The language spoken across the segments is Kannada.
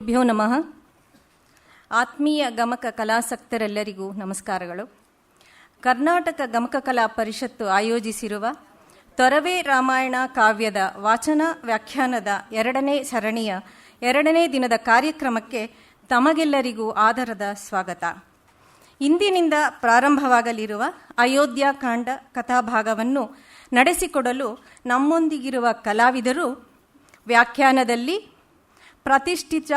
ಗುರುಭ್ಯೋ ನಮಃ. ಆತ್ಮೀಯ ಗಮಕ ಕಲಾಸಕ್ತರೆಲ್ಲರಿಗೂ ನಮಸ್ಕಾರಗಳು. ಕರ್ನಾಟಕ ಗಮಕ ಕಲಾ ಪರಿಷತ್ತು ಆಯೋಜಿಸಿರುವ ತೊರವೆ ರಾಮಾಯಣ ಕಾವ್ಯದ ವಾಚನ ವ್ಯಾಖ್ಯಾನದ 2ನೇ ಸರಣಿಯ 2ನೇ ದಿನದ ಕಾರ್ಯಕ್ರಮಕ್ಕೆ ತಮಗೆಲ್ಲರಿಗೂ ಆದರದ ಸ್ವಾಗತ. ಇಂದಿನಿಂದ ಪ್ರಾರಂಭವಾಗಲಿರುವ ಅಯೋಧ್ಯಾಕಾಂಡ ಕಥಾಭಾಗವನ್ನು ನಡೆಸಿಕೊಡಲು ನಮ್ಮೊಂದಿಗಿರುವ ಕಲಾವಿದರು ವ್ಯಾಖ್ಯಾನದಲ್ಲಿ ಪ್ರತಿಷ್ಠಿತ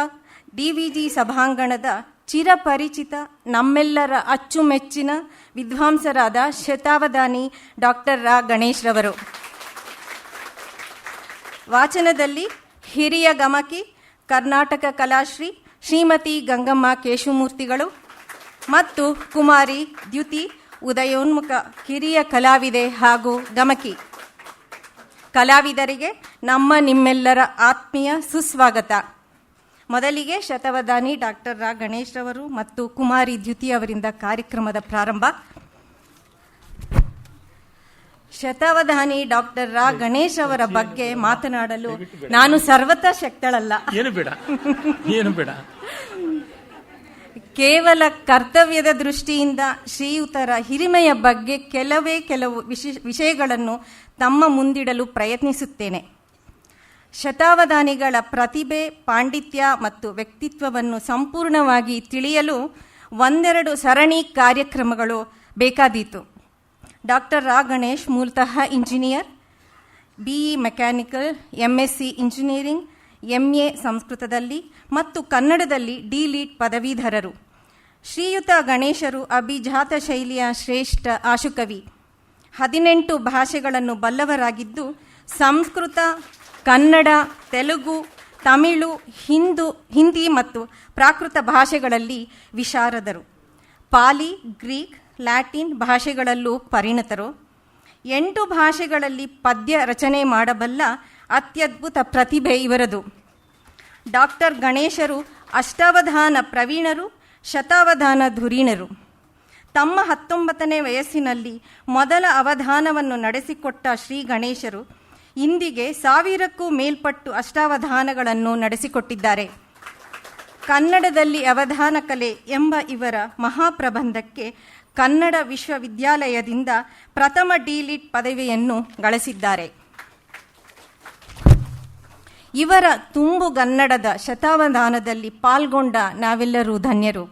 ಡಿವಿಜಿ ಸಭಾಂಗಣದ ಚಿರಪರಿಚಿತ ನಮ್ಮೆಲ್ಲರ ಅಚ್ಚುಮೆಚ್ಚಿನ ವಿದ್ವಾಂಸರಾದ ಶತಾವಧಾನಿ ಡಾಕ್ಟರ್ ರಾ ಗಣೇಶ್ ರವರು, ವಾಚನದಲ್ಲಿ ಹಿರಿಯ ಗಮಕಿ ಕರ್ನಾಟಕ ಕಲಾಶ್ರೀ ಶ್ರೀಮತಿ ಗಂಗಮ್ಮ ಕೇಶವಮೂರ್ತಿಗಳು ಮತ್ತು ಕುಮಾರಿ ದ್ಯುತಿ ಉದಯೋನ್ಮುಖ ಹಿರಿಯ ಕಲಾವಿದೆ ಹಾಗೂ ಗಮಕಿ. ಕಲಾವಿದರಿಗೆ ನಿಮ್ಮೆಲ್ಲರ ಆತ್ಮೀಯ ಸುಸ್ವಾಗತ. ಮೊದಲಿಗೆ ಶತಾವಧಾನಿ ಡಾಕ್ಟರ್ ರಾ ಗಣೇಶ್ ರವರು ಮತ್ತು ಕುಮಾರಿ ದ್ಯುತಿ ಅವರಿಂದ ಕಾರ್ಯಕ್ರಮದ ಪ್ರಾರಂಭ. ಶತಾವಧಾನಿ ಡಾಕ್ಟರ್ ರಾ ಗಣೇಶ್ ಅವರ ಬಗ್ಗೆ ಮಾತನಾಡಲು ನಾನು ಸರ್ವತಾ ಶಕ್ತಳಲ್ಲ. ಏನು ಬೇಡ. ಕೇವಲ ಕರ್ತವ್ಯದ ದೃಷ್ಟಿಯಿಂದ ಶ್ರೀಯುತರ ಹಿರಿಮೆಯ ಬಗ್ಗೆ ಕೆಲವು ವಿಷಯಗಳನ್ನು ತಮ್ಮ ಮುಂದಿಡಲು ಪ್ರಯತ್ನಿಸುತ್ತೇನೆ. ಶತಾವಧಾನಿಗಳ ಪ್ರತಿಭೆ, ಪಾಂಡಿತ್ಯ ಮತ್ತು ವ್ಯಕ್ತಿತ್ವವನ್ನು ಸಂಪೂರ್ಣವಾಗಿ ತಿಳಿಯಲು 1-2 ಸರಣಿ ಕಾರ್ಯಕ್ರಮಗಳು ಬೇಕಾದೀತು. ಡಾಕ್ಟರ್ ರಾ ಗಣೇಶ್ ಮೂಲತಃ engineer, BE mechanical, MSc engineering, MA ಸಂಸ್ಕೃತದಲ್ಲಿ ಮತ್ತು ಕನ್ನಡದಲ್ಲಿ D.Litt ಪದವೀಧರರು. ಶ್ರೀಯುತ ಗಣೇಶರು ಅಭಿಜಾತ ಶೈಲಿಯ ಶ್ರೇಷ್ಠ ಆಶುಕವಿ. 18 ಭಾಷೆಗಳನ್ನು ಬಲ್ಲವರಾಗಿದ್ದು ಸಂಸ್ಕೃತ, ಕನ್ನಡ, ತೆಲುಗು, ತಮಿಳು, ಹಿಂದಿ ಮತ್ತು ಪ್ರಾಕೃತ ಭಾಷೆಗಳಲ್ಲಿ ವಿಶಾರದರು. ಪಾಲಿ, ಗ್ರೀಕ್, ಲ್ಯಾಟಿನ್ ಭಾಷೆಗಳಲ್ಲೂ ಪರಿಣತರು. 8 ಭಾಷೆಗಳಲ್ಲಿ ಪದ್ಯ ರಚನೆ ಮಾಡಬಲ್ಲ ಅತ್ಯದ್ಭುತ ಪ್ರತಿಭೆ ಇವರದು. ಡಾಕ್ಟರ್ ಗಣೇಶರು ಅಷ್ಟಾವಧಾನ ಪ್ರವೀಣರು, ಶತಾವಧಾನ ಧುರೀಣರು. ತಮ್ಮ 19ನೇ ವಯಸ್ಸಿನಲ್ಲಿ ಮೊದಲ ಅವಧಾನವನ್ನು ನಡೆಸಿಕೊಟ್ಟ ಶ್ರೀ ಗಣೇಶರು ಇಂದಿಗೆ 1000ಕ್ಕೂ ಮೇಲ್ಪಟ್ಟು ಅಷ್ಟಾವಧಾನಗಳನ್ನು ನಡೆಸಿಕೊಟ್ಟಿದ್ದಾರೆ. ಕನ್ನಡದಲ್ಲಿ ಅವಧಾನ ಕಲೆ ಎಂಬ ಇವರ ಮಹಾಪ್ರಬಂಧಕ್ಕೆ ಕನ್ನಡ ವಿಶ್ವವಿದ್ಯಾಲಯದಿಂದ ಪ್ರಥಮ D.Litt ಪದವಿಯನ್ನು ಗಳಿಸಿದ್ದಾರೆ. ಇವರ ತುಂಬುಗನ್ನಡದ ಶತಾವಧಾನದಲ್ಲಿ ಪಾಲ್ಗೊಂಡ ನಾವೆಲ್ಲರೂ ಧನ್ಯರು.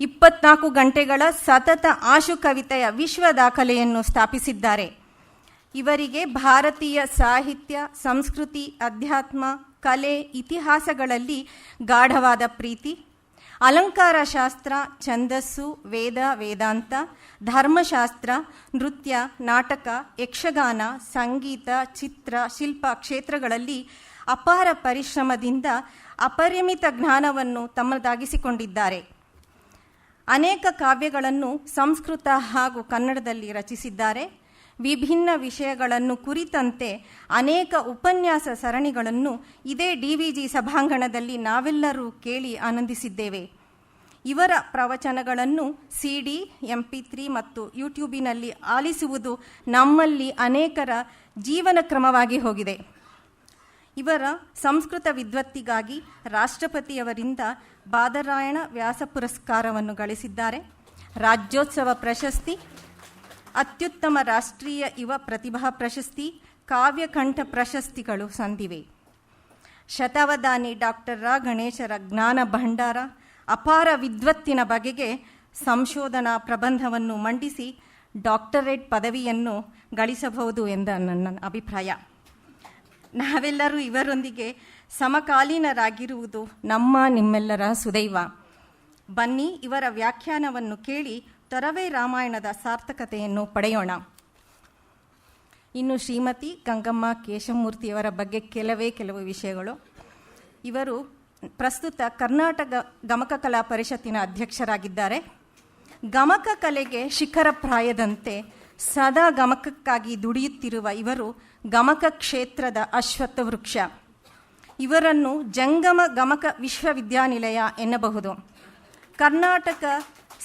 24 ಗಂಟೆಗಳ ಸತತ ಆಶು ಕವಿತೆಯ ವಿಶ್ವ ದಾಖಲೆಯನ್ನು ಸ್ಥಾಪಿಸಿದ್ದಾರೆ. ಇವರಿಗೆ ಭಾರತೀಯ ಸಾಹಿತ್ಯ, ಸಂಸ್ಕೃತಿ, ಅಧ್ಯಾತ್ಮ, ಕಲೆ, ಇತಿಹಾಸಗಳಲ್ಲಿ ಗಾಢವಾದ ಪ್ರೀತಿ. ಅಲಂಕಾರ ಶಾಸ್ತ್ರ, ಛಂದಸ್ಸು, ವೇದಾಂತ, ಧರ್ಮಶಾಸ್ತ್ರ, ನೃತ್ಯ, ನಾಟಕ, ಯಕ್ಷಗಾನ, ಸಂಗೀತ, ಚಿತ್ರ, ಶಿಲ್ಪ ಕ್ಷೇತ್ರಗಳಲ್ಲಿ ಅಪಾರ ಪರಿಶ್ರಮದಿಂದ ಅಪರಿಮಿತ ಜ್ಞಾನವನ್ನು ತಮ್ಮದಾಗಿಸಿಕೊಂಡಿದ್ದಾರೆ. ಅನೇಕ ಕಾವ್ಯಗಳನ್ನು ಸಂಸ್ಕೃತ ಹಾಗೂ ಕನ್ನಡದಲ್ಲಿ ರಚಿಸಿದ್ದಾರೆ. ವಿಭಿನ್ನ ವಿಷಯಗಳನ್ನು ಕುರಿತಂತೆ ಅನೇಕ ಉಪನ್ಯಾಸ ಸರಣಿಗಳನ್ನು ಇದೇ DVG ಸಭಾಂಗಣದಲ್ಲಿ ನಾವೆಲ್ಲರೂ ಕೇಳಿ ಆನಂದಿಸಿದ್ದೇವೆ. ಇವರ ಪ್ರವಚನಗಳನ್ನು CD, MP3 ಮತ್ತು ಯೂಟ್ಯೂಬಿನಲ್ಲಿ ಆಲಿಸುವುದು ನಮ್ಮಲ್ಲಿ ಅನೇಕರ ಜೀವನ ಕ್ರಮವಾಗಿ ಹೋಗಿದೆ. ಇವರ ಸಂಸ್ಕೃತ ವಿದ್ವತ್ತಿಗಾಗಿ ರಾಷ್ಟ್ರಪತಿಯವರಿಂದ ಬಾದರಾಯಣ ವ್ಯಾಸ ಪುರಸ್ಕಾರವನ್ನು ಗಳಿಸಿದ್ದಾರೆ. ರಾಜ್ಯೋತ್ಸವ ಪ್ರಶಸ್ತಿ, ಅತ್ಯುತ್ತಮ ರಾಷ್ಟ್ರೀಯ ಯುವ ಪ್ರತಿಭಾ ಪ್ರಶಸ್ತಿ, ಕಾವ್ಯಕಂಠ ಪ್ರಶಸ್ತಿಗಳು ಸಂದಿವೆ. ಶತಾವಧಾನಿ ಡಾಕ್ಟರ್ ರಾ ಗಣೇಶರ ಜ್ಞಾನ ಭಂಡಾರ, ಅಪಾರ ವಿದ್ವತ್ತಿನ ಬಗೆಗೆ ಸಂಶೋಧನಾ ಪ್ರಬಂಧವನ್ನು ಮಂಡಿಸಿ ಡಾಕ್ಟರೇಟ್ ಪದವಿಯನ್ನು ಗಳಿಸಬಹುದು ಎಂದ ನನ್ನ ಅಭಿಪ್ರಾಯ. ನಾವೆಲ್ಲರೂ ಇವರೊಂದಿಗೆ ಸಮಕಾಲೀನರಾಗಿರುವುದು ನಿಮ್ಮೆಲ್ಲರ ಸುದೈವ. ಬನ್ನಿ ಇವರ ವ್ಯಾಖ್ಯಾನವನ್ನು ಕೇಳಿ ತೊರವೆ ರಾಮಾಯಣದ ಸಾರ್ಥಕತೆಯನ್ನು ಪಡೆಯೋಣ. ಇನ್ನು ಶ್ರೀಮತಿ ಗಂಗಮ್ಮ ಕೇಶವಮೂರ್ತಿಯವರ ಬಗ್ಗೆ ಕೆಲವು ವಿಷಯಗಳು. ಇವರು ಪ್ರಸ್ತುತ ಕರ್ನಾಟಕ ಗಮಕ ಕಲಾ ಪರಿಷತ್ತಿನ ಅಧ್ಯಕ್ಷರಾಗಿದ್ದಾರೆ. ಗಮಕ ಕಲೆಗೆ ಶಿಖರ ಪ್ರಾಯದಂತೆ ಸದಾ ಗಮಕಕ್ಕಾಗಿ ದುಡಿಯುತ್ತಿರುವ ಇವರು ಗಮಕ ಕ್ಷೇತ್ರದ ಅಶ್ವತ್ಥ ವೃಕ್ಷ. ಇವರನ್ನು ಜಂಗಮ ಗಮಕ ವಿಶ್ವವಿದ್ಯಾನಿಲಯ ಎನ್ನಬಹುದು. ಕರ್ನಾಟಕ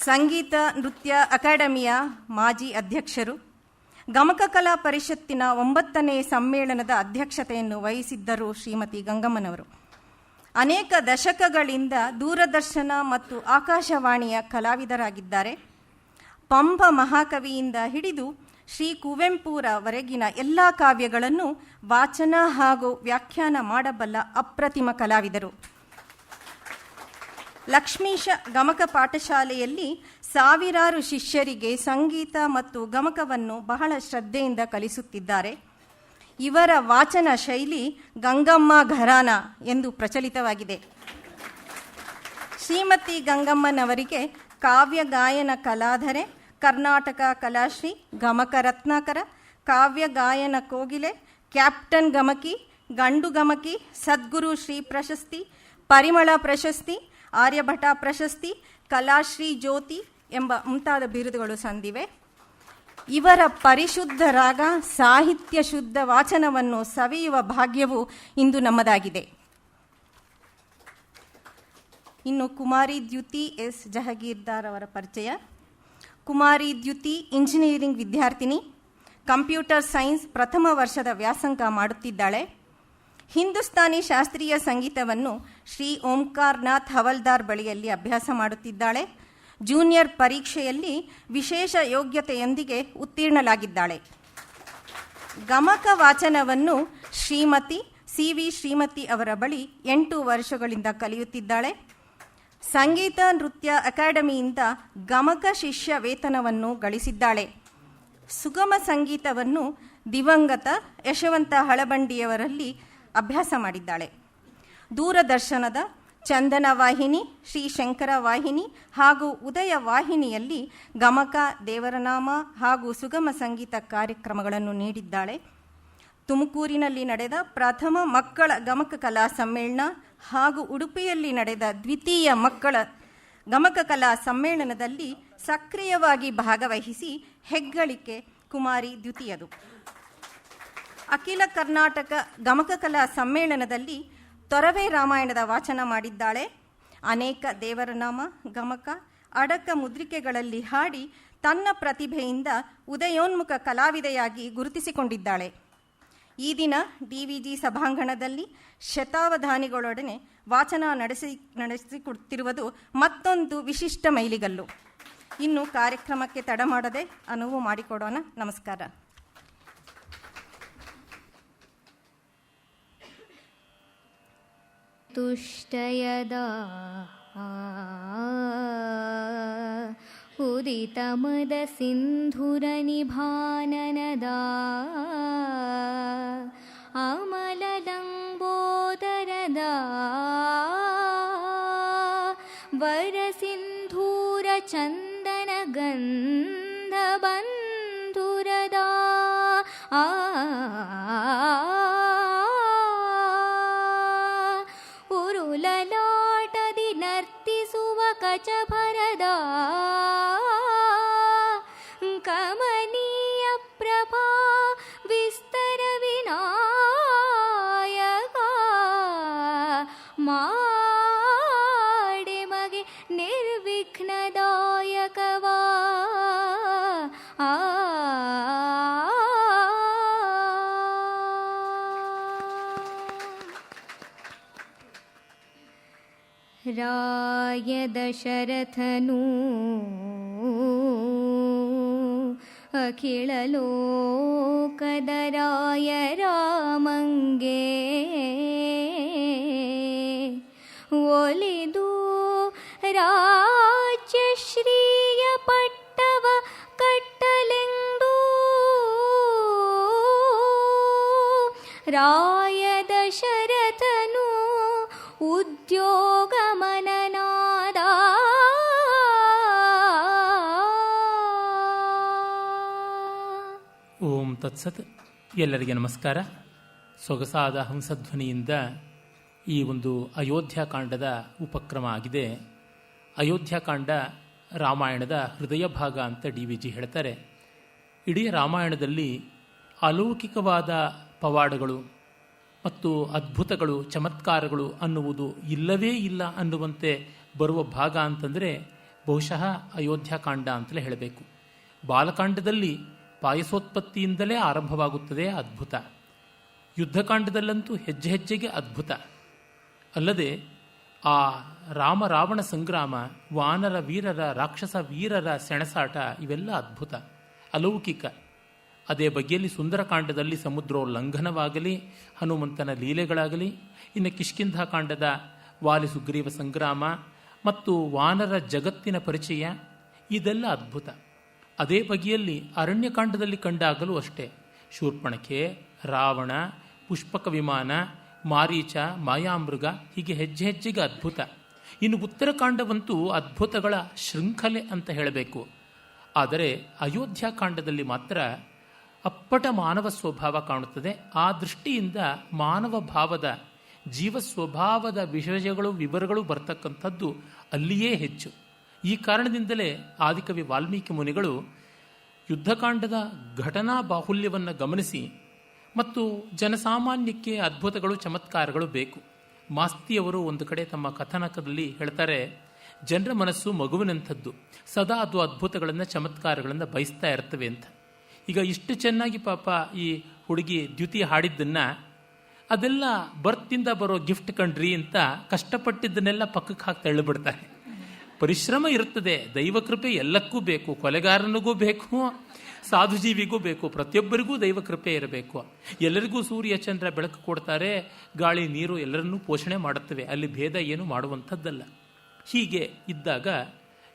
ಸಂಗೀತ ನೃತ್ಯ ಅಕಾಡೆಮಿಯ ಮಾಜಿ ಅಧ್ಯಕ್ಷರು. ಗಮಕ ಕಲಾ ಪರಿಷತ್ತಿನ 9ನೇ ಸಮ್ಮೇಳನದ ಅಧ್ಯಕ್ಷತೆಯನ್ನು ವಹಿಸಿದ್ದರು ಶ್ರೀಮತಿ ಗಂಗಮ್ಮನವರು. ಅನೇಕ ದಶಕಗಳಿಂದ ದೂರದರ್ಶನ ಮತ್ತು ಆಕಾಶವಾಣಿಯ ಕಲಾವಿದರಾಗಿದ್ದಾರೆ. ಪಂಪ ಮಹಾಕವಿಯಿಂದ ಹಿಡಿದು ಶ್ರೀ ಕುವೆಂಪುರವರೆಗಿನ ಎಲ್ಲ ಕಾವ್ಯಗಳನ್ನು ವಾಚನ ಹಾಗೂ ವ್ಯಾಖ್ಯಾನ ಮಾಡಬಲ್ಲ ಅಪ್ರತಿಮ ಕಲಾವಿದರು. ಲಕ್ಷ್ಮೀಶ ಗಮಕ ಪಾಠಶಾಲೆಯಲ್ಲಿ ಸಾವಿರಾರು ಶಿಷ್ಯರಿಗೆ ಸಂಗೀತ ಮತ್ತು ಗಮಕವನ್ನು ಬಹಳ ಶ್ರದ್ಧೆಯಿಂದ ಕಲಿಸುತ್ತಿದ್ದಾರೆ. ಇವರ ವಾಚನ ಶೈಲಿ ಗಂಗಮ್ಮ ಘರಾನ ಎಂದು ಪ್ರಚಲಿತವಾಗಿದೆ. ಶ್ರೀಮತಿ ಗಂಗಮ್ಮನವರಿಗೆ ಕಾವ್ಯ ಗಾಯನ ಕಲಾಧರೆ, ಕರ್ನಾಟಕ ಕಲಾಶ್ರೀ, ಗಮಕ ರತ್ನಾಕರ, ಕಾವ್ಯ ಗಾಯನ ಕೋಗಿಲೆ, ಕ್ಯಾಪ್ಟನ್ ಗಮಕಿ, ಗಂಡು ಗಮಕಿ, ಸದ್ಗುರು ಶ್ರೀ ಪ್ರಶಸ್ತಿ, ಪರಿಮಳ ಪ್ರಶಸ್ತಿ, ಆರ್ಯಭಟ ಪ್ರಶಸ್ತಿ, ಕಲಾಶ್ರೀ ಜ್ಯೋತಿ ಎಂಬ ಮುಂತಾದ ಬಿರುದುಗಳು ಸಂದಿವೆ. ಇವರ ಪರಿಶುದ್ಧ ರಾಗ, ಸಾಹಿತ್ಯ ಶುದ್ಧ ವಾಚನವನ್ನು ಸವಿಯುವ ಭಾಗ್ಯವು ಇಂದು ನಮ್ಮದಾಗಿದೆ. ಇನ್ನು ಕುಮಾರಿ ದ್ಯುತಿ ಎಸ್ ಜಹಗೀರ್ದಾರ್ ಅವರ ಪರಿಚಯ. ಕುಮಾರಿ ದ್ಯುತಿ ಇಂಜಿನಿಯರಿಂಗ್ ವಿದ್ಯಾರ್ಥಿನಿ, ಕಂಪ್ಯೂಟರ್ ಸೈನ್ಸ್ ಪ್ರಥಮ ವರ್ಷದ ವ್ಯಾಸಂಗ ಮಾಡುತ್ತಿದ್ದಾಳೆ. ಹಿಂದೂಸ್ತಾನಿ ಶಾಸ್ತ್ರೀಯ ಸಂಗೀತವನ್ನು ಶ್ರೀ ಓಂಕಾರ್ನಾಥ್ ಹವಲ್ದಾರ್ ಬಳಿಯಲ್ಲಿ ಅಭ್ಯಾಸ ಮಾಡುತ್ತಿದ್ದಾಳೆ. ಜೂನಿಯರ್ ಪರೀಕ್ಷೆಯಲ್ಲಿ ವಿಶೇಷ ಯೋಗ್ಯತೆಯೊಂದಿಗೆ ಉತ್ತೀರ್ಣಲಾಗಿದ್ದಾಳೆ. ಗಮಕ ವಾಚನವನ್ನು ಶ್ರೀಮತಿ ಸಿ.ವಿ. ಶ್ರೀಮತಿ ಅವರ ಬಳಿ 8 ವರ್ಷಗಳಿಂದ ಕಲಿಯುತ್ತಿದ್ದಾಳೆ. ಸಂಗೀತ ನೃತ್ಯ ಅಕಾಡೆಮಿಯಿಂದ ಗಮಕ ಶಿಷ್ಯ ವೇತನವನ್ನು ಗಳಿಸಿದ್ದಾಳೆ. ಸುಗಮ ಸಂಗೀತವನ್ನು ದಿವಂಗತ ಯಶವಂತ ಹಳಬಂಡಿಯವರಲ್ಲಿ ಅಭ್ಯಾಸ ಮಾಡಿದ್ದಾಳೆ. ದೂರದರ್ಶನದ ಚಂದನ ವಾಹಿನಿ, ಶ್ರೀ ಶಂಕರ ವಾಹಿನಿ ಹಾಗೂ ಉದಯ ವಾಹಿನಿಯಲ್ಲಿ ಗಮಕ, ದೇವರನಾಮ ಹಾಗೂ ಸುಗಮ ಸಂಗೀತ ಕಾರ್ಯಕ್ರಮಗಳನ್ನು ನೀಡಿದ್ದಾಳೆ. ತುಮಕೂರಿನಲ್ಲಿ ನಡೆದ ಪ್ರಥಮ ಮಕ್ಕಳ ಗಮಕ ಕಲಾ ಸಮ್ಮೇಳನ ಹಾಗೂ ಉಡುಪಿಯಲ್ಲಿ ನಡೆದ ದ್ವಿತೀಯ ಮಕ್ಕಳ ಗಮಕ ಕಲಾ ಸಮ್ಮೇಳನದಲ್ಲಿ ಸಕ್ರಿಯವಾಗಿ ಭಾಗವಹಿಸಿ ಹೆಗ್ಗಳಿಕೆ ಕುಮಾರಿ ದ್ಯುತಿಯದು. ಅಖಿಲ ಕರ್ನಾಟಕ ಗಮಕ ಕಲಾ ಸಮ್ಮೇಳನದಲ್ಲಿ ತೊರವೆ ರಾಮಾಯಣದ ವಾಚನ ಮಾಡಿದ್ದಾಳೆ. ಅನೇಕ ದೇವರನಾಮ, ಗಮಕ, ಅಡಕ ಮುದ್ರಿಕೆಗಳಲ್ಲಿ ಹಾಡಿ ತನ್ನ ಪ್ರತಿಭೆಯಿಂದ ಉದಯೋನ್ಮುಖ ಕಲಾವಿದೆಯಾಗಿ ಗುರುತಿಸಿಕೊಂಡಿದ್ದಾಳೆ. ಈ ದಿನ ಡಿವಿಜಿ ಸಭಾಂಗಣದಲ್ಲಿ ಶತಾವಧಾನಿಗಳೊಡನೆ ವಾಚನ ನಡೆಸಿಕೊಡ್ತಿರುವುದು ಮತ್ತೊಂದು ವಿಶಿಷ್ಟ ಮೈಲಿಗಲ್ಲು. ಇನ್ನು ಕಾರ್ಯಕ್ರಮಕ್ಕೆ ತಡ ಮಾಡದೆ ಅನುವು ಮಾಡಿಕೊಡೋಣ. ನಮಸ್ಕಾರ. ತುಷ್ಟಯದಾ ಉದಿತಮದ ಸಿಂಧುರ ನಿಭಾನನದಾ ಅಮಲಲಂಬೋದರದಾ ವರಸಿಂಧೂರ ಚಂದನ ಗಂಧ ಬಂಧುರದಾ ಉರುಲಲಾಟದಿ ನರ್ತಿಸುವ ಕಚಭರದ ಕಮನೀಯ ಪ್ರಭಾ ವಿಸ್ತರ ವಿನಾಯಕ ಮಾಡೆ ಮಗೆ ನಿರ್ವಿಘ್ನದಾಯಕವಾ ರಾಯ ದಶರಥನು ಅಖಿಳ ಲೋಕದ ರಾಯ ರಾಮಂಗೆ ಒಲಿದು ರಾಜ್ಯಶ್ರೀಯ ಪಟ್ಟವ ಕಟ್ಟಲೆಂದು ರಾಯ ದಶರಥನು ಉದ್ಯೋಗ ಮನನಾದ ಓಂ ತತ್ಸತ್. ಎಲ್ಲರಿಗೆ ನಮಸ್ಕಾರ. ಸೊಗಸಾದ ಹಂಸಧ್ವನಿಯಿಂದ ಈ ಒಂದು ಅಯೋಧ್ಯಾಕಾಂಡದ ಉಪಕ್ರಮ ಆಗಿದೆ. ಅಯೋಧ್ಯಾಕಾಂಡ ರಾಮಾಯಣದ ಹೃದಯ ಭಾಗ ಅಂತ ಡಿ.ವಿ.ಜಿ. ಹೇಳ್ತಾರೆ. ಇಡೀ ರಾಮಾಯಣದಲ್ಲಿ ಅಲೌಕಿಕವಾದ ಪವಾಡಗಳು ಮತ್ತು ಅದ್ಭುತಗಳು, ಚಮತ್ಕಾರಗಳು ಅನ್ನುವುದು ಇಲ್ಲವೇ ಇಲ್ಲ ಅನ್ನುವಂತೆ ಬರುವ ಭಾಗ ಅಂತಂದರೆ ಬಹುಶಃ ಅಯೋಧ್ಯಾಕಾಂಡ ಅಂತಲೇ ಹೇಳಬೇಕು. ಬಾಲಕಾಂಡದಲ್ಲಿ ಪಾಯಸೋತ್ಪತ್ತಿಯಿಂದಲೇ ಆರಂಭವಾಗುತ್ತದೆ ಅದ್ಭುತ. ಯುದ್ಧಕಾಂಡದಲ್ಲಂತೂ ಹೆಜ್ಜೆ ಹೆಜ್ಜೆಗೆ ಅದ್ಭುತ. ಅಲ್ಲದೆ ಆ ರಾಮ ರಾವಣ ಸಂಗ್ರಾಮ, ವಾನರ ವೀರರ, ರಾಕ್ಷಸ ವೀರರ ಸೆಣಸಾಟ ಇವೆಲ್ಲ ಅದ್ಭುತ, ಅಲೌಕಿಕ. ಅದೇ ಬಗೆಯಲ್ಲಿ ಸುಂದರಕಾಂಡದಲ್ಲಿ ಸಮುದ್ರೋಲ್ಲಂಘನವಾಗಲಿ, ಹನುಮಂತನ ಲೀಲೆಗಳಾಗಲಿ, ಇನ್ನು ಕಿಷ್ಕಿಂಧಾಕಾಂಡದ ವಾಲಿ ಸುಗ್ರೀವ ಸಂಗ್ರಾಮ ಮತ್ತು ವಾನರ ಜಗತ್ತಿನ ಪರಿಚಯ ಇದೆಲ್ಲ ಅದ್ಭುತ. ಅದೇ ಬಗೆಯಲ್ಲಿ ಅರಣ್ಯಕಾಂಡದಲ್ಲಿ ಕಂಡಾಗಲೂ ಅಷ್ಟೇ ಶೂರ್ಪಣಖೆ, ರಾವಣ, ಪುಷ್ಪಕ ವಿಮಾನ, ಮಾರೀಚ, ಮಾಯಾಮೃಗ, ಹೀಗೆ ಹೆಜ್ಜೆ ಹೆಜ್ಜೆಗೆ ಅದ್ಭುತ. ಇನ್ನು ಉತ್ತರಕಾಂಡವಂತೂ ಅದ್ಭುತಗಳ ಶೃಂಖಲೆ ಅಂತ ಹೇಳಬೇಕು. ಆದರೆ ಅಯೋಧ್ಯಾಕಾಂಡದಲ್ಲಿ ಮಾತ್ರ ಅಪ್ಪಟ ಮಾನವ ಸ್ವಭಾವ ಕಾಣುತ್ತದೆ. ಆ ದೃಷ್ಟಿಯಿಂದ ಮಾನವ ಭಾವದ, ಜೀವ ಸ್ವಭಾವದ ವಿಷಯಗಳು, ವಿವರಗಳು ಬರ್ತಕ್ಕಂಥದ್ದು ಅಲ್ಲಿಯೇ ಹೆಚ್ಚು. ಈ ಕಾರಣದಿಂದಲೇ ಆದಿಕವಿ ವಾಲ್ಮೀಕಿ ಮುನಿಗಳು ಯುದ್ಧಕಾಂಡದ ಘಟನಾ ಬಾಹುಲ್ಯವನ್ನು ಗಮನಿಸಿ ಮತ್ತು ಜನಸಾಮಾನ್ಯಕ್ಕೆ ಅದ್ಭುತಗಳು, ಚಮತ್ಕಾರಗಳು ಬೇಕು. ಮಾಸ್ತಿಯವರು ಒಂದು ಕಡೆ ತಮ್ಮ ಕಥನಕದಲ್ಲಿ ಹೇಳ್ತಾರೆ, ಜನರ ಮನಸ್ಸು ಮಗುವಿನಂಥದ್ದು, ಸದಾ ಅದು ಅದ್ಭುತಗಳನ್ನು, ಚಮತ್ಕಾರಗಳನ್ನು ಬಯಸ್ತಾ ಇರ್ತವೆ ಅಂತ. ಈಗ ಇಷ್ಟು ಚೆನ್ನಾಗಿ ಪಾಪ ಈ ಹುಡುಗಿ ದ್ಯುತಿ ಹಾಡಿದ್ದನ್ನು ಅದೆಲ್ಲ ಬರ್ತಿಂದ ಬರೋ ಗಿಫ್ಟ್ ಕಂಡ್ರಿ ಅಂತ ಕಷ್ಟಪಟ್ಟಿದ್ದನ್ನೆಲ್ಲ ಪಕ್ಕಕ್ಕೆ ಹಾಕಿ ತಳ್ಳಿಬಿಡ್ತಾರೆ. ಪರಿಶ್ರಮ ಇರುತ್ತದೆ, ದೈವಕೃಪೆ ಎಲ್ಲಕ್ಕೂ ಬೇಕು, ಕೊಲೆಗಾರನಿಗೂ ಬೇಕು, ಸಾಧುಜೀವಿಗೂ ಬೇಕು, ಪ್ರತಿಯೊಬ್ಬರಿಗೂ ದೈವಕೃಪೆ ಇರಬೇಕು. ಎಲ್ಲರಿಗೂ ಸೂರ್ಯ ಚಂದ್ರ ಬೆಳಕು ಕೊಡ್ತಾರೆ, ಗಾಳಿ ನೀರು ಎಲ್ಲರನ್ನೂ ಪೋಷಣೆ ಮಾಡುತ್ತವೆ, ಅಲ್ಲಿ ಭೇದ ಏನು ಮಾಡುವಂಥದ್ದಲ್ಲ. ಹೀಗೆ ಇದ್ದಾಗ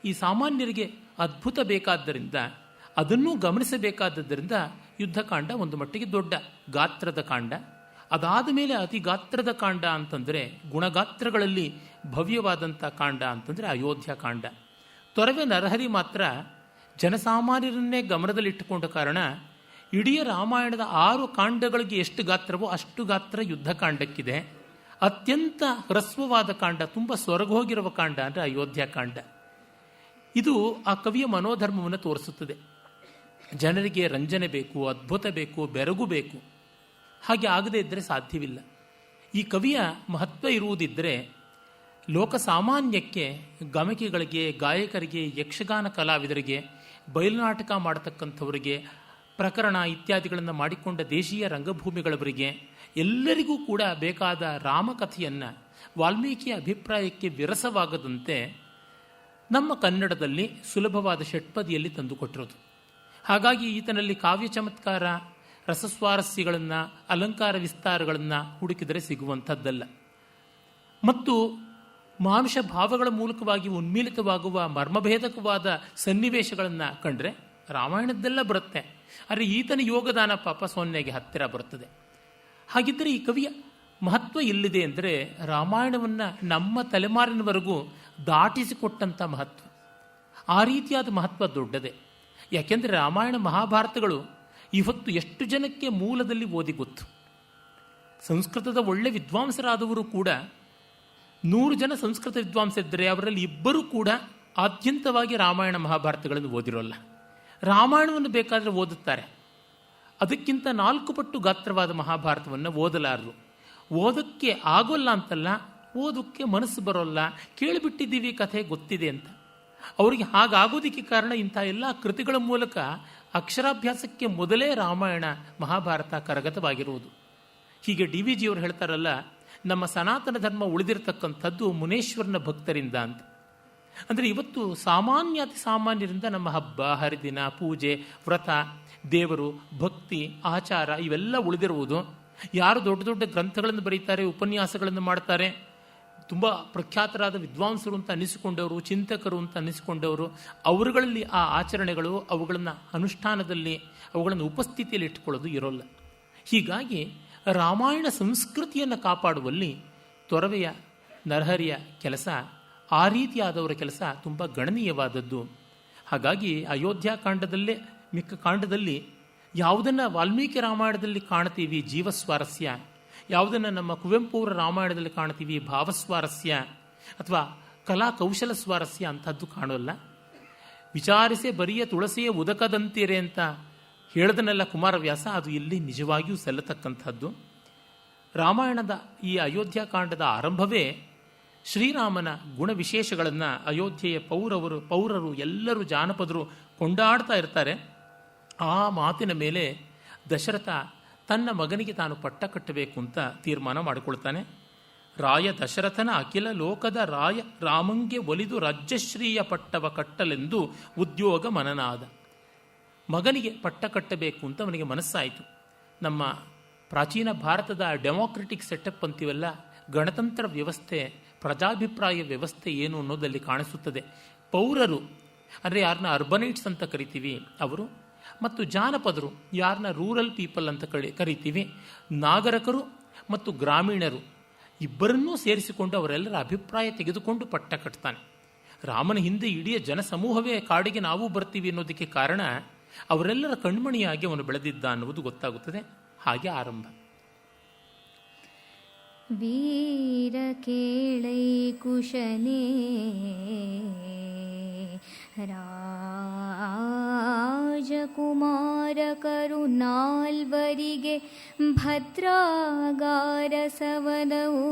ಈ ಸಾಮಾನ್ಯರಿಗೆ ಅದ್ಭುತ ಬೇಕಾದ್ದರಿಂದ, ಅದನ್ನೂ ಗಮನಿಸಬೇಕಾದದ್ದರಿಂದ ಯುದ್ಧಕಾಂಡ ಒಂದು ಮಟ್ಟಿಗೆ ದೊಡ್ಡ ಗಾತ್ರದ ಕಾಂಡ. ಅದಾದ ಮೇಲೆ ಅತಿ ಗಾತ್ರದ ಕಾಂಡ ಅಂತಂದರೆ, ಗುಣಗಾತ್ರಗಳಲ್ಲಿ ಭವ್ಯವಾದಂಥ ಕಾಂಡ ಅಂತಂದರೆ ಅಯೋಧ್ಯಾಕಾಂಡ. ತೊರವೆ ನರಹರಿ ಮಾತ್ರ ಜನಸಾಮಾನ್ಯರನ್ನೇ ಗಮನದಲ್ಲಿಟ್ಟುಕೊಂಡ ಕಾರಣ ಇಡೀ ರಾಮಾಯಣದ 6 ಕಾಂಡಗಳಿಗೆ ಎಷ್ಟು ಗಾತ್ರವೋ ಅಷ್ಟು ಗಾತ್ರ ಯುದ್ಧಕಾಂಡಕ್ಕಿದೆ. ಅತ್ಯಂತ ಹ್ರಸ್ವವಾದ ಕಾಂಡ, ತುಂಬ ಸೊರಗೋಗಿರುವ ಕಾಂಡ ಅಂದರೆ ಅಯೋಧ್ಯಾಕಾಂಡ. ಇದು ಆ ಕವಿಯ ಮನೋಧರ್ಮವನ್ನು ತೋರಿಸುತ್ತದೆ. ಜನರಿಗೆ ರಂಜನೆ ಬೇಕು, ಅದ್ಭುತ ಬೇಕು, ಬೆರಗು ಬೇಕು. ಹಾಗೆ ಆಗದೇ ಇದ್ದರೆ ಸಾಧ್ಯವಿಲ್ಲ. ಈ ಕವಿಯ ಮಹತ್ವ ಇರುವುದಿದ್ದರೆ ಲೋಕ ಸಾಮಾನ್ಯಕ್ಕೆ, ಗಮಕಿಗಳಿಗೆ, ಗಾಯಕರಿಗೆ, ಯಕ್ಷಗಾನ ಕಲಾವಿದರಿಗೆ, ಬಯಲುನಾಟಕ ಮಾಡತಕ್ಕಂಥವರಿಗೆ, ಪ್ರಕರಣ ಇತ್ಯಾದಿಗಳನ್ನು ಮಾಡಿಕೊಂಡ ದೇಶೀಯ ರಂಗಭೂಮಿಗಳವರಿಗೆ ಎಲ್ಲರಿಗೂ ಕೂಡ ಬೇಕಾದ ರಾಮಕಥೆಯನ್ನು ವಾಲ್ಮೀಕಿಯ ಅಭಿಪ್ರಾಯಕ್ಕೆ ವಿರಸವಾಗದಂತೆ ನಮ್ಮ ಕನ್ನಡದಲ್ಲಿ ಸುಲಭವಾದ ಷಟ್ಪದಿಯಲ್ಲಿ ತಂದುಕೊಟ್ಟಿರೋದು. ಹಾಗಾಗಿ ಈತನಲ್ಲಿ ಕಾವ್ಯ ಚಮತ್ಕಾರ, ರಸಸ್ವಾರಸ್ಯಗಳನ್ನು, ಅಲಂಕಾರ ವಿಸ್ತಾರಗಳನ್ನು ಹುಡುಕಿದರೆ ಸಿಗುವಂಥದ್ದಲ್ಲ. ಮತ್ತು ಮಾನುಷ ಭಾವಗಳ ಮೂಲಕವಾಗಿ ಉನ್ಮೀಲಿತವಾಗುವ ಮರ್ಮಭೇದಕವಾದ ಸನ್ನಿವೇಶಗಳನ್ನು ಕಂಡ್ರೆ ರಾಮಾಯಣದ್ದೆಲ್ಲ ಬರುತ್ತೆ. ಆದರೆ ಈತನ ಯೋಗದಾನ ಪಾಪ ಸೊನ್ನೆಗೆ ಹತ್ತಿರ ಬರುತ್ತದೆ. ಹಾಗಿದ್ದರೆ ಈ ಕವಿಯ ಮಹತ್ವ ಎಲ್ಲಿದೆ ಅಂದರೆ, ರಾಮಾಯಣವನ್ನು ನಮ್ಮ ತಲೆಮಾರಿನವರೆಗೂ ದಾಟಿಸಿಕೊಟ್ಟಂಥ ಮಹತ್ವ. ಆ ರೀತಿಯಾದ ಮಹತ್ವ ದೊಡ್ಡದೆ. ಯಾಕೆಂದರೆ ರಾಮಾಯಣ ಮಹಾಭಾರತಗಳು ಇವತ್ತು ಎಷ್ಟು ಜನಕ್ಕೆ ಮೂಲದಲ್ಲಿ ಓದಿ ಗೊತ್ತು. ಸಂಸ್ಕೃತದ ಒಳ್ಳೆ ವಿದ್ವಾಂಸರಾದವರು ಕೂಡ 100 ಜನ ಸಂಸ್ಕೃತ ವಿದ್ವಾಂಸರಿದ್ದರೆ ಅವರಲ್ಲಿ ಇಬ್ಬರೂ ಕೂಡ ಆದ್ಯಂತವಾಗಿ ರಾಮಾಯಣ ಮಹಾಭಾರತಗಳನ್ನು ಓದಿರೋಲ್ಲ. ರಾಮಾಯಣವನ್ನು ಬೇಕಾದರೆ ಓದುತ್ತಾರೆ, ಅದಕ್ಕಿಂತ 4 ಪಟ್ಟು ಗಾತ್ರವಾದ ಮಹಾಭಾರತವನ್ನು ಓದಲಾರರು. ಓದಕ್ಕೆ ಆಗೋಲ್ಲ ಅಂತಲ್ಲ, ಓದಕ್ಕೆ ಮನಸ್ಸು ಬರೋಲ್ಲ, ಕೇಳಿಬಿಟ್ಟಿದ್ದೀವಿ ಕಥೆ ಗೊತ್ತಿದೆ ಅಂತ. ಅವರಿಗೆ ಹಾಗಾಗೋದಕ್ಕೆ ಕಾರಣ ಇಂಥ ಎಲ್ಲ ಕೃತಿಗಳ ಮೂಲಕ ಅಕ್ಷರಾಭ್ಯಾಸಕ್ಕೆ ಮೊದಲೇ ರಾಮಾಯಣ ಮಹಾಭಾರತ ಕರಗತವಾಗಿರುವುದು. ಹೀಗೆ ಡಿ.ವಿ. ಜಿಯವರು ಹೇಳ್ತಾರಲ್ಲ, ನಮ್ಮ ಸನಾತನ ಧರ್ಮ ಉಳಿದಿರತಕ್ಕಂಥದ್ದು ಮುನೇಶ್ವರನ ಭಕ್ತರಿಂದ ಅಂತ. ಅಂದರೆ ಇವತ್ತು ಸಾಮಾನ್ಯಾತಿ ಸಾಮಾನ್ಯರಿಂದ ನಮ್ಮ ಹಬ್ಬ, ಹರಿದಿನ, ಪೂಜೆ, ವ್ರತ, ದೇವರು, ಭಕ್ತಿ, ಆಚಾರ ಇವೆಲ್ಲ ಉಳಿದಿರುವುದು. ಯಾರು ದೊಡ್ಡ ದೊಡ್ಡ ಗ್ರಂಥಗಳನ್ನು ಬರೀತಾರೆ, ಉಪನ್ಯಾಸಗಳನ್ನು ಮಾಡ್ತಾರೆ, ತುಂಬ ಪ್ರಖ್ಯಾತರಾದ ವಿದ್ವಾಂಸರು ಅಂತ ಅನ್ನಿಸಿಕೊಂಡವರು, ಚಿಂತಕರು ಅಂತ ಅನ್ನಿಸಿಕೊಂಡವರು, ಅವರುಗಳಲ್ಲಿ ಆ ಆಚರಣೆಗಳು, ಅವುಗಳನ್ನು ಅನುಷ್ಠಾನದಲ್ಲಿ, ಅವುಗಳನ್ನು ಉಪಸ್ಥಿತಿಯಲ್ಲಿ ಇಟ್ಟುಕೊಳ್ಳೋದು ಇರೋಲ್ಲ. ಹೀಗಾಗಿ ರಾಮಾಯಣ ಸಂಸ್ಕೃತಿಯನ್ನು ಕಾಪಾಡುವಲ್ಲಿ ತೊರವೆಯ ನರಹರಿಯ ಕೆಲಸ, ಆ ರೀತಿಯಾದವರ ಕೆಲಸ ತುಂಬ ಗಣನೀಯವಾದದ್ದು. ಹಾಗಾಗಿ ಅಯೋಧ್ಯಾಕಾಂಡದಲ್ಲೇ ಮಿಕ್ಕ ಕಾಂಡದಲ್ಲಿ ಯಾವುದನ್ನು ವಾಲ್ಮೀಕಿ ರಾಮಾಯಣದಲ್ಲಿ ಕಾಣ್ತೀವಿ ಜೀವಸ್ವಾರಸ್ಯ, ಯಾವುದನ್ನು ನಮ್ಮ ಕುವೆಂಪು ಅವರ ರಾಮಾಯಣದಲ್ಲಿ ಕಾಣ್ತೀವಿ ಭಾವಸ್ವಾರಸ್ಯ ಅಥವಾ ಕಲಾ ಕೌಶಲ ಸ್ವಾರಸ್ಯ ಅಂಥದ್ದು ಕಾಣೋಲ್ಲ. ವಿಚಾರಿಸೆ ಬರಿಯ ತುಳಸಿಯ ಉದಕದಂತಿರೆ ಅಂತ ಹೇಳದನ್ನೆಲ್ಲ ಕುಮಾರವ್ಯಾಸ, ಅದು ಇಲ್ಲಿ ನಿಜವಾಗಿಯೂ ಸಲ್ಲತಕ್ಕಂಥದ್ದು. ರಾಮಾಯಣದ ಈ ಅಯೋಧ್ಯಾಕಾಂಡದ ಆರಂಭವೇ ಶ್ರೀರಾಮನ ಗುಣವಿಶೇಷಗಳನ್ನು ಅಯೋಧ್ಯೆಯ ಪೌರರು ಎಲ್ಲರೂ ಜಾನಪದರು ಕೊಂಡಾಡ್ತಾ ಇರ್ತಾರೆ. ಆ ಮಾತಿನ ಮೇಲೆ ದಶರಥ ತನ್ನ ಮಗನಿಗೆ ತಾನು ಪಟ್ಟ ಕಟ್ಟಬೇಕು ಅಂತ ತೀರ್ಮಾನ ಮಾಡಿಕೊಳ್ತಾನೆ. ರಾಯ ದಶರಥನ ಅಖಿಲ ಲೋಕದ ರಾಯ ರಾಮಂಗೆ ಒಲಿದು ರಾಜ್ಯಶ್ರೀಯ ಪಟ್ಟವ ಕಟ್ಟಲೆಂದು ಉದ್ಯೋಗ ಮನನಾದ. ಮಗನಿಗೆ ಪಟ್ಟ ಕಟ್ಟಬೇಕು ಅಂತ ಅವನಿಗೆ ಮನಸ್ಸಾಯಿತು. ನಮ್ಮ ಪ್ರಾಚೀನ ಭಾರತದ ಡೆಮೋಕ್ರೆಟಿಕ್ ಸೆಟಪ್ ಅಂತೀವಲ್ಲ, ಗಣತಂತ್ರ ವ್ಯವಸ್ಥೆ, ಪ್ರಜಾಭಿಪ್ರಾಯ ವ್ಯವಸ್ಥೆ ಏನು ಅನ್ನೋದಲ್ಲಿ ಕಾಣಿಸುತ್ತದೆ. ಪೌರರು ಅಂದರೆ ಯಾರನ್ನ ಅರ್ಬನೈಟ್ಸ್ ಅಂತ ಕರಿತೀವಿ ಅವರು, ಮತ್ತು ಜಾನಪದರು ಯಾರನ್ನ ರೂರಲ್ ಪೀಪಲ್ ಅಂತ ಕರಿತೀವಿ, ನಾಗರಿಕರು ಮತ್ತು ಗ್ರಾಮೀಣರು ಇಬ್ಬರನ್ನೂ ಸೇರಿಸಿಕೊಂಡು ಅವರೆಲ್ಲರ ಅಭಿಪ್ರಾಯ ತೆಗೆದುಕೊಂಡು ಪಟ್ಟ ಕಟ್ತಾನೆ. ರಾಮನ ಹಿಂದೆ ಇಡೀ ಜನಸಮೂಹವೇ ಕಾಡಿಗೆ ನಾವು ಬರ್ತೀವಿ ಅನ್ನೋದಕ್ಕೆ ಕಾರಣ ಅವರೆಲ್ಲರ ಕಣ್ಮಣಿಯಾಗಿ ಅವನು ಬೆಳೆದಿದ್ದ ಅನ್ನುವುದು ಗೊತ್ತಾಗುತ್ತದೆ. ಹಾಗೆ ಆರಂಭ. ವೀರ ಕೇಳೈ ಕುಶನೇ ರಾಜಕುಮಾರ ಕರುನಾಲ್ವರಿಗೆ ಭದ್ರಾಗಾರ ಸವದವು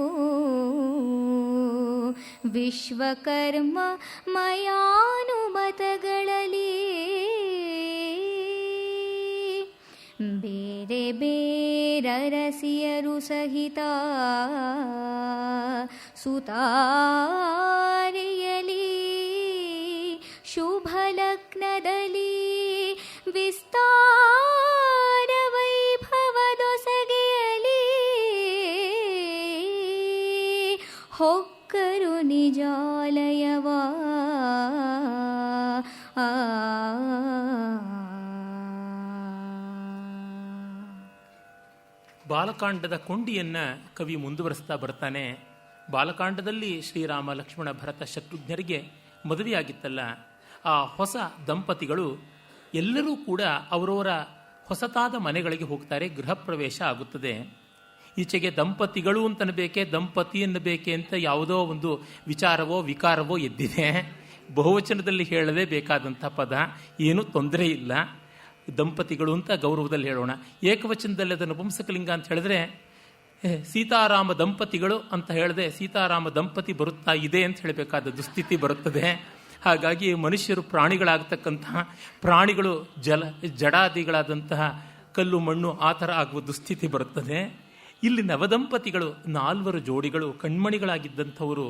ವಿಶ್ವಕರ್ಮ ಮಯಾನುಮತಗಳಲ್ಲಿ ಬೇರೆ ಬೇರರಸಿಯರು ಸಹಿತ ಸುತಾರಿಯಲಿ ಶುಭ ಲಗ್ನದಲ್ಲಿ ವಿಸ್ತಾರ ವೈಭವದೊಸಗೆಯಲಿ ಹೊಕ್ಕರು ನಿಜಾಲಯವ ಬಾಲಕಾಂಡದ ಕೊಂಡಿಯನ್ನು ಕವಿ ಮುಂದುವರಿಸ್ತಾ ಬರ್ತಾನೆ. ಬಾಲಕಾಂಡದಲ್ಲಿ ಶ್ರೀರಾಮ ಲಕ್ಷ್ಮಣ ಭರತ ಶತ್ರುಘ್ನರಿಗೆ ಮದುವೆಯಾಗಿತ್ತಲ್ಲ, ಆ ಹೊಸ ದಂಪತಿಗಳು ಎಲ್ಲರೂ ಕೂಡ ಅವರವರ ಹೊಸತಾದ ಮನೆಗಳಿಗೆ ಹೋಗ್ತಾರೆ. ಗೃಹ ಪ್ರವೇಶ ಆಗುತ್ತದೆ. ಈಚೆಗೆ ದಂಪತಿಗಳು ಅಂತನಬೇಕೆ, ದಂಪತಿ ಅನ್ನಬೇಕೆ ಅಂತ ಯಾವುದೋ ಒಂದು ವಿಚಾರವೋ ವಿಕಾರವೋ ಎದ್ದಿದೆ. ಬಹುವಚನದಲ್ಲಿ ಹೇಳಲೇ ಬೇಕಾದಂಥ ಪದ, ಏನೂ ತೊಂದರೆ ಇಲ್ಲ. ದಂಪತಿಗಳು ಅಂತ ಗೌರವದಲ್ಲಿ ಹೇಳೋಣ. ಏಕವಚನದಲ್ಲಿ ಅದನ್ನು ಪುಂಸಕಲಿಂಗ ಅಂತ ಹೇಳಿದ್ರೆ ಸೀತಾರಾಮ ದಂಪತಿಗಳು ಅಂತ ಹೇಳಿದೆ ಸೀತಾರಾಮ ದಂಪತಿ ಬರುತ್ತಾ ಇದೆ ಅಂತ ಹೇಳಬೇಕಾದ ದುಸ್ಥಿತಿ ಬರುತ್ತದೆ. ಹಾಗಾಗಿ ಮನುಷ್ಯರು ಪ್ರಾಣಿಗಳಾಗತಕ್ಕಂತಹ, ಪ್ರಾಣಿಗಳು ಜಡಾದಿಗಳಾದಂತಹ ಕಲ್ಲು ಮಣ್ಣು ಆ ಥರ ಆಗುವ ದುಸ್ಥಿತಿ ಬರುತ್ತದೆ. ಇಲ್ಲಿ ನವದಂಪತಿಗಳು 4 ಜೋಡಿಗಳು ಕಣ್ಮಣಿಗಳಾಗಿದ್ದಂಥವರು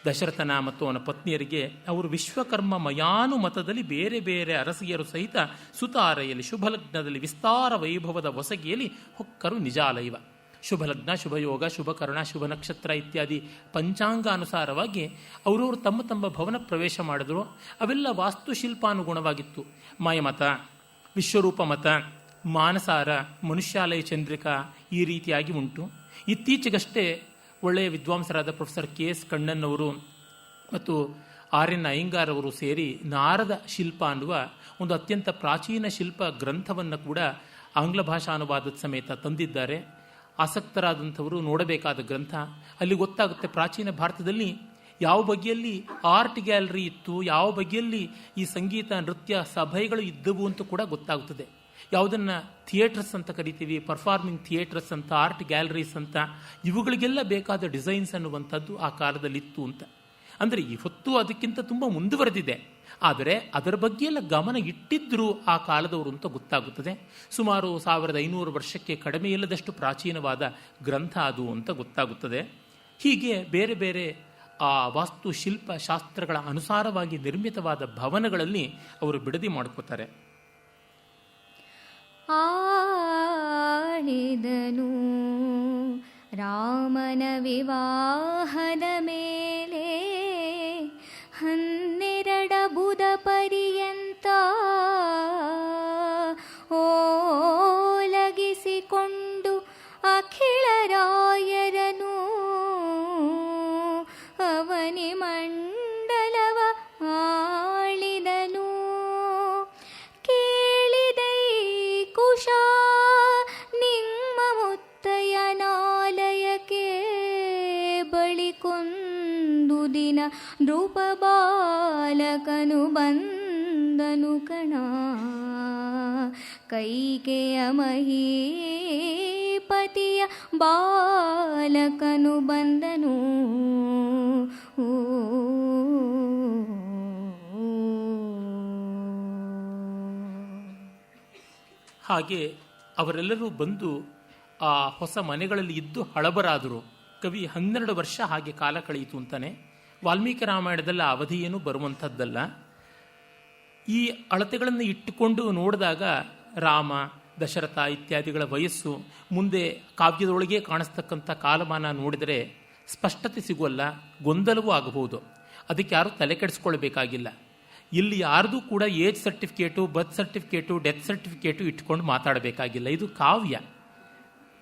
ದಶರಥನ ಮತ್ತು ಅವನ ಪತ್ನಿಯರಿಗೆ ಅವರು ವಿಶ್ವಕರ್ಮ ಮಯಾನುಮತದಲ್ಲಿ ಬೇರೆ ಬೇರೆ ಅರಸಿಯರು ಸಹಿತ ಸುತಾರೆಯಲ್ಲಿ ಶುಭಲಗ್ನದಲ್ಲಿ ವಿಸ್ತಾರ ವೈಭವದ ಹೊಸಗಿಯಲ್ಲಿ ಹೊಕ್ಕರು ನಿಜಾಲೈವ. ಶುಭಲಗ್ನ, ಶುಭಯೋಗ, ಶುಭಕರ್ಣ, ಶುಭ ನಕ್ಷತ್ರ ಇತ್ಯಾದಿ ಪಂಚಾಂಗಾನುಸಾರವಾಗಿ ಅವರವರು ತಮ್ಮ ತಮ್ಮ ಭವನ ಪ್ರವೇಶ ಮಾಡಿದ್ರು. ಅವೆಲ್ಲ ವಾಸ್ತುಶಿಲ್ಪಾನುಗುಣವಾಗಿತ್ತು. ಮಾಯಮತ, ವಿಶ್ವರೂಪ ಮತ, ಮಾನಸಾರ, ಮನುಷ್ಯಾಲಯ ಚಂದ್ರಿಕಾ ಈ ರೀತಿಯಾಗಿ ಉಂಟು. ಇತ್ತೀಚೆಗಷ್ಟೇ ಒಳ್ಳೆಯ ವಿದ್ವಾಂಸರಾದ ಪ್ರೊಫೆಸರ್ KS ಕಣ್ಣನ್ ಅವರು ಮತ್ತು RN ಅಯ್ಯಂಗಾರ್ ಅವರು ಸೇರಿ ನಾರದ ಶಿಲ್ಪ ಅನ್ನುವ ಒಂದು ಅತ್ಯಂತ ಪ್ರಾಚೀನ ಶಿಲ್ಪ ಗ್ರಂಥವನ್ನು ಕೂಡ ಆಂಗ್ಲ ಭಾಷಾನುವಾದದ ಸಮೇತ ತಂದಿದ್ದಾರೆ. ಆಸಕ್ತರಾದಂಥವರು ನೋಡಬೇಕಾದ ಗ್ರಂಥ. ಅಲ್ಲಿ ಗೊತ್ತಾಗುತ್ತೆ ಪ್ರಾಚೀನ ಭಾರತದಲ್ಲಿ ಯಾವ ಬಗೆಯಲ್ಲಿ ಆರ್ಟ್ ಗ್ಯಾಲರಿ ಇತ್ತು, ಯಾವ ಬಗೆಯಲ್ಲಿ ಈ ಸಂಗೀತ ನೃತ್ಯ ಸಭೆಗಳು ಇದ್ದವು ಅಂತ ಕೂಡ ಗೊತ್ತಾಗುತ್ತದೆ. ಯಾವುದನ್ನು ಥಿಯೇಟರ್ಸ್ ಅಂತ ಕರಿತೀವಿ, ಪರ್ಫಾರ್ಮಿಂಗ್ ಥಿಯೇಟರ್ಸ್ ಅಂತ, ಆರ್ಟ್ ಗ್ಯಾಲರೀಸ್ ಅಂತ, ಇವುಗಳಿಗೆಲ್ಲ ಬೇಕಾದ ಡಿಸೈನ್ಸ್ ಅನ್ನುವಂಥದ್ದು ಆ ಕಾಲದಲ್ಲಿತ್ತು ಅಂತ. ಅಂದರೆ ಇವತ್ತು ಅದಕ್ಕಿಂತ ತುಂಬ ಮುಂದುವರೆದಿದೆ. ಆದರೆ ಅದರ ಬಗ್ಗೆ ಎಲ್ಲ ಗಮನ ಇಟ್ಟಿದ್ದರು ಆ ಕಾಲದವರು ಅಂತ ಗೊತ್ತಾಗುತ್ತದೆ. ಸುಮಾರು 1500 ವರ್ಷಕ್ಕೆ ಕಡಿಮೆ ಇಲ್ಲದಷ್ಟು ಪ್ರಾಚೀನವಾದ ಗ್ರಂಥ ಅದು ಅಂತ ಗೊತ್ತಾಗುತ್ತದೆ. ಹೀಗೆ ಬೇರೆ ಬೇರೆ ಆ ವಾಸ್ತುಶಿಲ್ಪ ಶಾಸ್ತ್ರಗಳ ಅನುಸಾರವಾಗಿ ನಿರ್ಮಿತವಾದ ಭವನಗಳಲ್ಲಿ ಅವರು ಬಿಡದಿ ಮಾಡ್ಕೋತಾರೆ. ಆಳಿದನು ರಾಮನ ವಿವಾಹದ ಮೇಲೆ 12 ಬುಧ ಪರ್ಯಂತ ಓಲಗಿಸಿಕೊಂಡು ಅಖಿಳ ರಾಯರನು ಅವನಿ ಮಂಡಲವ ಆಳಿದನು. ಕೇಳಿದೈ ಕುಶ ನಿಮ್ಮ ಮುತ್ತಯ್ಯನಾಲಯಕ್ಕೆ ಬಳಿಕೊಂದು ದಿನ ನೃಪ ಬಾಲಕನು ಬಂದನು ಕಣ. ಕೈಕೆಯ ಮಹೀಪತಿಯ ಬಾಲಕನು ಬಂದನು. ಹಾಗೆ ಅವರೆಲ್ಲರೂ ಬಂದು ಆ ಹೊಸ ಮನೆಗಳಲ್ಲಿ ಇದ್ದು ಹಳಬರಾದರು. ಕವಿ 12 ವರ್ಷ ಹಾಗೆ ಕಾಲ ಕಳೆಯಿತು ಅಂತಾನೆ. ವಾಲ್ಮೀಕಿ ರಾಮಾಯಣದಲ್ಲಿ ಆ ಅವಧಿ ಏನು ಬರುವಂಥದ್ದಲ್ಲ. ಈ ಅಳತೆಗಳನ್ನು ಇಟ್ಟುಕೊಂಡು ನೋಡಿದಾಗ ರಾಮ, ದಶರಥ ಇತ್ಯಾದಿಗಳ ವಯಸ್ಸು, ಮುಂದೆ ಕಾವ್ಯದೊಳಗೆ ಕಾಣಿಸ್ತಕ್ಕಂಥ ಕಾಲಮಾನ ನೋಡಿದರೆ ಸ್ಪಷ್ಟತೆ ಸಿಗೋಲ್ಲ, ಗೊಂದಲವೂ ಆಗಬಹುದು. ಅದಕ್ಕೆ ಯಾರೂ ತಲೆ ಕೆಡಿಸ್ಕೊಳ್ಬೇಕಾಗಿಲ್ಲ. ಇಲ್ಲಿ ಯಾರ್ದು ಕೂಡ ಏಜ್ ಸರ್ಟಿಫಿಕೇಟು, ಬರ್ತ್ ಸರ್ಟಿಫಿಕೇಟು, ಡೆತ್ ಸರ್ಟಿಫಿಕೇಟು ಇಟ್ಕೊಂಡು ಮಾತಾಡಬೇಕಾಗಿಲ್ಲ. ಇದು ಕಾವ್ಯ.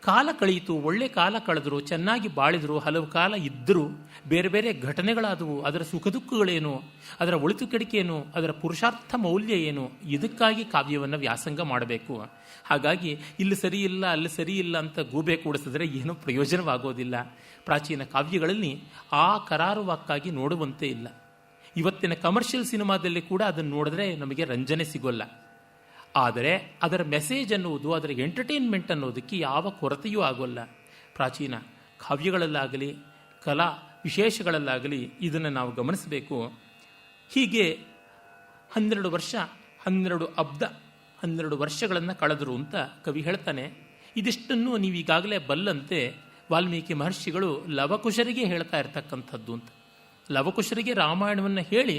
ಕಾಲ ಕಳೆಯಿತು, ಒಳ್ಳೆ ಕಾಲ ಕಳೆದರು, ಚೆನ್ನಾಗಿ ಬಾಳಿದರು, ಹಲವು ಕಾಲ ಇದ್ದರು, ಬೇರೆ ಬೇರೆ ಘಟನೆಗಳಾದವು, ಅದರ ಸುಖ ದುಃಖಗಳೇನು, ಅದರ ಒಳಿತು ಕೆಡಿಕೇನು, ಅದರ ಪುರುಷಾರ್ಥ ಮೌಲ್ಯ ಏನು, ಇದಕ್ಕಾಗಿ ಕಾವ್ಯವನ್ನು ವ್ಯಾಸಂಗ ಮಾಡಬೇಕು. ಹಾಗಾಗಿ ಇಲ್ಲಿ ಸರಿ ಇಲ್ಲ, ಅಲ್ಲಿ ಸರಿ ಇಲ್ಲ ಅಂತ ಗೂಬೆ ಕೂಡಿಸಿದ್ರೆ ಏನೂ ಪ್ರಯೋಜನವಾಗೋದಿಲ್ಲ. ಪ್ರಾಚೀನ ಕಾವ್ಯಗಳಲ್ಲಿ ಆ ಕರಾರುವಾಕ್ಕಾಗಿ ನೋಡುವಂತೆ ಇಲ್ಲ. ಇವತ್ತಿನ ಕಮರ್ಷಿಯಲ್ ಸಿನಿಮಾದಲ್ಲಿ ಕೂಡ ಅದನ್ನು ನೋಡಿದ್ರೆ ನಮಗೆ ರಂಜನೆ ಸಿಗೋಲ್ಲ. ಆದರೆ ಅದರ ಮೆಸೇಜ್ ಅನ್ನುವುದು, ಅದರ ಎಂಟರ್ಟೈನ್ಮೆಂಟ್ ಅನ್ನೋದಕ್ಕೆ ಯಾವ ಕೊರತೆಯೂ ಆಗೋಲ್ಲ. ಪ್ರಾಚೀನ ಕಾವ್ಯಗಳಲ್ಲಾಗಲಿ ಕಲಾ ವಿಶೇಷಗಳಲ್ಲಾಗಲಿ ಇದನ್ನು ನಾವು ಗಮನಿಸಬೇಕು. ಹೀಗೆ 12 ವರ್ಷ 12 ಅಬ್ದ 12 ವರ್ಷಗಳನ್ನು ಕಳೆದರು ಅಂತ ಕವಿ ಹೇಳ್ತಾನೆ. ಇದಿಷ್ಟನ್ನು ನೀವೀಗಾಗಲೇ ಬಲ್ಲಂತೆ ವಾಲ್ಮೀಕಿ ಮಹರ್ಷಿಗಳು ಲವಕುಶರಿಗೆ ಹೇಳ್ತಾ ಇರ್ತಕ್ಕಂಥದ್ದು ಅಂತ. ಲವಕುಶರಿಗೆ ರಾಮಾಯಣವನ್ನು ಹೇಳಿ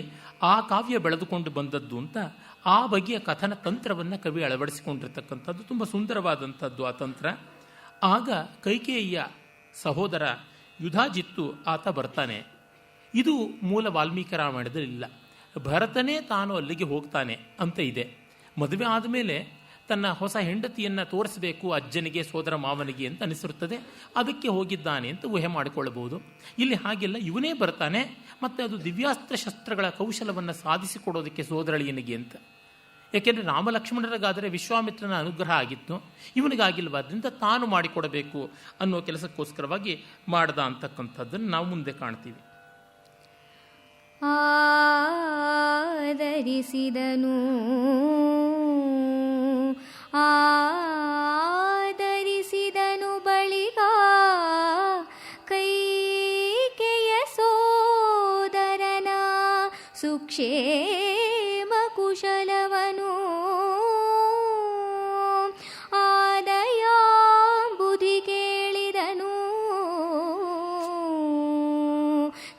ಆ ಕಾವ್ಯ ಬೆಳೆದುಕೊಂಡು ಬಂದದ್ದು ಅಂತ ಆ ಬಗೆಯ ಕಥನ ತಂತ್ರವನ್ನು ಕವಿ ಅಳವಡಿಸಿಕೊಂಡಿರ್ತಕ್ಕಂಥದ್ದು ತುಂಬ ಸುಂದರವಾದಂಥದ್ದು ಆ ತಂತ್ರ. ಆಗ ಕೈಕೇಯಿಯ ಸಹೋದರ ಯುಧಾಜಿತ್ತು ಆತ ಬರ್ತಾನೆ. ಇದು ಮೂಲ ವಾಲ್ಮೀಕಿ ರಾಮಾಯಣದಲ್ಲಿ ಇಲ್ಲ. ಭರತನೇ ತಾನು ಅಲ್ಲಿಗೆ ಹೋಗ್ತಾನೆ ಅಂತ ಇದೆ. ಮದುವೆ ಆದಮೇಲೆ ತನ್ನ ಹೊಸ ಹೆಂಡತಿಯನ್ನು ತೋರಿಸಬೇಕು ಅಜ್ಜನಿಗೆ, ಸೋದರ ಮಾವನಿಗೆ ಅಂತ ಅನಿಸಿರುತ್ತದೆ. ಅದಕ್ಕೆ ಹೋಗಿದ್ದಾನೆ ಅಂತ ಊಹೆ ಮಾಡಿಕೊಳ್ಳಬಹುದು. ಇಲ್ಲಿ ಹಾಗೆಲ್ಲ, ಇವನೇ ಬರ್ತಾನೆ, ಮತ್ತು ಅದು ದಿವ್ಯಾಸ್ತ್ರ ಶಸ್ತ್ರಗಳ ಕೌಶಲವನ್ನು ಸಾಧಿಸಿಕೊಡೋದಕ್ಕೆ ಸೋದರಳಿಯನಿಗೆ ಅಂತ. ಯಾಕೆಂದರೆ ರಾಮಲಕ್ಷ್ಮಣರಿಗಾದರೆ ವಿಶ್ವಾಮಿತ್ರನ ಅನುಗ್ರಹ ಆಗಿತ್ತು, ಇವನಿಗಾಗಿಲ್ವಾದ್ರಿಂದ ತಾನು ಮಾಡಿಕೊಡಬೇಕು ಅನ್ನೋ ಕೆಲಸಕ್ಕೋಸ್ಕರವಾಗಿ ಮಾಡ್ದ ಅಂತಕ್ಕಂಥದ್ದನ್ನು ನಾವು ಮುಂದೆ ಕಾಣ್ತೀವಿ. ಆದರಿಸಿದನು ಬಳಿಕ ಕೈಕೆಯ ಸೋದರನ ಸುಕ್ಷೇಮ ಕುಶಲವನು ಆದಯಾಂಬುಧಿ ಕೇಳಿದನು.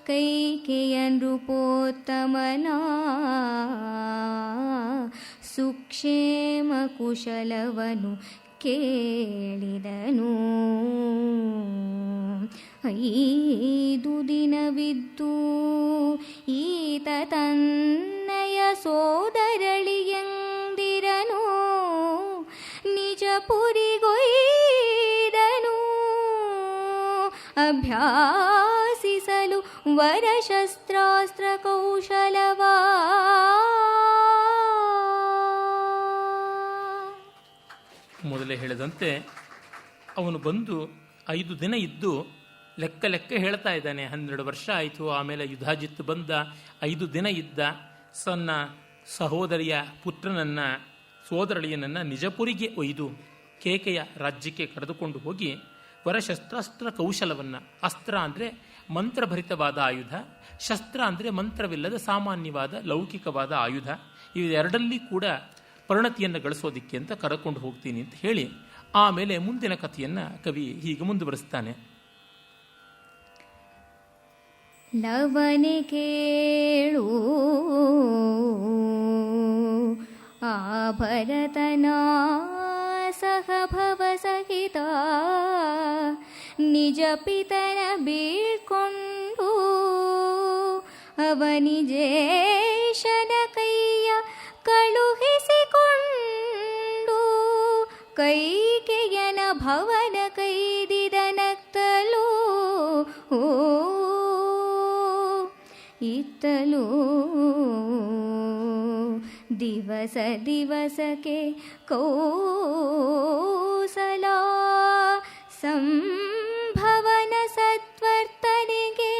ಕೈಕೆಯ ನೃಪೋತ್ತಮನ ಸುಕ್ಷೇಮ ಕುಶಲವನು ಕೇಳಿದನು. 5 ದಿನವಿದ್ದು ಈತ ತನ್ನಯ ಸೋದರಳಿಯಂದಿರನು ನಿಜ ಪುರಿಗೊಯ್ದನು ಅಭ್ಯಾಸಿಸಲು ವರಶಸ್ತ್ರಾಸ್ತ್ರ ಕೌಶಲವಾ. ಮೊದಲೇ ಹೇಳಿದಂತೆ ಅವನು ಬಂದು 5 ದಿನ ಇದ್ದು ಲೆಕ್ಕ ಹೇಳ್ತಾ ಇದ್ದಾನೆ. 12 ವರ್ಷ ಆಯಿತು. ಆಮೇಲೆ ಯುಧಾಜಿತ್ ಬಂದ, 5 ದಿನ ಇದ್ದ. ಸಣ್ಣ ಸಹೋದರಿಯ ಪುತ್ರನನ್ನು, ಸೋದರಳಿಯನನ್ನು ನಿಜಪುರಿಗೆ ಒಯ್ದು ಕೇಕೆಯ ರಾಜ್ಯಕ್ಕೆ ಕರೆದುಕೊಂಡು ಹೋಗಿ ವರಶಸ್ತ್ರಾಸ್ತ್ರ ಕೌಶಲವನ್ನು, ಅಸ್ತ್ರ ಅಂದರೆ ಮಂತ್ರಭರಿತವಾದ ಆಯುಧ, ಶಸ್ತ್ರ ಅಂದರೆ ಮಂತ್ರವಿಲ್ಲದ ಸಾಮಾನ್ಯವಾದ ಲೌಕಿಕವಾದ ಆಯುಧ, ಇವೆರಡಲ್ಲಿ ಕೂಡ ಪರಿಣತಿಯನ್ನು ಗಳಿಸೋದಿಕ್ಕೆ ಅಂತ ಕರೆದುಕೊಂಡು ಹೋಗ್ತೀನಿ ಅಂತ ಹೇಳಿ ಆಮೇಲೆ ಮುಂದಿನ ಕಥೆಯನ್ನು ಕವಿ ಹೀಗೆ ಮುಂದುವರಿಸ್ತಾನೆ. ಲವನೆ ಕೇಳು ಆ ಭರತನ ಸಹಭವ ಸಹಿತ ನಿಜ ಪಿತನ ಬೀಳ್ಕೊಂಡು ಅವನಿಜೇಶನ ಕೈಯ ಕಳುಹಿಸಿಕೊಂಡು ಕೈಕೆಯನ ಭವನ ಕೈದಿದನತ್ತಲೂ ಇತ್ತಲೂ ದಿವಸ ದಿವಸಕ್ಕೆ ಕೌಸಲ ಸಂಭವನ ಸತ್ವರ್ತನಿಗೆ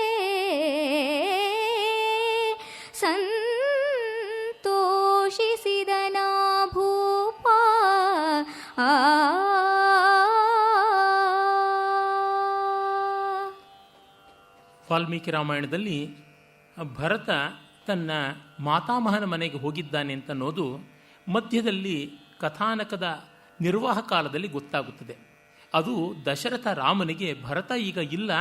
ಸಂತೋಷಿಸಿದನ ಭೂಪ. ವಾಲ್ಮೀಕಿ ರಾಮಾಯಣದಲ್ಲಿ ಭರತ ತನ್ನ ಮಾತಾಮಹನ ಮನೆಗೆ ಹೋಗಿದ್ದಾನೆ ಅಂತ ಅನ್ನೋದು ಮಧ್ಯದಲ್ಲಿ ಕಥಾನಕದ ನಿರ್ವಾಹ ಕಾಲದಲ್ಲಿ ಗೊತ್ತಾಗುತ್ತದೆ. ಅದು ದಶರಥ ರಾಮನಿಗೆ ಭರತ ಈಗ ಇಲ್ಲ,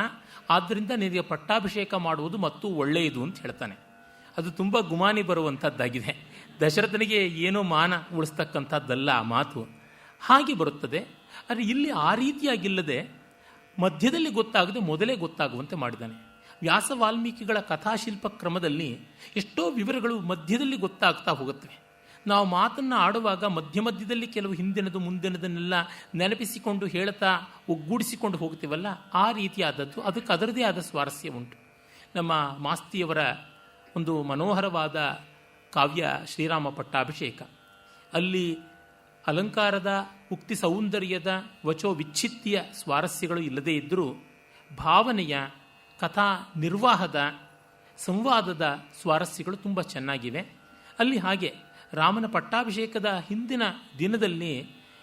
ಆದ್ದರಿಂದ ನಿನಗೆ ಪಟ್ಟಾಭಿಷೇಕ ಮಾಡುವುದು ಮತ್ತು ಒಳ್ಳೆಯದು ಅಂತ ಹೇಳ್ತಾನೆ. ಅದು ತುಂಬ ಗುಮಾನಿ ಬರುವಂಥದ್ದಾಗಿದೆ. ದಶರಥನಿಗೆ ಏನೋ ಮಾನ ಉಳಿಸ್ತಕ್ಕಂಥದ್ದಲ್ಲ ಆ ಮಾತು, ಹಾಗೆ ಬರುತ್ತದೆ. ಆದರೆ ಇಲ್ಲಿ ಆ ರೀತಿಯಾಗಿಲ್ಲದೆ ಮಧ್ಯದಲ್ಲಿ ಗೊತ್ತಾಗದೆ ಮೊದಲೇ ಗೊತ್ತಾಗುವಂತೆ ಮಾಡಿದ್ದಾನೆ. ವ್ಯಾಸ ವಾಲ್ಮೀಕಿಗಳ ಕಥಾಶಿಲ್ಪ ಕ್ರಮದಲ್ಲಿ ಎಷ್ಟೋ ವಿವರಗಳು ಮಧ್ಯದಲ್ಲಿ ಗೊತ್ತಾಗ್ತಾ ಹೋಗುತ್ತವೆ. ನಾವು ಮಾತನ್ನು ಆಡುವಾಗ ಮಧ್ಯದಲ್ಲಿ ಕೆಲವು ಹಿಂದಿನದು ಮುಂದಿನದನ್ನೆಲ್ಲ ನೆನಪಿಸಿಕೊಂಡು ಹೇಳ್ತಾ ಒಗ್ಗೂಡಿಸಿಕೊಂಡು ಹೋಗ್ತೀವಲ್ಲ, ಆ ರೀತಿಯಾದದ್ದು ಅದಕ್ಕೆ ಅದರದೇ ಆದ ಸ್ವಾರಸ್ಯ ಉಂಟು. ನಮ್ಮ ಮಾಸ್ತಿಯವರ ಒಂದು ಮನೋಹರವಾದ ಕಾವ್ಯ ಶ್ರೀರಾಮ ಪಟ್ಟಾಭಿಷೇಕ, ಅಲ್ಲಿ ಅಲಂಕಾರದ ಉಕ್ತಿ ಸೌಂದರ್ಯದ ವಚೋ ವಿಚ್ಛಿತ್ತಿಯ ಸ್ವಾರಸ್ಯಗಳು ಇಲ್ಲದೇ ಇದ್ದರೂ ಭಾವನೆಯ, ಕಥಾ ನಿರ್ವಾಹದ, ಸಂವಾದದ ಸ್ವಾರಸ್ಯಗಳು ತುಂಬ ಚೆನ್ನಾಗಿವೆ. ಅಲ್ಲಿ ಹಾಗೆ ರಾಮನ ಪಟ್ಟಾಭಿಷೇಕದ ಹಿಂದಿನ ದಿನದಲ್ಲಿ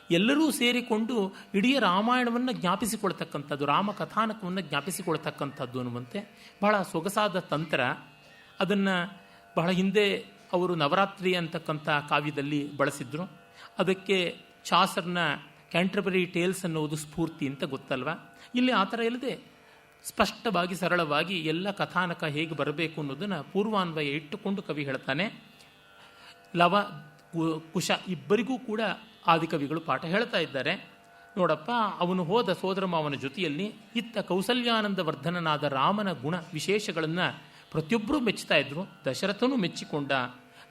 ಎಲ್ಲರೂ ಸೇರಿಕೊಂಡು ಇಡೀ ರಾಮಾಯಣವನ್ನು ಜ್ಞಾಪಿಸಿಕೊಳ್ತಕ್ಕಂಥದ್ದು, ರಾಮ ಕಥಾನಕವನ್ನು ಜ್ಞಾಪಿಸಿಕೊಳ್ತಕ್ಕಂಥದ್ದು ಅನ್ನುವಂತೆ ಬಹಳ ಸೊಗಸಾದ ತಂತ್ರ. ಅದನ್ನು ಬಹಳ ಹಿಂದೆ ಅವರು ನವರಾತ್ರಿ ಅಂತಕ್ಕಂಥ ಕಾವ್ಯದಲ್ಲಿ ಬಳಸಿದ್ರು. ಅದಕ್ಕೆ ಚಾಸರ್ನ ಕ್ಯಾಂಟರ್ಬರಿ ಟೇಲ್ಸ್ ಅನ್ನೋದು ಸ್ಫೂರ್ತಿ ಅಂತ ಗೊತ್ತಲ್ವ. ಇಲ್ಲಿ ಆ ಥರ ಇಲ್ಲದೆ ಸ್ಪಷ್ಟವಾಗಿ ಸರಳವಾಗಿ ಎಲ್ಲ ಕಥಾನಕ ಹೇಗೆ ಬರಬೇಕು ಅನ್ನೋದನ್ನು ಪೂರ್ವಾನ್ವಯ ಇಟ್ಟುಕೊಂಡು ಕವಿ ಹೇಳ್ತಾನೆ. ಲವ ಕುಶ ಇಬ್ಬರಿಗೂ ಕೂಡ ಆದಿಕವಿಗಳು ಪಾಠ ಹೇಳ್ತಾ ಇದ್ದಾರೆ. ನೋಡಪ್ಪ, ಅವನು ಹೋದ ಸೋದರಮಾವನ ಜೊತೆಯಲ್ಲಿ ಇತ್ತ ಕೌಸಲ್ಯಾನಂದ ವರ್ಧನನಾದ ರಾಮನ ಗುಣ ವಿಶೇಷಗಳನ್ನು ಪ್ರತಿಯೊಬ್ಬರೂ ಮೆಚ್ಚುತ್ತಾ ಇದ್ರು. ದಶರಥನೂ ಮೆಚ್ಚಿಕೊಂಡ.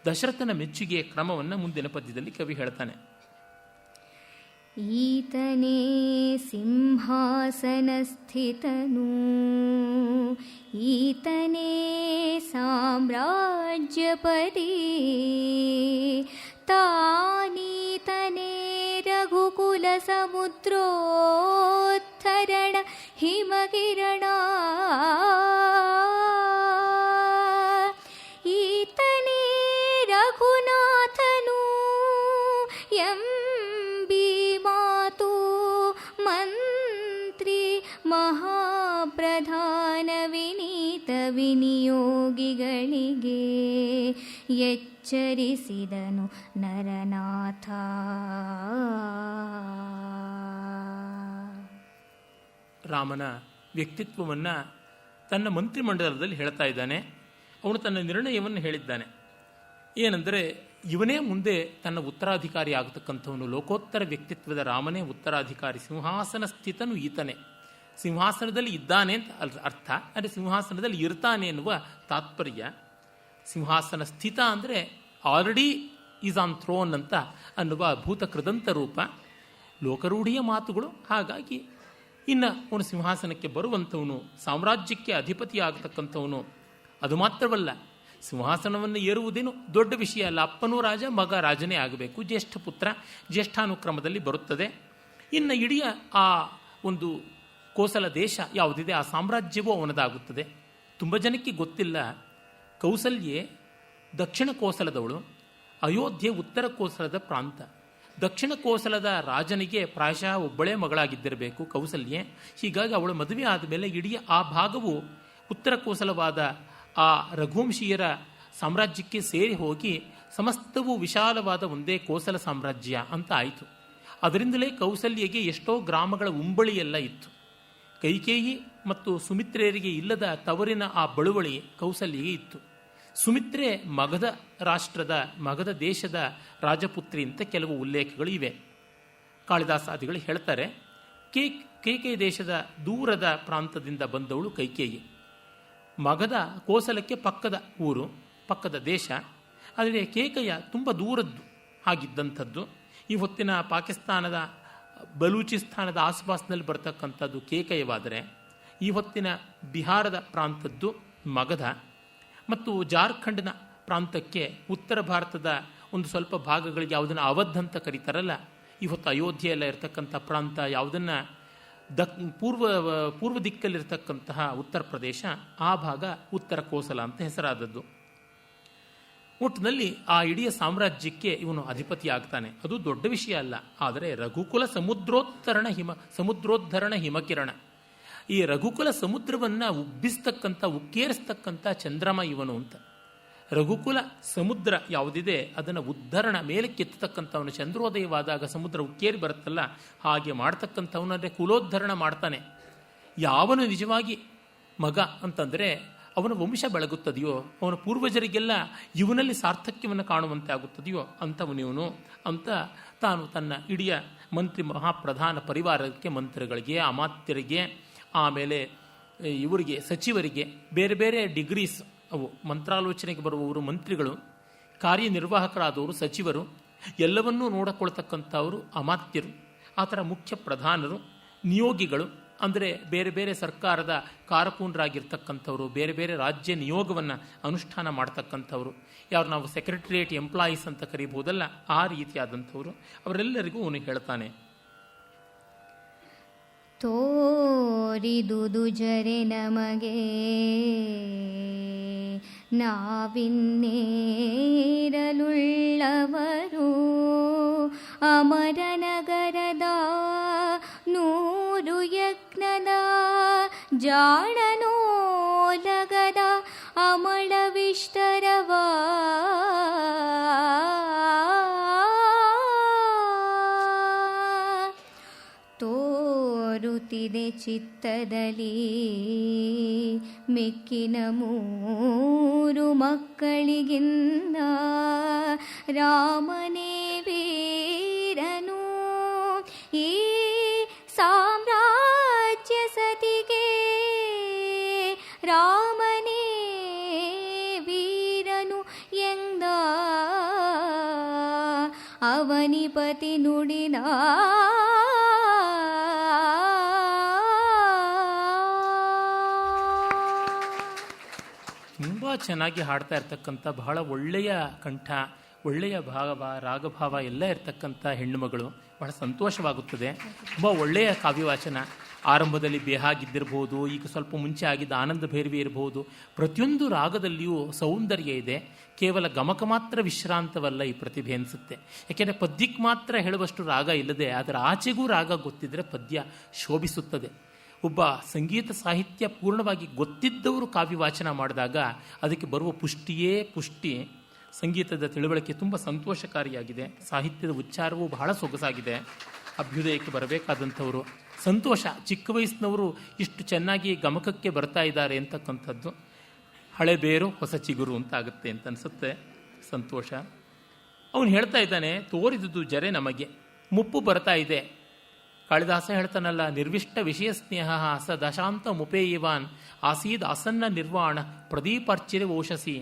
ದಶರಥನ ಮೆಚ್ಚುಗೆಯ ಕ್ರಮವನ್ನು ಮುಂದಿನ ಪದ್ಯದಲ್ಲಿ ಕವಿ ಹೇಳ್ತಾನೆ. ಈತನೇ ಸಿಂಹಾಸನ ಸ್ಥಿತನು, ಈತನೇ ಸಾಮ್ರಾಜ್ಯಪತಿ, ತಾನೀತನೇ ರಘುಕುಲ ಸಮುದ್ರೋತ್ಥರಣ ಹಿಮಕಿರಣ, ಈತನೇ ರಘುನಾಥನು ಎಂಬಿ ಮಾತು ಮಂತ್ರಿ ಮಹಾಪ್ರಧಾನ ವಿನೀತ ವಿನಿಯೋಗಿಗಳಿಗೆ ಎಚ್ಚರಿಸಿದನು ನರನಾಥ. ರಾಮನ ವ್ಯಕ್ತಿತ್ವವನ್ನು ತನ್ನ ಮಂತ್ರಿಮಂಡಲದಲ್ಲಿ ಹೇಳ್ತಾ ಇದ್ದಾನೆ. ಅವನು ತನ್ನ ನಿರ್ಣಯವನ್ನು ಹೇಳಿದ್ದಾನೆ. ಏನೆಂದರೆ, ಇವನೇ ಮುಂದೆ ತನ್ನ ಉತ್ತರಾಧಿಕಾರಿ ಆಗತಕ್ಕಂಥವನು. ಲೋಕೋತ್ತರ ವ್ಯಕ್ತಿತ್ವದ ರಾಮನೇ ಉತ್ತರಾಧಿಕಾರಿ. ಸಿಂಹಾಸನ ಸ್ಥಿತನು ಈತನೇ. ಸಿಂಹಾಸನದಲ್ಲಿ ಇದ್ದಾನೆ ಅಂತ ಅರ್ಥ, ಅಂದರೆ ಸಿಂಹಾಸನದಲ್ಲಿ ಇರ್ತಾನೆ ಎನ್ನುವ ತಾತ್ಪರ್ಯ. ಸಿಂಹಾಸನ ಸ್ಥಿತ ಅಂದರೆ ಆಲ್ರೆಡಿ ಈಸ್ ಆನ್ ಥ್ರೋನ್ ಅಂತ ಅನ್ನುವ ಭೂತ ಕೃದಂತ ರೂಪ, ಲೋಕರೂಢಿಯ ಮಾತುಗಳು. ಹಾಗಾಗಿ ಇನ್ನು ಅವನು ಸಿಂಹಾಸನಕ್ಕೆ ಬರುವಂಥವನು, ಸಾಮ್ರಾಜ್ಯಕ್ಕೆ ಅಧಿಪತಿಯಾಗತಕ್ಕಂಥವನು. ಅದು ಮಾತ್ರವಲ್ಲ, ಸಿಂಹಾಸನವನ್ನು ಏರುವುದೇನು ದೊಡ್ಡ ವಿಷಯ ಅಲ್ಲ. ಅಪ್ಪನೂ ರಾಜ, ಮಗ ರಾಜನೇ ಆಗಬೇಕು. ಜ್ಯೇಷ್ಠ ಪುತ್ರ ಜ್ಯೇಷ್ಠಾನುಕ್ರಮದಲ್ಲಿ ಬರುತ್ತದೆ. ಇನ್ನು ಇಡೀ ಆ ಒಂದು ಕೋಸಲ ದೇಶ ಯಾವುದಿದೆ, ಆ ಸಾಮ್ರಾಜ್ಯವೂ ಅವನದಾಗುತ್ತದೆ. ತುಂಬ ಜನಕ್ಕೆ ಗೊತ್ತಿಲ್ಲ, ಕೌಸಲ್ಯೆ ದಕ್ಷಿಣ ಕೋಸಲದವಳು, ಅಯೋಧ್ಯೆ ಉತ್ತರ ಕೋಸಲದ ಪ್ರಾಂತ. ದಕ್ಷಿಣ ಕೋಸಲದ ರಾಜನಿಗೆ ಪ್ರಾಯಶಃ ಒಬ್ಬಳೇ ಮಗಳಾಗಿದ್ದಿರಬೇಕು ಕೌಸಲ್ಯೆ. ಹೀಗಾಗಿ ಅವಳ ಮದುವೆ ಆದಮೇಲೆ ಇಡೀ ಆ ಭಾಗವು ಉತ್ತರ ಕೋಸಲವಾದ ಆ ರಘುವಂಶೀಯರ ಸಾಮ್ರಾಜ್ಯಕ್ಕೆ ಸೇರಿ ಹೋಗಿ ಸಮಸ್ತವೂ ವಿಶಾಲವಾದ ಒಂದೇ ಕೋಸಲ ಸಾಮ್ರಾಜ್ಯ ಅಂತ ಆಯಿತು. ಅದರಿಂದಲೇ ಕೌಸಲ್ಯಗೆ ಎಷ್ಟೋ ಗ್ರಾಮಗಳ ಉಂಬಳಿಯೆಲ್ಲ ಇತ್ತು. ಕೈಕೇಯಿ ಮತ್ತು ಸುಮಿತ್ರೆಯರಿಗೆ ಇಲ್ಲದ ತವರಿನ ಆ ಬಳುವಳಿ ಕೌಸಲ್ಯಗೆ ಇತ್ತು. ಸುಮಿತ್ರೆ ಮಗಧ ರಾಷ್ಟ್ರದ, ಮಗಧ ದೇಶದ ರಾಜಪುತ್ರಿ ಅಂತ ಕೆಲವು ಉಲ್ಲೇಖಗಳು ಇವೆ. ಕಾಳಿದಾಸಾದಿಗಳು ಹೇಳ್ತಾರೆ, ಕೈಕೇಯಿ ದೇಶದ ದೂರದ ಪ್ರಾಂತದಿಂದ ಬಂದವಳು ಕೈಕೇಯಿ. ಮಗಧ ಕೋಸಲಕ್ಕೆ ಪಕ್ಕದ ಊರು, ಪಕ್ಕದ ದೇಶ. ಆದರೆ ಕೇಕೆಯ ತುಂಬ ದೂರದ್ದು ಆಗಿದ್ದಂಥದ್ದು. ಈ ಹೊತ್ತಿನ ಪಾಕಿಸ್ತಾನದ ಬಲೂಚಿಸ್ತಾನದ ಆಸುಪಾಸಿನಲ್ಲಿ ಬರ್ತಕ್ಕಂಥದ್ದು ಕೇಕಯವಾದರೆ, ಈ ಹೊತ್ತಿನ ಬಿಹಾರದ ಪ್ರಾಂತದ್ದು ಮಗಧ. ಮತ್ತು ಜಾರ್ಖಂಡ್ನ ಪ್ರಾಂತಕ್ಕೆ ಉತ್ತರ ಭಾರತದ ಒಂದು ಸ್ವಲ್ಪ ಭಾಗಗಳಿಗೆ ಯಾವುದನ್ನು ಅವಧ್ ಅಂತ ಕರೀತಾರಲ್ಲ, ಈ ಹೊತ್ತು ಅಯೋಧ್ಯೆಯೆಲ್ಲ ಇರತಕ್ಕಂಥ ಪ್ರಾಂತ, ಯಾವುದನ್ನು ಪೂರ್ವ ದಿಕ್ಕಲ್ಲಿರ್ತಕ್ಕಂತಹ ಉತ್ತರ ಪ್ರದೇಶ, ಆ ಭಾಗ ಉತ್ತರ ಕೋಸಲ ಅಂತ ಹೆಸರಾದದ್ದು. ಒಟ್ಟಿನಲ್ಲಿ ಆ ಇಡೀ ಸಾಮ್ರಾಜ್ಯಕ್ಕೆ ಇವನು ಅಧಿಪತಿ ಆಗ್ತಾನೆ. ಅದು ದೊಡ್ಡ ವಿಷಯ ಅಲ್ಲ. ಆದರೆ ರಘುಕುಲ ಸಮುದ್ರೋದ್ಧರಣ ಹಿಮಕಿರಣ, ಈ ರಘುಕುಲ ಸಮುದ್ರವನ್ನು ಉಬ್ಬಿಸ್ತಕ್ಕಂಥ, ಉಕ್ಕೇರಿಸ್ತಕ್ಕಂಥ ಚಂದ್ರಮ ಇವನು ಅಂತ. ರಘುಕುಲ ಸಮುದ್ರ ಯಾವುದಿದೆ ಅದನ್ನು ಉದ್ಧರಣ ಮೇಲೆ ಕೆತ್ತತಕ್ಕಂಥವನು, ಚಂದ್ರೋದಯವಾದಾಗ ಸಮುದ್ರ ಉಕ್ಕೇರಿ ಬರುತ್ತಲ್ಲ ಹಾಗೆ ಮಾಡ್ತಕ್ಕಂಥವನಂದರೆ ಕುಲೋದ್ಧರಣ ಮಾಡ್ತಾನೆ. ಯಾವನು ನಿಜವಾಗಿ ಮಗ ಅಂತಂದರೆ ಅವನ ವಂಶ ಬೆಳಗುತ್ತದೆಯೋ, ಅವನ ಪೂರ್ವಜರಿಗೆಲ್ಲ ಇವನಲ್ಲಿ ಸಾರ್ಥಕ್ಯವನ್ನು ಕಾಣುವಂತೆ ಆಗುತ್ತದೆಯೋ ಅಂಥವನಿವನು ಅಂತ ತಾನು ತನ್ನ ಇಡೀ ಮಂತ್ರಿ ಮಹಾಪ್ರಧಾನ ಪರಿವಾರಕ್ಕೆ, ಮಂತ್ರಿಗಳಿಗೆ, ಅಮಾತ್ಯರಿಗೆ, ಆಮೇಲೆ ಇವರಿಗೆ ಸಚಿವರಿಗೆ ಬೇರೆ ಬೇರೆ ಡಿಗ್ರೀಸ್ ಅವು, ಮಂತ್ರಾಲೋಚನೆಗೆ ಬರುವವರು ಮಂತ್ರಿಗಳು, ಕಾರ್ಯನಿರ್ವಾಹಕರಾದವರು ಸಚಿವರು, ಎಲ್ಲವನ್ನೂ ನೋಡಿಕೊಳ್ತಕ್ಕಂಥವರು ಅಮಾತ್ಯರು, ಆ ಥರ ಮುಖ್ಯ ಪ್ರಧಾನರು, ನಿಯೋಗಿಗಳು ಅಂದರೆ ಬೇರೆ ಬೇರೆ ಸರ್ಕಾರದ ಕಾರಕೂನರಾಗಿರ್ತಕ್ಕಂಥವ್ರು, ಬೇರೆ ಬೇರೆ ರಾಜ್ಯ ನಿಯೋಗವನ್ನು ಅನುಷ್ಠಾನ ಮಾಡ್ತಕ್ಕಂಥವ್ರು, ಯಾರು ನಾವು ಸೆಕ್ರೆಟರಿಯೇಟ್ ಎಂಪ್ಲಾಯೀಸ್ ಅಂತ ಕರೀಬಹುದಲ್ಲ, ಆ ರೀತಿಯಾದಂಥವರು, ಅವರೆಲ್ಲರಿಗೂ ಅವನು ಹೇಳ್ತಾನೆ. ತೋರಿದುದು ಜರೆ ನಮಗೆ ನಾವಿನ್ನೇರಲುಳ್ಳವರು, ಅಮರನಗರದ 100 ಯಜ್ಞದ ಜಾಣನೋಲಗದ ಅಮಳವಿಷ್ಟರವ ತೋರುತ್ತಿದೆ ಚಿತ್ತದಲ್ಲಿ ಮೆಕ್ಕಿನ 3 ಮಕ್ಕಳಿಗಿಂದ ರಾಮನೇ ವೀರನು ಈ ಸಾಮ್ರಾಜ್ಯ ಸತಿಗೆ, ರಾಮನೇ ವೀರನು ಎಂದ ಅವನಿಪತಿ ನುಡಿದ. ತುಂಬ ಚೆನ್ನಾಗಿ ಹಾಡ್ತಾ ಇರ್ತಕ್ಕಂಥ, ಬಹಳ ಒಳ್ಳೆಯ ಕಂಠ, ಒಳ್ಳೆಯ ಭಾವ, ರಾಗಭಾವ ಎಲ್ಲ ಇರ್ತಕ್ಕಂಥ ಹೆಣ್ಣುಮಗಳು. ಬಹಳ ಸಂತೋಷವಾಗುತ್ತದೆ. ತುಂಬ ಒಳ್ಳೆಯ ಕಾವ್ಯವಾಚನ. ಆರಂಭದಲ್ಲಿ ಬೇಹಾಗಿದ್ದಿರಬಹುದು, ಈಗ ಸ್ವಲ್ಪ ಮುಂಚೆ ಆಗಿದ್ದ ಆನಂದ ಭೈರವಿ ಇರಬಹುದು. ಪ್ರತಿಯೊಂದು ರಾಗದಲ್ಲಿಯೂ ಸೌಂದರ್ಯ ಇದೆ. ಕೇವಲ ಗಮಕ ಮಾತ್ರ ವಿಶ್ರಾಂತವಲ್ಲ ಈ ಪ್ರತಿಭೆ ಅನಿಸುತ್ತೆ. ಯಾಕೆಂದರೆ ಪದ್ಯಕ್ಕೆ ಮಾತ್ರ ಹೇಳುವಷ್ಟು ರಾಗ ಇಲ್ಲದೆ ಅದರ ಆಚೆಗೂ ರಾಗ ಗೊತ್ತಿದ್ದರೆ ಪದ್ಯ ಶೋಭಿಸುತ್ತದೆ. ಒಬ್ಬ ಸಂಗೀತ ಸಾಹಿತ್ಯ ಪೂರ್ಣವಾಗಿ ಗೊತ್ತಿದ್ದವರು ಕಾವ್ಯವಾಚನ ಮಾಡಿದಾಗ ಅದಕ್ಕೆ ಬರುವ ಪುಷ್ಟಿಯೇ ಪುಷ್ಟಿ. ಸಂಗೀತದ ತಿಳುವಳಿಕೆ ತುಂಬ ಸಂತೋಷಕಾರಿಯಾಗಿದೆ. ಸಾಹಿತ್ಯದ ಉಚ್ಚಾರವೂ ಬಹಳ ಸೊಗಸಾಗಿದೆ. ಅಭ್ಯುದಯಕ್ಕೆ ಬರಬೇಕಾದಂಥವರು ಸಂತೋಷ. ಚಿಕ್ಕ ವಯಸ್ಸಿನವರು ಇಷ್ಟು ಚೆನ್ನಾಗಿ ಗಮಕಕ್ಕೆ ಬರ್ತಾ ಇದ್ದಾರೆ ಅಂತಕ್ಕಂಥದ್ದು ಹಳೆ ಬೇರು ಹೊಸ ಚಿಗುರು ಅಂತ ಆಗುತ್ತೆ ಅಂತ ಅನಿಸುತ್ತೆ. ಸಂತೋಷ. ಅವನು ಹೇಳ್ತಾ ಇದ್ದಾನೆ, ತೋರಿದುದು ಜರೆ ನಮಗೆ, ಮುಪ್ಪು ಬರ್ತಾ ಇದೆ. ಕಾಳಿದಾಸ ಹೇಳ್ತಾನಲ್ಲ, ನಿರ್ವಿಷ್ಟ ವಿಷಯ ಸ್ನೇಹ ಸ ದಶಾಂತ ಮುಪೇಯಿವಾನ್ ಆಸೀದ್ ಆಸನ್ನ ನಿರ್ವಾಣ ಪ್ರದೀಪಾರ್ಚಿರೆ ಓಷಸಿ.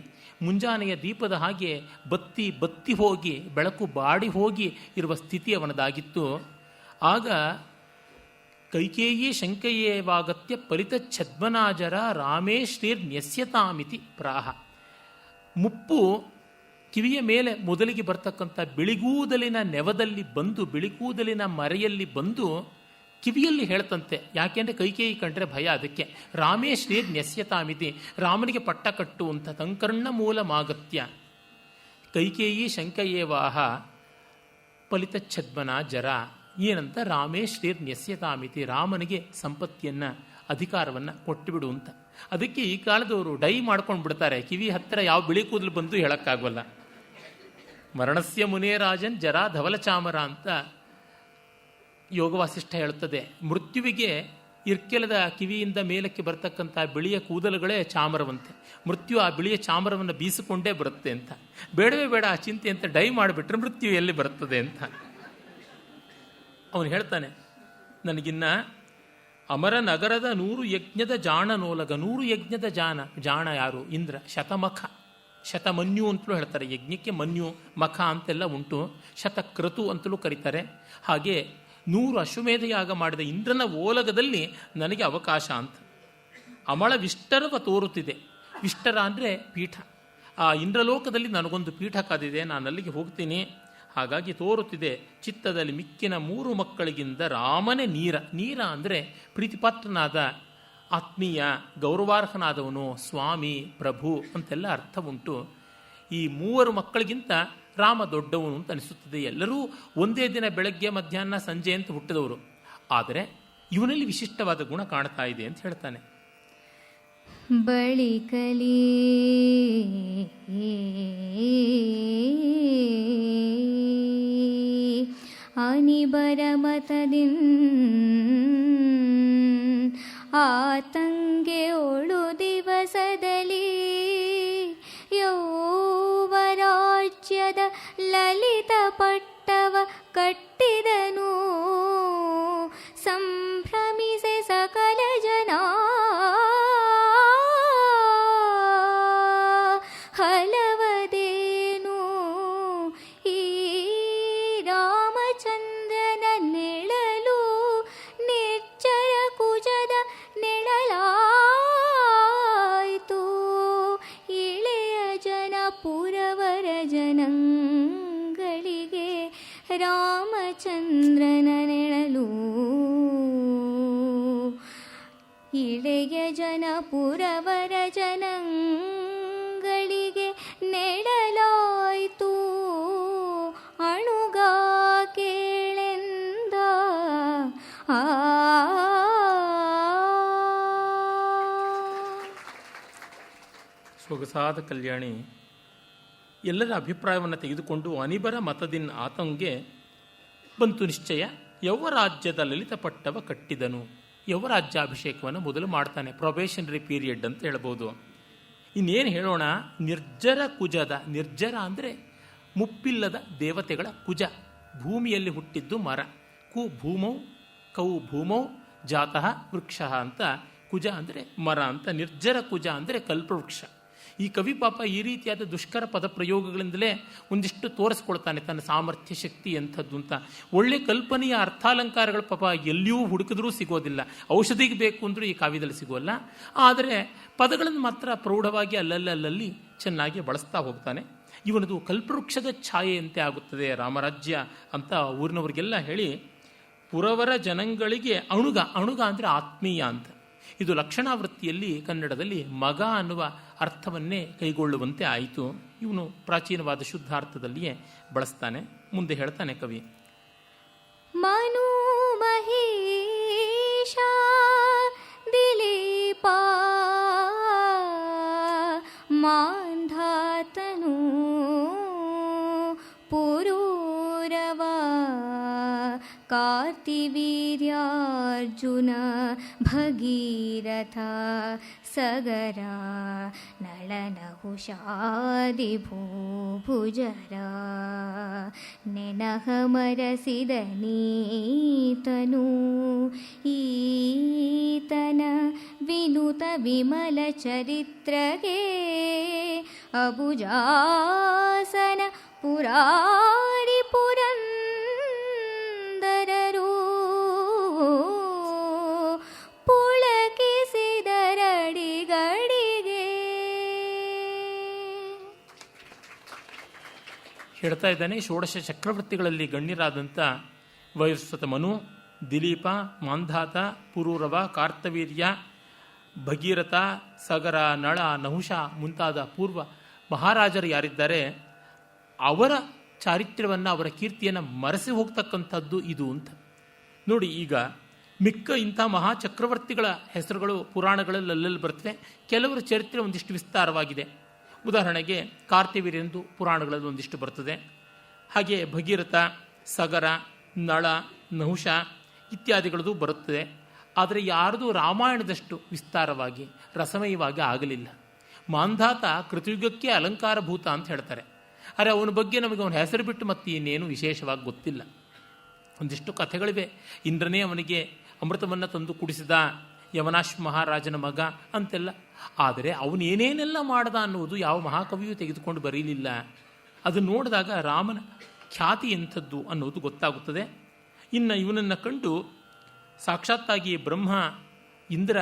ಮುಂಜಾನೆಯ ದೀಪದ ಹಾಗೆ ಬತ್ತಿ ಬತ್ತಿ ಹೋಗಿ ಬೆಳಕು ಬಾಡಿ ಹೋಗಿ ಇರುವ ಸ್ಥಿತಿ ಅವನದಾಗಿತ್ತು. ಆಗ ಕೈಕೇಯಿ ಶಂಕಯೇವಾಗತ್ಯ ಫಲಿತ ಛದ್ಮನಾಜರ ರಾಮೇ ಶ್ರೀರ್ ನ್ಯಸ್ಯತಾಮಿತಿ ಪ್ರಾಹ. ಮುಪ್ಪು ಕಿವಿಯ ಮೇಲೆ ಮೊದಲಿಗೆ ಬರ್ತಕ್ಕಂಥ ಬಿಳಿಗೂದಲಿನ ನೆವದಲ್ಲಿ ಬಂದು, ಬಿಳಿಗೂದಲಿನ ಮರೆಯಲ್ಲಿ ಬಂದು ಕಿವಿಯಲ್ಲಿ ಹೇಳ್ತಂತೆ. ಯಾಕೆಂದರೆ ಕೈಕೇಯಿ ಕಂಡ್ರೆ ಭಯ. ಅದಕ್ಕೆ ರಾಮೇ ಶ್ರೀರ್ ನ್ಯಸ್ಯತಾಮಿತಿ, ರಾಮನಿಗೆ ಪಟ್ಟ ಕಟ್ಟುವಂಥ ತಂಕರ್ಣ ಮೂಲ ಮಾಗತ್ಯ. ಕೈಕೇಯಿ ಶಂಕಯೇವಾಹ ಫಲಿತ ಛದ್ಮನ ಜರ. ಏನಂತ? ರಾಮೇ ಶ್ರೀರ್ ನ್ಯಸ್ಯತಾಮಿತಿ, ರಾಮನಿಗೆ ಸಂಪತ್ತಿಯನ್ನು ಅಧಿಕಾರವನ್ನು ಕೊಟ್ಟುಬಿಡು ಅಂತ. ಅದಕ್ಕೆ ಈ ಕಾಲದವರು ಡೈ ಮಾಡ್ಕೊಂಡು ಬಿಡ್ತಾರೆ. ಕಿವಿ ಹತ್ತಿರ ಯಾವ ಬಿಳಿ ಕೂದಲು ಬಂದು ಹೇಳೋಕ್ಕಾಗಲ್ಲ. ಮರಣಸ್ಯ ಮುನೇರಾಜನ್ ಜರ ಧವಲ ಚಾಮರ ಅಂತ ಯೋಗವಾಸಿಷ್ಠ ಹೇಳುತ್ತದೆ. ಮೃತ್ಯುವಿಗೆ ಇರ್ಕೆಲದ ಕಿವಿಯಿಂದ ಮೇಲಕ್ಕೆ ಬರ್ತಕ್ಕಂಥ ಬಿಳಿಯ ಕೂದಲುಗಳೇ ಚಾಮರವಂತೆ. ಮೃತ್ಯು ಆ ಬಿಳಿಯ ಚಾಮರವನ್ನು ಬೀಸಿಕೊಂಡೇ ಬರುತ್ತೆ ಅಂತ. ಬೇಡವೇ ಬೇಡ ಆ ಚಿಂತೆ ಅಂತ ಡೈ ಮಾಡಿಬಿಟ್ರೆ ಮೃತ್ಯು ಎಲ್ಲಿ ಬರ್ತದೆ ಅಂತ ಅವನು ಹೇಳ್ತಾನೆ. ನನಗಿನ್ನ ಅಮರ ನಗರದ 100 ಯಜ್ಞದ ಜಾಣ ನೋಲಗ. 100 ಯಜ್ಞದ ಜಾಣ ಯಾರು? ಇಂದ್ರ. ಶತಮಖ, ಶತಮನ್ಯು ಅಂತಲೂ ಹೇಳ್ತಾರೆ. ಯಜ್ಞಕ್ಕೆ ಮನ್ಯು ಮಖ ಅಂತೆಲ್ಲ ಉಂಟು. ಶತಕ್ರತು ಅಂತಲೂ ಕರೀತಾರೆ. ಹಾಗೆ 100 ಅಶ್ವಮೇಧಯಾಗ ಮಾಡಿದ ಇಂದ್ರನ ಓಲಗದಲ್ಲಿ ನನಗೆ ಅವಕಾಶ ಅಂತ. ಅಮಳ ವಿಷ್ಟರವ ತೋರುತ್ತಿದೆ. ವಿಷ್ಟರ ಅಂದರೆ ಪೀಠ. ಆ ಇಂದ್ರಲೋಕದಲ್ಲಿ ನನಗೊಂದು ಪೀಠ ಕಾದಿದೆ, ನಾನು ಅಲ್ಲಿಗೆ ಹೋಗ್ತೀನಿ. ಹಾಗಾಗಿ ತೋರುತ್ತಿದೆ ಚಿತ್ತದಲ್ಲಿ ಮಿಕ್ಕಿನ 3 ಮಕ್ಕಳಿಗಿಂದ ರಾಮನೇ ನೀರ. ನೀರ ಅಂದರೆ ಪ್ರೀತಿಪಾತ್ರನಾದ, ಆತ್ಮೀಯ, ಗೌರವಾರ್ಹನಾದವನು, ಸ್ವಾಮಿ, ಪ್ರಭು ಅಂತೆಲ್ಲ ಅರ್ಥ ಉಂಟು. ಈ 3 ಮಕ್ಕಳಿಗಿಂತ ರಾಮ ದೊಡ್ಡವನು ಅಂತ ಅನಿಸುತ್ತದೆ. ಎಲ್ಲರೂ ಒಂದೇ ದಿನ ಬೆಳಗ್ಗೆ ಮಧ್ಯಾಹ್ನ ಸಂಜೆ ಅಂತ ಹುಟ್ಟಿದವರು. ಆದರೆ ಇವನಲ್ಲಿ ವಿಶಿಷ್ಟವಾದ ಗುಣ ಕಾಣ್ತಾ ಇದೆ ಅಂತ ಹೇಳ್ತಾನೆ. ಬಳಿಕಲಿ ಬರಮತದಿನ್ ಆತಂಗೆ ಒಳು ದಿವಸದಲ್ಲಿ ಯೌವರಾಜ್ಯದ ಲಲಿತ ಪಟ್ಟವ ಕಟ್ಟಿದನು. ಸಂಭ್ರಮಿಸೆ ಸಕಲ ಜನ ಹಲವದೇನು ಈ ರಾಮಚಂದ್ರನ ನೆಳಲು ನಿರ್ಜರ ಕುಜದ ನೆಳಲಾಯಿತು. ಇಳೆಯ ಜನ ಪುರವರ ಜನಗಳಿಗೆ ರಾಮಚಂದ್ರನ ನೆಳಲು. ಇಳೆಯ ಜನ ಪುರವರ ಜನಗಳಿಗೆ ನೆಡಲಾಯಿತು. ಅಣುಗ ಕೇಳೆಂದ ಸೊಗಸಾದ ಕಲ್ಯಾಣಿ ಎಲ್ಲರ ಅಭಿಪ್ರಾಯವನ್ನು ತೆಗೆದುಕೊಂಡು ಅನಿಬರ ಮತದಿನ್ ಆತಂಗೆ ಬಂತು ನಿಶ್ಚಯ. ಯೌವರಾಜ್ಯದ ಲಲಿತ ಪಟ್ಟವ ಕಟ್ಟಿದನು. ಯೌವರಾಜ್ಯಾಭಿಷೇಕವನ್ನು ಮೊದಲು ಮಾಡ್ತಾನೆ. ಪ್ರೊಬೇಷನರಿ ಪೀರಿಯಡ್ ಅಂತ ಹೇಳ್ಬೋದು. ಇನ್ನೇನು ಹೇಳೋಣ, ನಿರ್ಜರ ಕುಜದ, ನಿರ್ಜರ ಅಂದರೆ ಮುಪ್ಪಿಲ್ಲದ ದೇವತೆಗಳ ಕುಜ, ಭೂಮಿಯಲ್ಲಿ ಹುಟ್ಟಿದ್ದು ಮರ. ಕು ಭೂಮೌ ಕೌ ಭೂಮೌ ಜಾತಃ ವೃಕ್ಷ ಅಂತ, ಕುಜ ಅಂದರೆ ಮರ ಅಂತ, ನಿರ್ಜರ ಕುಜ ಅಂದರೆ ಕಲ್ಪವೃಕ್ಷ. ಈ ಕವಿ ಪಾಪ ಈ ರೀತಿಯಾದ ದುಷ್ಕರ ಪದ ಪ್ರಯೋಗಗಳಿಂದಲೇ ಒಂದಿಷ್ಟು ತೋರಿಸ್ಕೊಳ್ತಾನೆ ತನ್ನ ಸಾಮರ್ಥ್ಯ ಶಕ್ತಿ ಎಂಥದ್ದು ಅಂತ. ಒಳ್ಳೆ ಕಲ್ಪನೆಯ ಅರ್ಥಾಲಂಕಾರಗಳು ಪಾಪ ಎಲ್ಲಿಯೂ ಹುಡುಕಿದ್ರೂ ಸಿಗೋದಿಲ್ಲ. ಔಷಧಿಗೆ ಬೇಕು ಅಂದರೂ ಈ ಕಾವ್ಯದಲ್ಲಿ ಸಿಗೋಲ್ಲ. ಆದರೆ ಪದಗಳನ್ನು ಮಾತ್ರ ಪ್ರೌಢವಾಗಿ ಅಲ್ಲಲ್ಲಿ ಚೆನ್ನಾಗಿ ಬಳಸ್ತಾ ಹೋಗ್ತಾನೆ. ಇವನದು ಕಲ್ಪವೃಕ್ಷದ ಛಾಯೆಯಂತೆ ಆಗುತ್ತದೆ ರಾಮರಾಜ್ಯ ಅಂತ ಊರಿನವರಿಗೆಲ್ಲ ಹೇಳಿ, ಪುರವರ ಜನಗಳಿಗೆ ಅಣುಗ, ಅಣುಗ ಅಂದರೆ ಆತ್ಮೀಯ ಅಂತ. ಇದು ಲಕ್ಷಣಾವೃತ್ತಿಯಲ್ಲಿ ಕನ್ನಡದಲ್ಲಿ ಮಗ ಅನ್ನುವ ಅರ್ಥವನ್ನೇ ಕೈಗೊಳ್ಳುವಂತೆ ಆಯಿತು. ಇವನು ಪ್ರಾಚೀನವಾದ ಶುದ್ಧಾರ್ಥದಲ್ಲಿಯೇ ಬಳಸ್ತಾನೆ. ಮುಂದೆ ಹೇಳ್ತಾನೆ ಕವಿ, ಮನು ಮಹೇಶ ದಿಲೀಪ ಮಾಂಧಾತನು ಪುರೂರವ ಕಾರ್ತಿವೀರ್ಯಾರ್ಜುನ ಭಗೀರಥ ಸಗರ ನಳನಹುಷಾದಿ ಭೂಭುಜರ ನೆನಹಮರಸಿದ ನೀತನು ಈತನ ವಿನುತ ವಿಮಲ ಚರಿತ್ರಗೆ ಅಬುಜಾಸನ ಪುರಾರಿ ಪುರಂದರರು ಪುಳಕಿಸಿದರಡಿಗಡಿಗೆ. ಹೇಳ್ತಾ ಇದ್ದಾನೆ, ಷೋಡಶ ಚಕ್ರವರ್ತಿಗಳಲ್ಲಿ ಗಣ್ಯರಾದಂಥ ವೈವಸ್ವತ ಮನು, ದಿಲೀಪ, ಮಾಂಧಾತ, ಪುರೂರವ, ಕಾರ್ತವೀರ್ಯ, ಭಗೀರಥ, ಸಗರ, ನಳ, ನಹುಷ ಮುಂತಾದ ಪೂರ್ವ ಮಹಾರಾಜರು ಯಾರಿದ್ದಾರೆ ಅವರ ಚಾರಿತ್ರ್ಯವನ್ನು, ಅವರ ಕೀರ್ತಿಯನ್ನು ಮರೆಸಿ ಹೋಗ್ತಕ್ಕಂಥದ್ದು ಇದು ಅಂತ ನೋಡಿ. ಈಗ ಮಿಕ್ಕ ಇಂಥ ಮಹಾಚಕ್ರವರ್ತಿಗಳ ಹೆಸರುಗಳು ಪುರಾಣಗಳಲ್ಲಿ ಅಲ್ಲಲ್ಲಿ ಬರ್ತವೆ. ಕೆಲವರ ಚರಿತ್ರೆ ಒಂದಿಷ್ಟು ವಿಸ್ತಾರವಾಗಿದೆ. ಉದಾಹರಣೆಗೆ ಕಾರ್ತಿವೀರ್ಯಂದು ಪುರಾಣಗಳಲ್ಲಿ ಒಂದಿಷ್ಟು ಬರ್ತದೆ. ಹಾಗೆ ಭಗೀರಥ, ಸಗರ, ನಳ, ನಹುಷ ಇತ್ಯಾದಿಗಳದು ಬರುತ್ತದೆ. ಆದರೆ ಯಾರದು ರಾಮಾಯಣದಷ್ಟು ವಿಸ್ತಾರವಾಗಿ ರಸಮಯವಾಗಿ ಆಗಲಿಲ್ಲ. ಮಾಂಧಾತ ಕೃತಯುಗಕ್ಕೆ ಅಲಂಕಾರಭೂತ ಅಂತ ಹೇಳ್ತಾರೆ. ಆದರೆ ಅವನ ಬಗ್ಗೆ ನಮಗೆ ಅವನ ಹೆಸರು ಬಿಟ್ಟು ಮತ್ತೆ ಇನ್ನೇನು ವಿಶೇಷವಾಗಿ ಗೊತ್ತಿಲ್ಲ. ಒಂದಿಷ್ಟು ಕಥೆಗಳಿವೆ. ಇಂದ್ರನೇ ಅವನಿಗೆ ಅಮೃತವನ್ನು ತಂದು ಕುಡಿಸಿದ, ಯವನಾಶ್ ಮಹಾರಾಜನ ಮಗ ಅಂತೆಲ್ಲ. ಆದರೆ ಅವನು ಏನೇನೆಲ್ಲ ಮಾಡ್ದ ಅನ್ನುವುದು ಯಾವ ಮಹಾಕವಿಯೂ ತೆಗೆದುಕೊಂಡು ಬರೀಲಿಲ್ಲ. ಅದನ್ನು ನೋಡಿದಾಗ ರಾಮನ ಖ್ಯಾತಿ ಎಂಥದ್ದು ಅನ್ನೋದು ಗೊತ್ತಾಗುತ್ತದೆ. ಇನ್ನು ಇವನನ್ನು ಕಂಡು ಸಾಕ್ಷಾತ್ತಾಗಿ ಬ್ರಹ್ಮ, ಇಂದ್ರ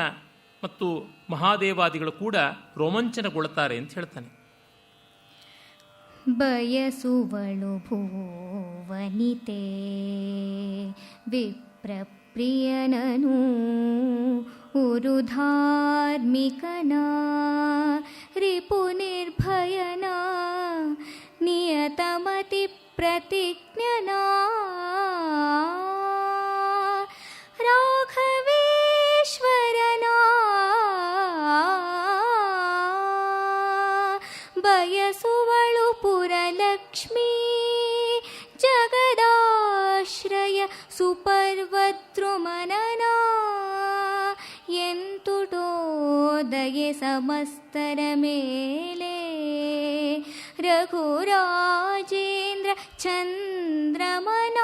ಮತ್ತು ಮಹಾದೇವಾದಿಗಳು ಕೂಡ ರೋಮಾಂಚನಗೊಳ್ಳುತ್ತಾರೆ ಅಂತ ಹೇಳ್ತಾನೆ. ಬಯಸುವಳು ಭುವನಿತೆ ವಿಪ್ರಪ್ರಿಯನನು ಉರುಧಾರ್ಮಿಕನ ರಿಪು ನಿರ್ಭಯನ ನಿಯತಮತಿ ಪ್ರತಿಜ್ಞನ ರಾಘವೇಶ್ವರನ ಬಯಸುವಳು ಪುರಲಕ್ಷ್ಮೀ ಜಗದಾಶ್ರಯ ಸುಪರ್ವದ್ರುಮನನ ಎಂತುಟೋ ದಯೆ ಸಮಸ್ತರ ಮೇಲೆ ರಘುರಾಜೇಂದ್ರ ಚಂದ್ರಮನ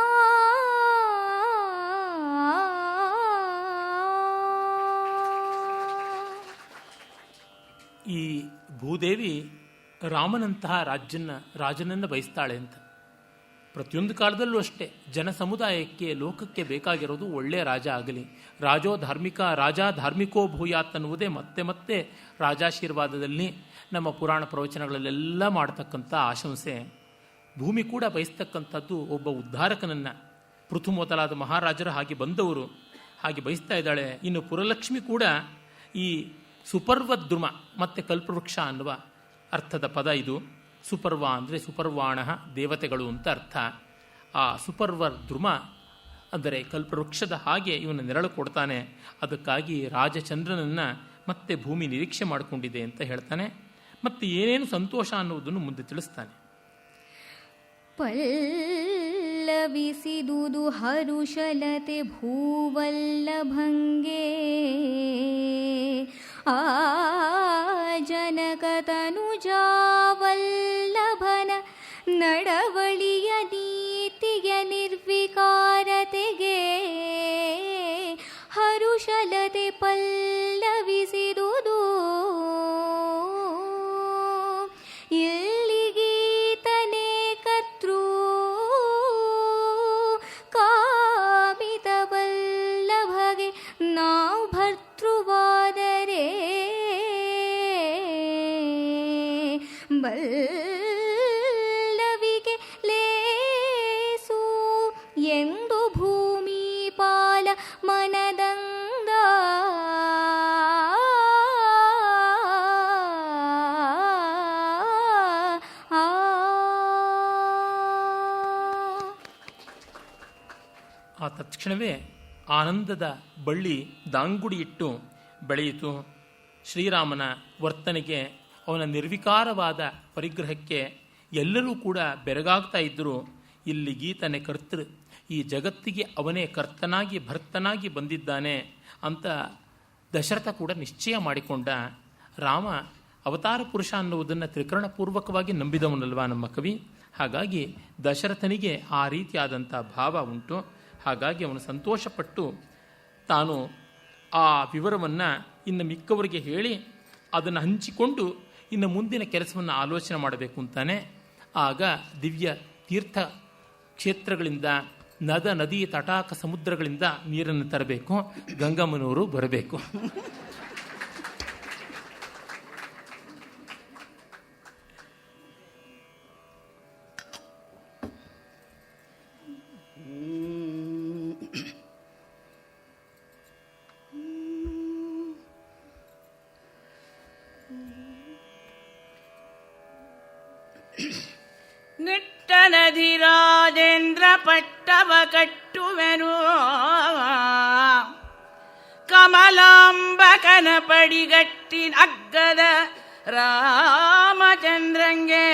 ಈ ಭೂದೇವಿ ರಾಮನಂತಹ ರಾಜನನ್ನು ಬಯಸ್ತಾಳೆ ಅಂತ. ಪ್ರತಿಯೊಂದು ಕಾಲದಲ್ಲೂ ಅಷ್ಟೇ ಜನ ಸಮುದಾಯಕ್ಕೆ ಲೋಕಕ್ಕೆ ಬೇಕಾಗಿರೋದು ಒಳ್ಳೆಯ ರಾಜ ಆಗಲಿ. ರಾಜೋ ಧಾರ್ಮಿಕ ರಾಜ ಧಾರ್ಮಿಕೋ ಭೂಯಾತ್ ಅನ್ನುವುದೇ ಮತ್ತೆ ಮತ್ತೆ ರಾಜಾಶೀರ್ವಾದದಲ್ಲಿ ನಮ್ಮ ಪುರಾಣ ಪ್ರವಚನಗಳಲ್ಲೆಲ್ಲ ಮಾಡತಕ್ಕಂಥ ಆಶಂಸೆ. ಭೂಮಿ ಕೂಡ ಬಯಸ್ತಕ್ಕಂಥದ್ದು ಒಬ್ಬ ಉದ್ಧಾರಕನನ್ನು. ಪೃಥು ಮೊದಲಾದ ಮಹಾರಾಜರು ಹಾಗೆ ಬಂದವರು ಹಾಗೆ ಬಯಸ್ತಾ ಇದ್ದಾಳೆ. ಇನ್ನು ಪುರಲಕ್ಷ್ಮಿ ಕೂಡ ಈ ಸುಪರ್ವದ್ರುಮ ಮತ್ತು ಕಲ್ಪವೃಕ್ಷ ಅನ್ನುವ ಅರ್ಥದ ಪದ ಇದು. ಸುಪರ್ವ ಅಂದರೆ ಸುಪರ್ವಾಣ ದೇವತೆಗಳು ಅಂತ ಅರ್ಥ. ಆ ಸುಪರ್ವದ್ರುಮ ಅಂದರೆ ಕಲ್ಪವೃಕ್ಷದ ಹಾಗೆ ಇವನ ನೆರಳು ಕೊಡ್ತಾನೆ. ಅದಕ್ಕಾಗಿ ರಾಜಚಂದ್ರನನ್ನು ಮತ್ತೆ ಭೂಮಿ ನಿರೀಕ್ಷೆ ಮಾಡಿಕೊಂಡಿದೆ ಅಂತ ಹೇಳ್ತಾನೆ. ಮತ್ತು ಏನೇನು ಸಂತೋಷ ಅನ್ನುವುದನ್ನು ಮುಂದೆ ತಿಳಿಸ್ತಾನೆ. ಪಲ್ಲವಿಸಿದುದು ಹರುಷಲತೆ ಭೂವಲ್ಲಭಂಗೆ ಆ ಜನಕತನುಜಾವಲ್ಲಭನ ನಡವಳಿಯ ನೀತಿಯ ನಿರ್ವಿಕಾರತೆಗೆ ಹರುಷಲತೆ ಪಲ್ಲವಿಸಿದುದು ಎಲ್ಲಿಗೀತನೇ ಕರ್ತೃ ಕಾಮಿತವಲ್ಲಭಗೆ ನಾವು ಭರ್ತೃವಾದರೆ ಬಲ್ಲವಿಗೆ ಲೇಸು ಎಂದು ಭೂಮಿ ಪಾಲ ಮನದಂದ ಆ ತಕ್ಷಣವೇ ಆನಂದದ ಬಳ್ಳಿ ದಾಂಗುಡಿ ಇಟ್ಟು ಬೆಳೆಯಿತು. ಶ್ರೀರಾಮನ ವರ್ತನೆಗೆ, ಅವನ ನಿರ್ವಿಕಾರವಾದ ಪರಿಗ್ರಹಕ್ಕೆ ಎಲ್ಲರೂ ಕೂಡ ಬೆರಗಾಗ್ತಾ ಇದ್ದರು. ಇಲ್ಲಿ ಗೀತನೆ ಕರ್ತೃ, ಈ ಜಗತ್ತಿಗೆ ಅವನೇ ಕರ್ತನಾಗಿ ಭರ್ತನಾಗಿ ಬಂದಿದ್ದಾನೆ ಅಂತ ದಶರಥ ಕೂಡ ನಿಶ್ಚಯ ಮಾಡಿಕೊಂಡ. ರಾಮ ಅವತಾರ ಪುರುಷ ಅನ್ನುವುದನ್ನು ತ್ರಿಕರಣಪೂರ್ವಕವಾಗಿ ನಂಬಿದವನಲ್ವಾ ನಮ್ಮ ಕವಿ. ಹಾಗಾಗಿ ದಶರಥನಿಗೆ ಆ ರೀತಿಯಾದಂಥ ಭಾವ ಉಂಟು. ಹಾಗಾಗಿ ಅವನು ಸಂತೋಷಪಟ್ಟು ತಾನು ಆ ವಿವರವನ್ನು ಇನ್ನು ಮಿಕ್ಕವರಿಗೆ ಹೇಳಿ ಅದನ್ನು ಹಂಚಿಕೊಂಡು ಇನ್ನು ಮುಂದಿನ ಕೆಲಸವನ್ನು ಆಲೋಚನೆ ಮಾಡಬೇಕು ಅಂತಾನೆ. ಆಗ ದಿವ್ಯ ತೀರ್ಥ ಕ್ಷೇತ್ರಗಳಿಂದ, ನದ ನದಿ ತಟಾಕ ಸಮುದ್ರಗಳಿಂದ ನೀರನ್ನು ತರಬೇಕು, ಗಂಗಮ್ಮನವರು ಬರಬೇಕು. ನಿಟ್ಟನಧಿರಾಜೇಂದ್ರ ಪಟ್ಟವ ಕಟ್ಟುವೆನು, ಕಮಲಾಂಬಕನ ಪಡಿಗಟ್ಟಿನ ಅಗ್ಗದ ರಾಮಚಂದ್ರಂಗೆ,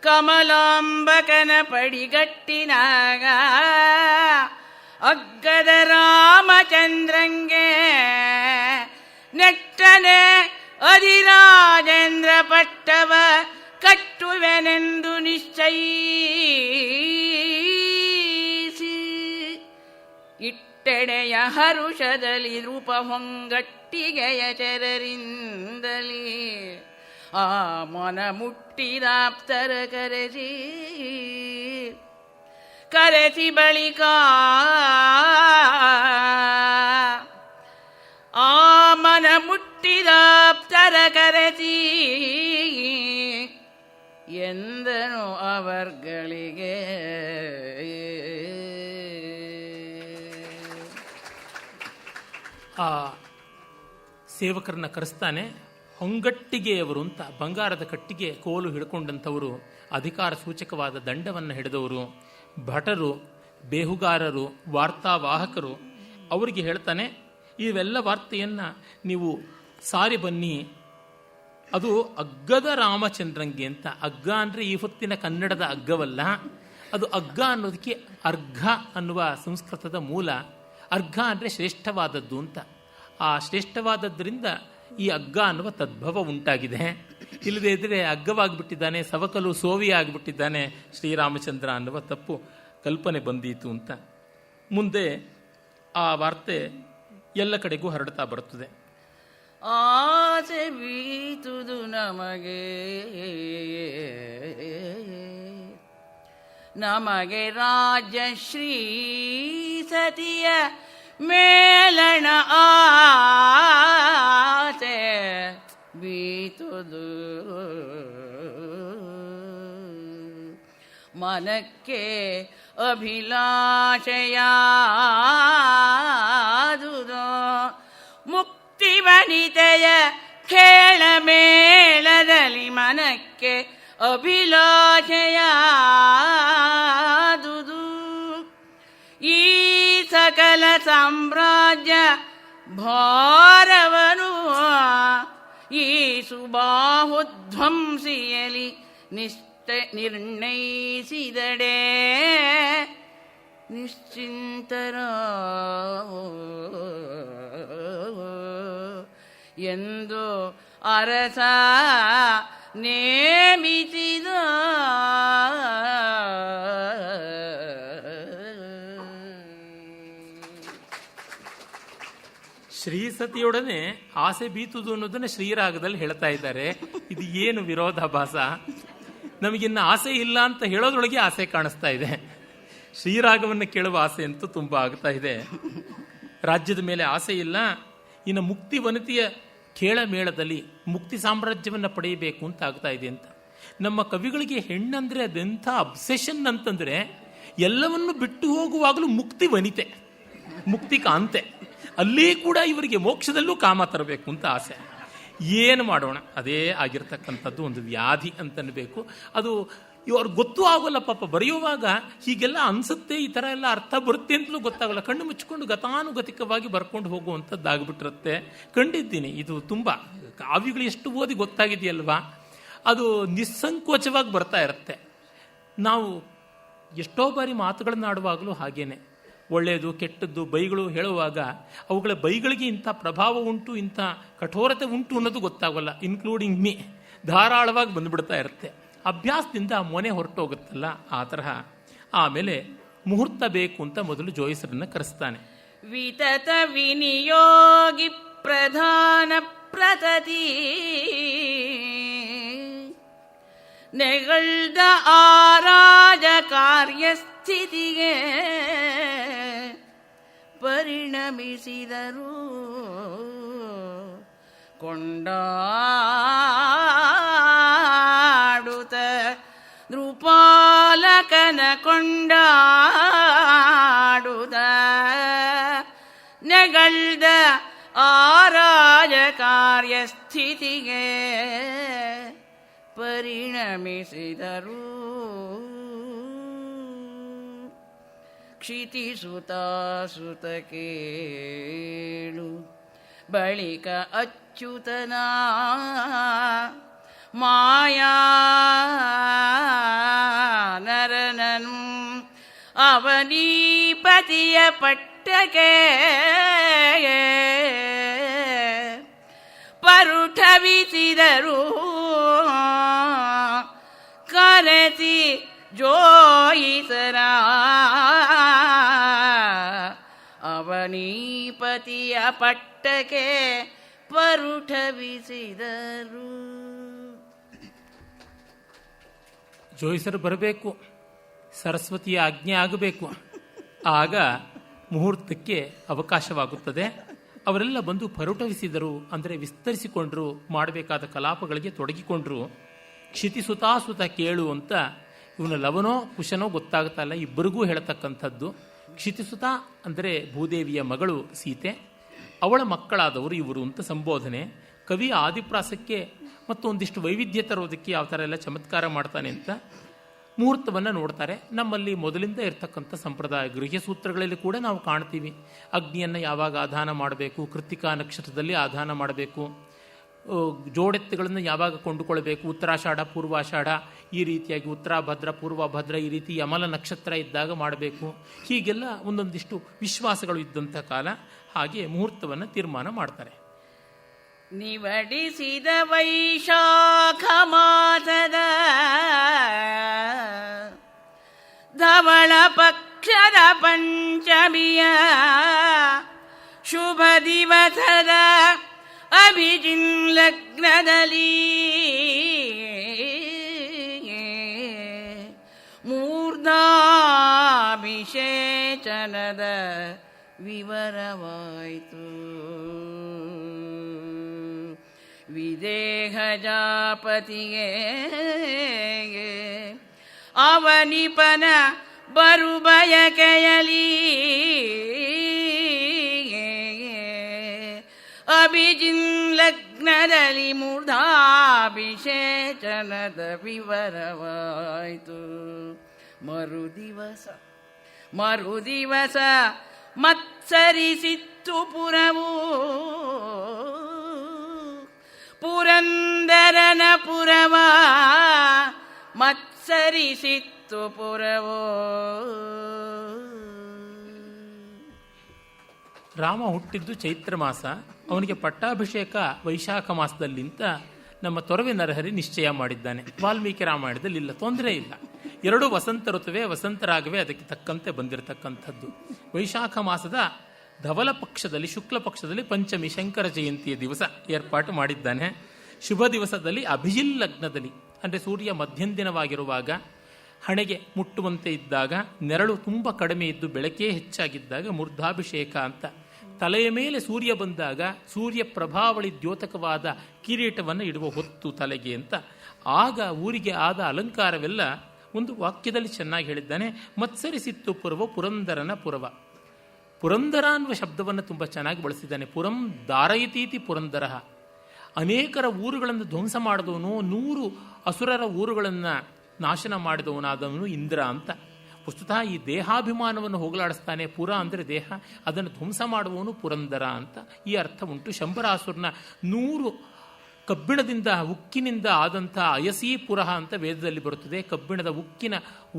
ಕಮಲಾಂಬಕನ ಪಡಿಗಟ್ಟಿನಾಗ ಅಗ್ಗದ ರಾಮಚಂದ್ರಂಗೆ ನೆಟ್ಟನೆ ಅಧಿರಾಜೇಂದ್ರ ಪಟ್ಟವ ಕಟ್ಟುವೆನೆಂದು ನಿಶ್ಚಯಿಸಿ ಇಟ್ಟೆಡೆಯ ಹರುಷದಲ್ಲಿ ರೂಪ ಹೊಂಗಟ್ಟಿಗೆಯ ಚರರಿಂದಲೇ ಆ ಮನ ಮುಟ್ಟಿದಾಪ್ತರ ಕರೆಸಿ ಬಳಿಕ ಆ ಮನ ಮುಟ್ಟಿದಾಪ್ತರ ಕರೆಸಿ ಎಂದನು ಅವರ್ಗಳಿಗೆ. ಆ ಸೇವಕರನ್ನ ಕರೆಸ್ತಾನೆ. ಹೊಂಗಟ್ಟಿಗೆಯವರು ಅಂತ, ಬಂಗಾರದ ಕಟ್ಟಿಗೆ ಕೋಲು ಹಿಡ್ಕೊಂಡಂಥವರು, ಅಧಿಕಾರ ಸೂಚಕವಾದ ದಂಡವನ್ನು ಹಿಡಿದವರು, ಭಟರು, ಬೇಹುಗಾರರು, ವಾರ್ತಾವಾಹಕರು. ಅವರಿಗೆ ಹೇಳ್ತಾನೆ, ಇವೆಲ್ಲ ವಾರ್ತೆಯನ್ನು ನೀವು ಸಾರಿ ಬನ್ನಿ, ಅದು ಅಗ್ಗದ ರಾಮಚಂದ್ರಂಗೆ ಅಂತ. ಅಗ್ಗ ಅಂದರೆ ಈ ಹೊತ್ತಿನ ಕನ್ನಡದ ಅಗ್ಗವಲ್ಲ, ಅದು ಅಗ್ಗ ಅನ್ನೋದಕ್ಕೆ ಅರ್ಘ ಅನ್ನುವ ಸಂಸ್ಕೃತದ ಮೂಲ. ಅರ್ಘ ಅಂದರೆ ಶ್ರೇಷ್ಠವಾದದ್ದು ಅಂತ. ಆ ಶ್ರೇಷ್ಠವಾದದ್ದರಿಂದ ಈ ಅಗ್ಗ ಅನ್ನುವ ತದ್ಭವ ಉಂಟಾಗಿದೆ. ಇಲ್ಲದೇ ಇದ್ದರೆ ಅಗ್ಗವಾಗಿಬಿಟ್ಟಿದ್ದಾನೆ, ಸವಕಲು ಸೋವಿ ಆಗಿಬಿಟ್ಟಿದ್ದಾನೆ ಶ್ರೀರಾಮಚಂದ್ರ ಅನ್ನುವ ತಪ್ಪು ಕಲ್ಪನೆ ಬಂದೀತು ಅಂತ. ಮುಂದೆ ಆ ವಾರ್ತೆ ಎಲ್ಲ ಕಡೆಗೂ ಹರಡ್ತಾ ಬರುತ್ತದೆ. ಆಸೆ ಬೀತುದು ನಮಗೆ ರಾಜಶ್ರೀ ಸತಿಯ ಮೇಲಣ ಆಸೆ ಬೀತುದು ಮನಕ್ಕೆ ಅಭಿಲಾಷೆಯಾದುದು ಮುಕ್ತಿ ವನಿತೆಯ ಖೇಳ ಮೇಳದಲ್ಲಿ ಮನಕ್ಕೆ ಅಭಿಲಾಷೆಯಾದುದು ಈ ಸಕಲ ಸಾಮ್ರಾಜ್ಯ ಭಾರವನು ಈ ಸುಬಾಹುಧ್ವಂಸಿಯಲಿ ನಿರ್ಣಯಿಸಿದಡೆ ನಿಶ್ಚಿಂತರ ಎಂದು ಅರಸ ನೇಮಿಸಿದ. ಶ್ರೀಸತಿಯೊಡನೆ ಆಸೆ ಬೀತುದು ಅನ್ನೋದನ್ನ ಶ್ರೀರಾಗದಲ್ಲಿ ಹೇಳ್ತಾ ಇದ್ದಾರೆ. ಇದು ಏನು ವಿರೋಧಾಭಾಸ? ನಮಗಿನ್ನ ಆಸೆ ಇಲ್ಲ ಅಂತ ಹೇಳೋದ್ರೊಳಗೆ ಆಸೆ ಕಾಣಿಸ್ತಾ ಇದೆ. ಶ್ರೀರಾಗವನ್ನು ಕೇಳುವ ಆಸೆ ಅಂತೂ ತುಂಬ ಆಗ್ತಾ ಇದೆ. ರಾಜ್ಯದ ಮೇಲೆ ಆಸೆ ಇಲ್ಲ, ಇನ್ನು ಮುಕ್ತಿ ವನಿತೆಯ ಖೇಳ ಮೇಳದಲ್ಲಿ ಮುಕ್ತಿ ಸಾಮ್ರಾಜ್ಯವನ್ನು ಪಡೆಯಬೇಕು ಅಂತ ಆಗ್ತಾ ಇದೆ ಅಂತ. ನಮ್ಮ ಕವಿಗಳಿಗೆ ಹೆಣ್ಣಂದ್ರೆ ಅದೆಂಥ ಅಬ್ಸೆಷನ್ ಅಂತಂದ್ರೆ ಎಲ್ಲವನ್ನು ಬಿಟ್ಟು ಹೋಗುವಾಗಲೂ ಮುಕ್ತಿ ವನಿತೆ, ಮುಕ್ತಿ ಕಾಂತೆ, ಅಲ್ಲಿ ಕೂಡ ಇವರಿಗೆ ಮೋಕ್ಷದಲ್ಲೂ ಕಾಮ ತರಬೇಕು ಅಂತ ಆಸೆ. ಏನು ಮಾಡೋಣ, ಅದೇ ಆಗಿರ್ತಕ್ಕಂಥದ್ದು ಒಂದು ವ್ಯಾಧಿ ಅಂತನ್ಬೇಕು. ಅದು ಅವ್ರಿಗೆ ಗೊತ್ತೂ ಆಗೋಲ್ಲ ಪಾಪ. ಬರೆಯುವಾಗ ಹೀಗೆಲ್ಲ ಅನ್ಸುತ್ತೆ, ಈ ಥರ ಎಲ್ಲ ಅರ್ಥ ಬರುತ್ತೆ ಅಂತಲೂ ಗೊತ್ತಾಗಲ್ಲ. ಕಣ್ಣು ಮುಚ್ಚಿಕೊಂಡು ಗತಾನುಗತಿಕವಾಗಿ ಬರ್ಕೊಂಡು ಹೋಗುವಂಥದ್ದಾಗ್ಬಿಟ್ಟಿರುತ್ತೆ. ಕಂಡಿದ್ದೀನಿ, ಇದು ತುಂಬ ಕಾವ್ಯಗಳು ಎಷ್ಟು ಓದಿ ಗೊತ್ತಾಗಿದೆಯಲ್ವಾ, ಅದು ನಿಸ್ಸಂಕೋಚವಾಗಿ ಬರ್ತಾ ಇರುತ್ತೆ. ನಾವು ಎಷ್ಟೋ ಬಾರಿ ಮಾತುಗಳನ್ನಾಡುವಾಗಲೂ ಹಾಗೇನೆ, ಒಳ್ಳೆಯದು ಕೆಟ್ಟದ್ದು ಬೈಗಳು ಹೇಳುವಾಗ ಅವುಗಳ ಬೈಗಳಿಗೆ ಇಂಥ ಪ್ರಭಾವ ಉಂಟು, ಇಂಥ ಕಠೋರತೆ ಉಂಟು ಅನ್ನೋದು ಗೊತ್ತಾಗೋಲ್ಲ, ಇನ್ಕ್ಲೂಡಿಂಗ್ ಮೀ. ಧಾರಾಳವಾಗಿ ಬಂದುಬಿಡ್ತಾ ಇರುತ್ತೆ. ಅಭ್ಯಾಸದಿಂದ ಮೊನೆ ಹೊರಟೋಗುತ್ತಲ್ಲ ಆ ತರಹ. ಆಮೇಲೆ ಮುಹೂರ್ತ ಬೇಕು ಅಂತ ಮೊದಲು ಜೋಯಿಸರನ್ನ ಕರೆಸ್ತಾನೆ. ವಿತತ ವಿನಿಯೋಗಿ ಪ್ರಧಾನ ಪ್ರತತಿ ನೆಗಳ್ದ ಆರಾಜ ಕಾರ್ಯಸ್ಥಿತಿಗೆ ಪರಿಣಮಿಸಿದರು ಕೊಂಡಾಡುತ್ತ ನೃಪಾಲಕನ ಕೊಂಡಾಡುತ್ತ ನೆಗಳ್ದ ಆರಾಜ ಕಾರ್ಯಸ್ಥಿತಿಗೆ ಪರಿಣಮಿಸಿದರು. ಕ್ಷಿತಿಸುತ ಕೇಳು ಬಳಿಕ ಅಚ್ಯುತನ ಮಾಯಾ ನರನನು ಅವನೀಪತಿಯ ಪಟ್ಟಕ್ಕೆ ಪರುಠವಿಸಿದರು ಕರೆಸಿ ಜೋಯಿಸರ ಅವನೀಪತಿಯ ಪಟ್ಟಕ್ಕೆ ಪರುಠವಿಸಿದರು. ಜೋಯಿಸರು ಬರಬೇಕು, ಸರಸ್ವತಿಯ ಆಜ್ಞೆ ಆಗಬೇಕು, ಆಗ ಮುಹೂರ್ತಕ್ಕೆ ಅವಕಾಶವಾಗುತ್ತದೆ. ಅವರೆಲ್ಲ ಬಂದು ಪರುಟವಿಸಿದರು ಅಂದರೆ ವಿಸ್ತರಿಸಿಕೊಂಡ್ರು, ಮಾಡಬೇಕಾದ ಕಲಾಪಗಳಿಗೆ ತೊಡಗಿಕೊಂಡ್ರು. ಕ್ಷಿತಿಸುತಾಸುತ ಕೇಳು ಅಂತ ಇವನ ಲವನೋ ಕುಶನೋ ಗೊತ್ತಾಗ್ತಾ ಇಲ್ಲ, ಇಬ್ಬರಿಗೂ ಹೇಳತಕ್ಕಂಥದ್ದು. ಕ್ಷಿತಿಸುತ ಅಂದರೆ ಭೂದೇವಿಯ ಮಗಳು ಸೀತೆ, ಅವಳ ಮಕ್ಕಳಾದವರು ಇವರು ಅಂತ ಸಂಬೋಧನೆ. ಕವಿ ಆದಿಪ್ರಾಸಕ್ಕೆ ಮತ್ತು ಒಂದಿಷ್ಟು ವೈವಿಧ್ಯ ತರೋದಕ್ಕೆ ಯಾವ ಥರ ಎಲ್ಲ ಚಮತ್ಕಾರ ಮಾಡ್ತಾನೆ ಅಂತ ಮುಹೂರ್ತವನ್ನು ನೋಡ್ತಾರೆ. ನಮ್ಮಲ್ಲಿ ಮೊದಲಿಂದ ಇರತಕ್ಕಂಥ ಸಂಪ್ರದಾಯ ಗೃಹ್ಯ ಸೂತ್ರಗಳಲ್ಲಿ ಕೂಡ ನಾವು ಕಾಣ್ತೀವಿ. ಅಗ್ನಿಯನ್ನು ಯಾವಾಗ ಆಧಾನ ಮಾಡಬೇಕು, ಕೃತ್ತಿಕಾ ನಕ್ಷತ್ರದಲ್ಲಿ ಆಧಾನ ಮಾಡಬೇಕು, ಜೋಡೆತ್ತುಗಳನ್ನು ಯಾವಾಗ ಕೊಂಡುಕೊಳ್ಬೇಕು, ಉತ್ತರಾಷಾಢ ಪೂರ್ವಾಷಾಢ ಈ ರೀತಿಯಾಗಿ, ಉತ್ತರಾಭದ್ರ ಪೂರ್ವಭದ್ರ ಈ ರೀತಿ ಯಮಲ ನಕ್ಷತ್ರ ಇದ್ದಾಗ ಮಾಡಬೇಕು. ಹೀಗೆಲ್ಲ ಒಂದೊಂದಿಷ್ಟು ವಿಶ್ವಾಸಗಳು ಇದ್ದಂಥ ಕಾಲ. ಹಾಗೆ ಮುಹೂರ್ತವನ್ನು ತೀರ್ಮಾನ ಮಾಡ್ತಾರೆ. ನಿವಡಿಸಿದ ವೈಶಾಖ ಮಾಸದ ಧವಳ ಪಕ್ಷದ ಪಂಚಮಿಯ ಶುಭ ದಿವಸದ ಅಭಿಜಿನ್ ಲಗ್ನದಲ್ಲಿ ಮೂರ್ಧಾಭಿಷೇಚನದ ವಿವರವಾಯಿತು. ವಿದೇಹ ಜಾಪತಿಗೆ ಅವನಿಪನ ಬರುಬಯಕೆಯಲಿ ಅಭಿಜಿನ್ ಲಗ್ನದಲ್ಲಿ ಮೂರ್ಧಾಭಿಷೇಚನದ ವಿವರವಾಯಿತು. ಮರುದಿವಸ ಮತ್ಸರಿಸಿತ್ತು ಪುರವು ಪುರಂದರನ ಪುರವ ಮತ್ಸರಿಸಿತ್ತು ಪುರವೋ. ರಾಮ ಹುಟ್ಟಿದ್ದು ಚೈತ್ರ ಮಾಸ, ಅವನಿಗೆ ಪಟ್ಟಾಭಿಷೇಕ ವೈಶಾಖ ಮಾಸದಲ್ಲಿಂತ ನಮ್ಮ ತೊರವೆ ನರಹರಿ ನಿಶ್ಚಯ ಮಾಡಿದ್ದಾನೆ. ವಾಲ್ಮೀಕಿ ರಾಮಾಯಣದಲ್ಲಿ ಇಲ್ಲ, ತೊಂದರೆ ಇಲ್ಲ. ಎರಡೂ ವಸಂತ ಋತುವೆ, ವಸಂತರಾಗವೇ ಅದಕ್ಕೆ ತಕ್ಕಂತೆ ಬಂದಿರತಕ್ಕಂಥದ್ದು. ವೈಶಾಖ ಮಾಸದ ಧವಲ ಪಕ್ಷದಲ್ಲಿ, ಶುಕ್ಲ ಪಕ್ಷದಲ್ಲಿ ಪಂಚಮಿ ಶಂಕರ ಜಯಂತಿಯ ದಿವಸ ಏರ್ಪಾಟು ಮಾಡಿದ್ದಾನೆ. ಶುಭ ದಿವಸದಲ್ಲಿ ಅಭಿಜಿಲ್ ಲಗ್ನದಲ್ಲಿ, ಅಂದರೆ ಸೂರ್ಯ ಮಧ್ಯಂದಿನವಾಗಿರುವಾಗ, ಹಣೆಗೆ ಮುಟ್ಟುವಂತೆ ಇದ್ದಾಗ, ನೆರಳು ತುಂಬ ಕಡಿಮೆ ಇದ್ದು ಬೆಳಕೇ ಹೆಚ್ಚಾಗಿದ್ದಾಗ ಮೂರ್ಧಾಭಿಷೇಕ ಅಂತ. ತಲೆಯ ಮೇಲೆ ಸೂರ್ಯ ಬಂದಾಗ ಸೂರ್ಯ ಪ್ರಭಾವಳಿ ದ್ಯೋತಕವಾದ ಕಿರೀಟವನ್ನು ಇಡುವ ಹೊತ್ತು ತಲೆಗೆ ಅಂತ. ಆಗ ಊರಿಗೆ ಆದ ಅಲಂಕಾರವೆಲ್ಲ ಒಂದು ವಾಕ್ಯದಲ್ಲಿ ಚೆನ್ನಾಗಿ ಹೇಳಿದ್ದಾನೆ. ಮತ್ಸರಿಸಿತ್ತು ಪುರವ ಪುರಂದರನ ಪುರವ. ಪುರಂದರ ಅನ್ನುವ ಶಬ್ದವನ್ನು ತುಂಬ ಚೆನ್ನಾಗಿ ಬಳಸಿದ್ದಾನೆ. ಪುರಂ ದಾರಯತೀತಿ ಪುರಂದರ. ಅನೇಕರ ಊರುಗಳನ್ನು ಧ್ವಂಸ ಮಾಡಿದವನು, 100 ಅಸುರರ ಊರುಗಳನ್ನು ನಾಶನ ಮಾಡಿದವನಾದವನು ಇಂದ್ರ ಅಂತ. ವಸ್ತುತಃ ಈ ದೇಹಾಭಿಮಾನವನ್ನು ಹೋಗಲಾಡಿಸ್ತಾನೆ. ಪುರ ಅಂದರೆ ದೇಹ, ಅದನ್ನು ಧ್ವಂಸ ಮಾಡುವವನು ಪುರಂದರ ಅಂತ ಈ ಅರ್ಥ ಉಂಟು. ಶಂಬರಾಸುರನ 100 ಕಬ್ಬಿಣದಿಂದ ಉಕ್ಕಿನಿಂದ ಆದಂಥ ಅಯಸೀಪುರ ಅಂತ ವೇದದಲ್ಲಿ ಬರುತ್ತದೆ. ಕಬ್ಬಿಣದ ಉಕ್ಕಿನ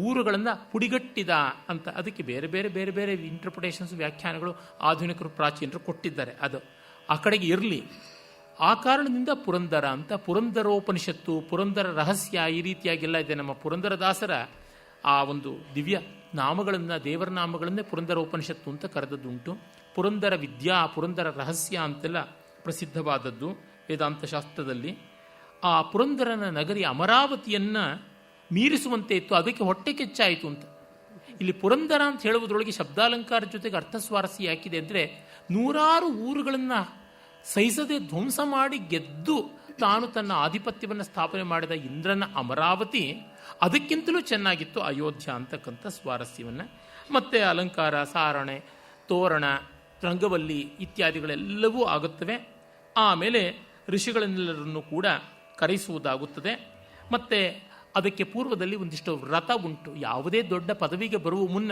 ಊರುಗಳನ್ನು ಪುಡಿಗಟ್ಟಿದ ಅಂತ. ಅದಕ್ಕೆ ಬೇರೆ ಬೇರೆ ಬೇರೆ ಬೇರೆ ಇಂಟರ್ಪ್ರಿಟೇಷನ್ಸ್, ವ್ಯಾಖ್ಯಾನಗಳು ಆಧುನಿಕರು ಪ್ರಾಚೀನರು ಕೊಟ್ಟಿದ್ದಾರೆ. ಅದು ಆ ಕಡೆಗೆ ಇರಲಿ. ಆ ಕಾರಣದಿಂದ ಪುರಂದರ ಅಂತ. ಪುರಂದರೋಪನಿಷತ್ತು, ಪುರಂದರ ರಹಸ್ಯ ಈ ರೀತಿಯಾಗೆಲ್ಲ ಇದೆ. ನಮ್ಮ ಪುರಂದರದಾಸರ ಆ ಒಂದು ದಿವ್ಯ ನಾಮಗಳನ್ನು, ದೇವರ ನಾಮಗಳನ್ನೇ ಪುರಂದರೋಪನಿಷತ್ತು ಅಂತ ಕರೆದದ್ದುಂಟು. ಪುರಂದರ ವಿದ್ಯಾ, ಪುರಂದರ ರಹಸ್ಯ ಅಂತೆಲ್ಲ ಪ್ರಸಿದ್ಧವಾದದ್ದು ವೇದಾಂತ ಶಾಸ್ತ್ರದಲ್ಲಿ. ಆ ಪುರಂದರನ ನಗರಿ ಅಮರಾವತಿಯನ್ನು ಮೀರಿಸುವಂತೆ ಇತ್ತು, ಅದಕ್ಕೆ ಹೊಟ್ಟೆ ಕೆಚ್ಚಾಯಿತು ಅಂತ. ಇಲ್ಲಿ ಪುರಂದರ ಅಂತ ಹೇಳುವುದರೊಳಗೆ ಶಬ್ದಾಲಂಕಾರ ಜೊತೆಗೆ ಅರ್ಥಸ್ವಾರಸ್ಯ ಯಾಕಿದೆ ಅಂದರೆ, 100 ಊರುಗಳನ್ನು ಸಹಿಸದೆ ಧ್ವಂಸ ಮಾಡಿ ಗೆದ್ದು ತಾನು ತನ್ನ ಆಧಿಪತ್ಯವನ್ನು ಸ್ಥಾಪನೆ ಮಾಡಿದ ಇಂದ್ರನ ಅಮರಾವತಿ ಅದಕ್ಕಿಂತಲೂ ಚೆನ್ನಾಗಿತ್ತು ಅಯೋಧ್ಯ ಅಂತಕ್ಕಂಥ ಸ್ವಾರಸ್ಯವನ್ನು. ಮತ್ತು ಅಲಂಕಾರ, ಸಾರಣೆ, ತೋರಣ, ರಂಗವಲ್ಲಿ ಇತ್ಯಾದಿಗಳೆಲ್ಲವೂ ಆಗುತ್ತವೆ. ಆಮೇಲೆ ಋಷಿಗಳನ್ನೆಲ್ಲರನ್ನು ಕೂಡ ಕರೆಸುವುದಾಗುತ್ತದೆ. ಮತ್ತು ಅದಕ್ಕೆ ಪೂರ್ವದಲ್ಲಿ ಒಂದಿಷ್ಟು ವ್ರತ ಉಂಟು. ಯಾವುದೇ ದೊಡ್ಡ ಪದವಿಗೆ ಬರುವ ಮುನ್ನ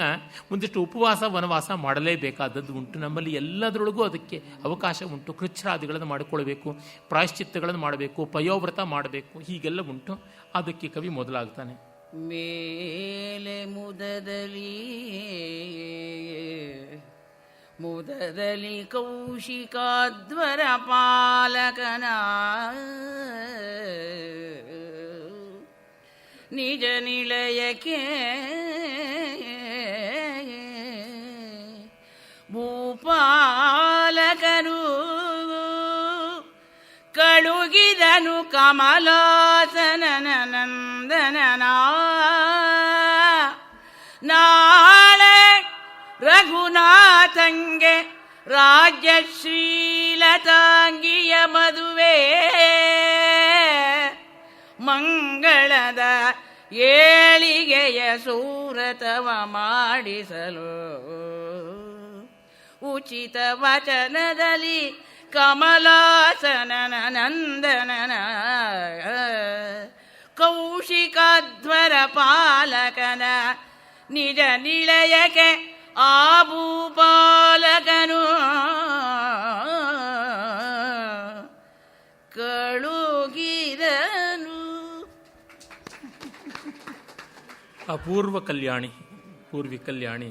ಒಂದಿಷ್ಟು ಉಪವಾಸ ವನವಾಸ ಮಾಡಲೇಬೇಕಾದದ್ದು ಉಂಟು. ನಮ್ಮಲ್ಲಿ ಎಲ್ಲದರೊಳಗೂ ಅದಕ್ಕೆ ಅವಕಾಶ ಉಂಟು. ಕೃಚ್ಛ್ರಾದಿಗಳನ್ನು ಮಾಡಿಕೊಳ್ಬೇಕು, ಪ್ರಾಯಶ್ಚಿತ್ತಗಳನ್ನು ಮಾಡಬೇಕು, ಪಯೋವ್ರತ ಮಾಡಬೇಕು, ಹೀಗೆಲ್ಲ ಉಂಟು. ಅದಕ್ಕೆ ಕವಿ ಮೊದಲಾಗ್ತಾನೆ. ಮೇಲೆ ಮುದದಲ್ಲಿ ಕೌಶಿಕಾಧ್ವರ ಪಾಲಕನ ನಿಜ ನಿಲಯಕ್ಕೆ ಭೂಪಾಲಕನು ಕಳುಗಿದನು ಕಮಲಾಸನನ ನಂದನನ. ನಾಳೆ ರಘುನಾಥಂಗೆ ರಾಜ್ಯಶ್ರೀಲತಾಂಗಿಯ ಮದುವೆ ಮಂಗಳದ ಏಳಿಗೆಯ ಸೂರತವ ಮಾಡಿಸಲು ಉಚಿತ ವಚನದಲ್ಲಿ ಕಮಲಾಸನನ ನಂದನನ ಕೌಶಿಕಾಧ್ವರ ಪಾಲಕನ ನಿಜ ನಿಲಯಕ್ಕೆ ಆ ಭೂಪಾಲಕನು ಅಪೂರ್ವ ಕಲ್ಯಾಣಿ, ಪೂರ್ವಿ ಕಲ್ಯಾಣಿ,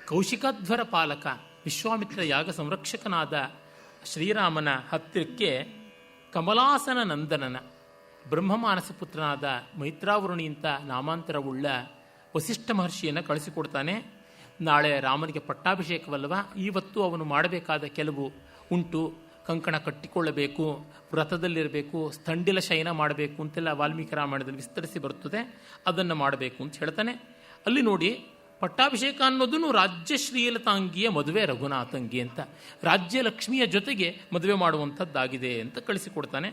ಕೌಶಿಕಾಧ್ವರ ಪಾಲಕ, ವಿಶ್ವಾಮಿತ್ರ ಯಾಗ ಸಂರಕ್ಷಕನಾದ ಶ್ರೀರಾಮನ ಹತ್ತಿರಕ್ಕೆ ಕಮಲಾಸನ ನಂದನನ ಬ್ರಹ್ಮಮಾನಸ ಪುತ್ರನಾದ ಮೈತ್ರಾವರುಣಿ ಅಂತ ನಾಮಾಂತರವುಳ್ಳ ವಸಿಷ್ಠ ಮಹರ್ಷಿಯನ್ನು ಕಳಿಸಿಕೊಡ್ತಾನೆ. ನಾಳೆ ರಾಮನಿಗೆ ಪಟ್ಟಾಭಿಷೇಕವಲ್ಲವ, ಇವತ್ತು ಅವನು ಮಾಡಬೇಕಾದ ಕೆಲವು ಉಂಟು. ಕಂಕಣ ಕಟ್ಟಿಕೊಳ್ಳಬೇಕು, ವ್ರತದಲ್ಲಿರಬೇಕು, ಸ್ಥಂಡಿಲ ಶಯನ ಮಾಡಬೇಕು ಅಂತೆಲ್ಲ ವಾಲ್ಮೀಕಿ ರಾಮಾಯಣದಲ್ಲಿ ವಿಸ್ತರಿಸಿ ಬರುತ್ತದೆ. ಅದನ್ನು ಮಾಡಬೇಕು ಅಂತ ಹೇಳ್ತಾನೆ. ಅಲ್ಲಿ ನೋಡಿ, ಪಟ್ಟಾಭಿಷೇಕ ಅನ್ನೋದನ್ನು ರಾಜ್ಯಶ್ರೀಲತಾಂಗಿಯ ಮದುವೆ ರಘುನಾಥಂಗಿ ಅಂತ, ರಾಜ್ಯಲಕ್ಷ್ಮಿಯ ಜೊತೆಗೆ ಮದುವೆ ಮಾಡುವಂಥದ್ದಾಗಿದೆ ಅಂತ ಕಳಿಸಿಕೊಡ್ತಾನೆ.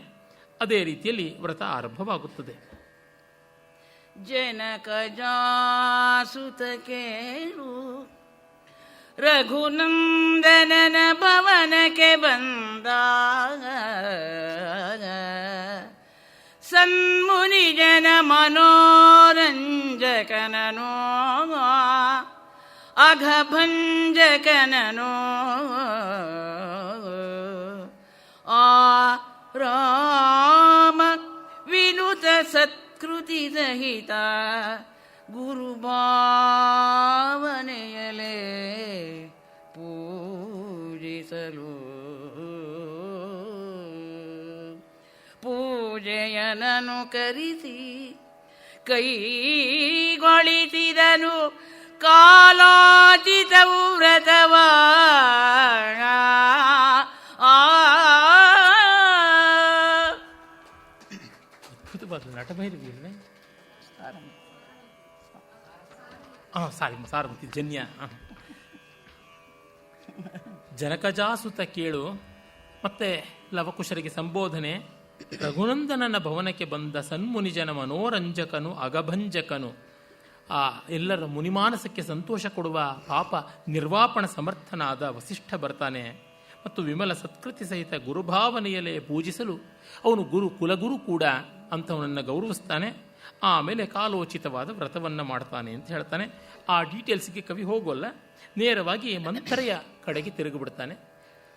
ಅದೇ ರೀತಿಯಲ್ಲಿ ವ್ರತ ಆರಂಭವಾಗುತ್ತದೆ. ಜನಕ ಜಾಸುತ ಕೇಳು, ರಘುನಂದನನ ಭವನಕ್ಕೆ ಬಂದಾಗ ಸನ್ಮುನಿ ಜನ ಮನೋರಂಜಕನನೋ ಅಘಭಂಜಕನನೋ ಆ ರಾಮ ವಿನುತ ಸತ್ಕೃತಿ ಸಹಿತ ಗುರುಭಾವನೆಯಲೇ ಪೂಜಿಸಲು ಪೂಜೆಯನನು ಕರಿಸಿ ಕೈಗೊಳಿಸಿದನು ಕಾಲಾಚಿತವು ವ್ರತವ. ಅದ್ಭುತವಾದ ನಟಭೈರವಿಯಲ್ಲೇ ಸಾರಮತಿ ಜನ್ಯ. ಜನಕಜಾಸುತ ಕೇಳು, ಮತ್ತೆ ಲವಕುಶರಿಗೆ ಸಂಬೋಧನೆ. ರಘುನಂದನನ ಭವನಕ್ಕೆ ಬಂದ ಸನ್ಮುನಿಜನ ಮನೋರಂಜಕನು ಅಗಭಂಜಕನು, ಆ ಎಲ್ಲರ ಮುನಿಮಾನಸಕ್ಕೆ ಸಂತೋಷ ಕೊಡುವ ಪಾಪ ನಿರ್ವಾಪಣ ಸಮರ್ಥನಾದ ವಸಿಷ್ಠ ಬರ್ತಾನೆ. ಮತ್ತು ವಿಮಲ ಸತ್ಕೃತಿ ಸಹಿತ ಗುರುಭಾವನೆಯಲ್ಲೇ ಪೂಜಿಸಲು ಅವನು ಕುಲಗುರು ಕೂಡ ಅಂಥವನನ್ನು ಗೌರವಿಸ್ತಾನೆ. ಆಮೇಲೆ ಕಾಲೋಚಿತವಾದ ವ್ರತವನ್ನು ಮಾಡ್ತಾನೆ ಅಂತ ಹೇಳ್ತಾನೆ. ಆ ಡೀಟೇಲ್ಸ್ಗೆ ಕವಿ ಹೋಗೋಲ್ಲ, ನೇರವಾಗಿ ಮಂಥರೆಯ ಕಡೆಗೆ ತಿರುಗಿಬಿಡ್ತಾನೆ.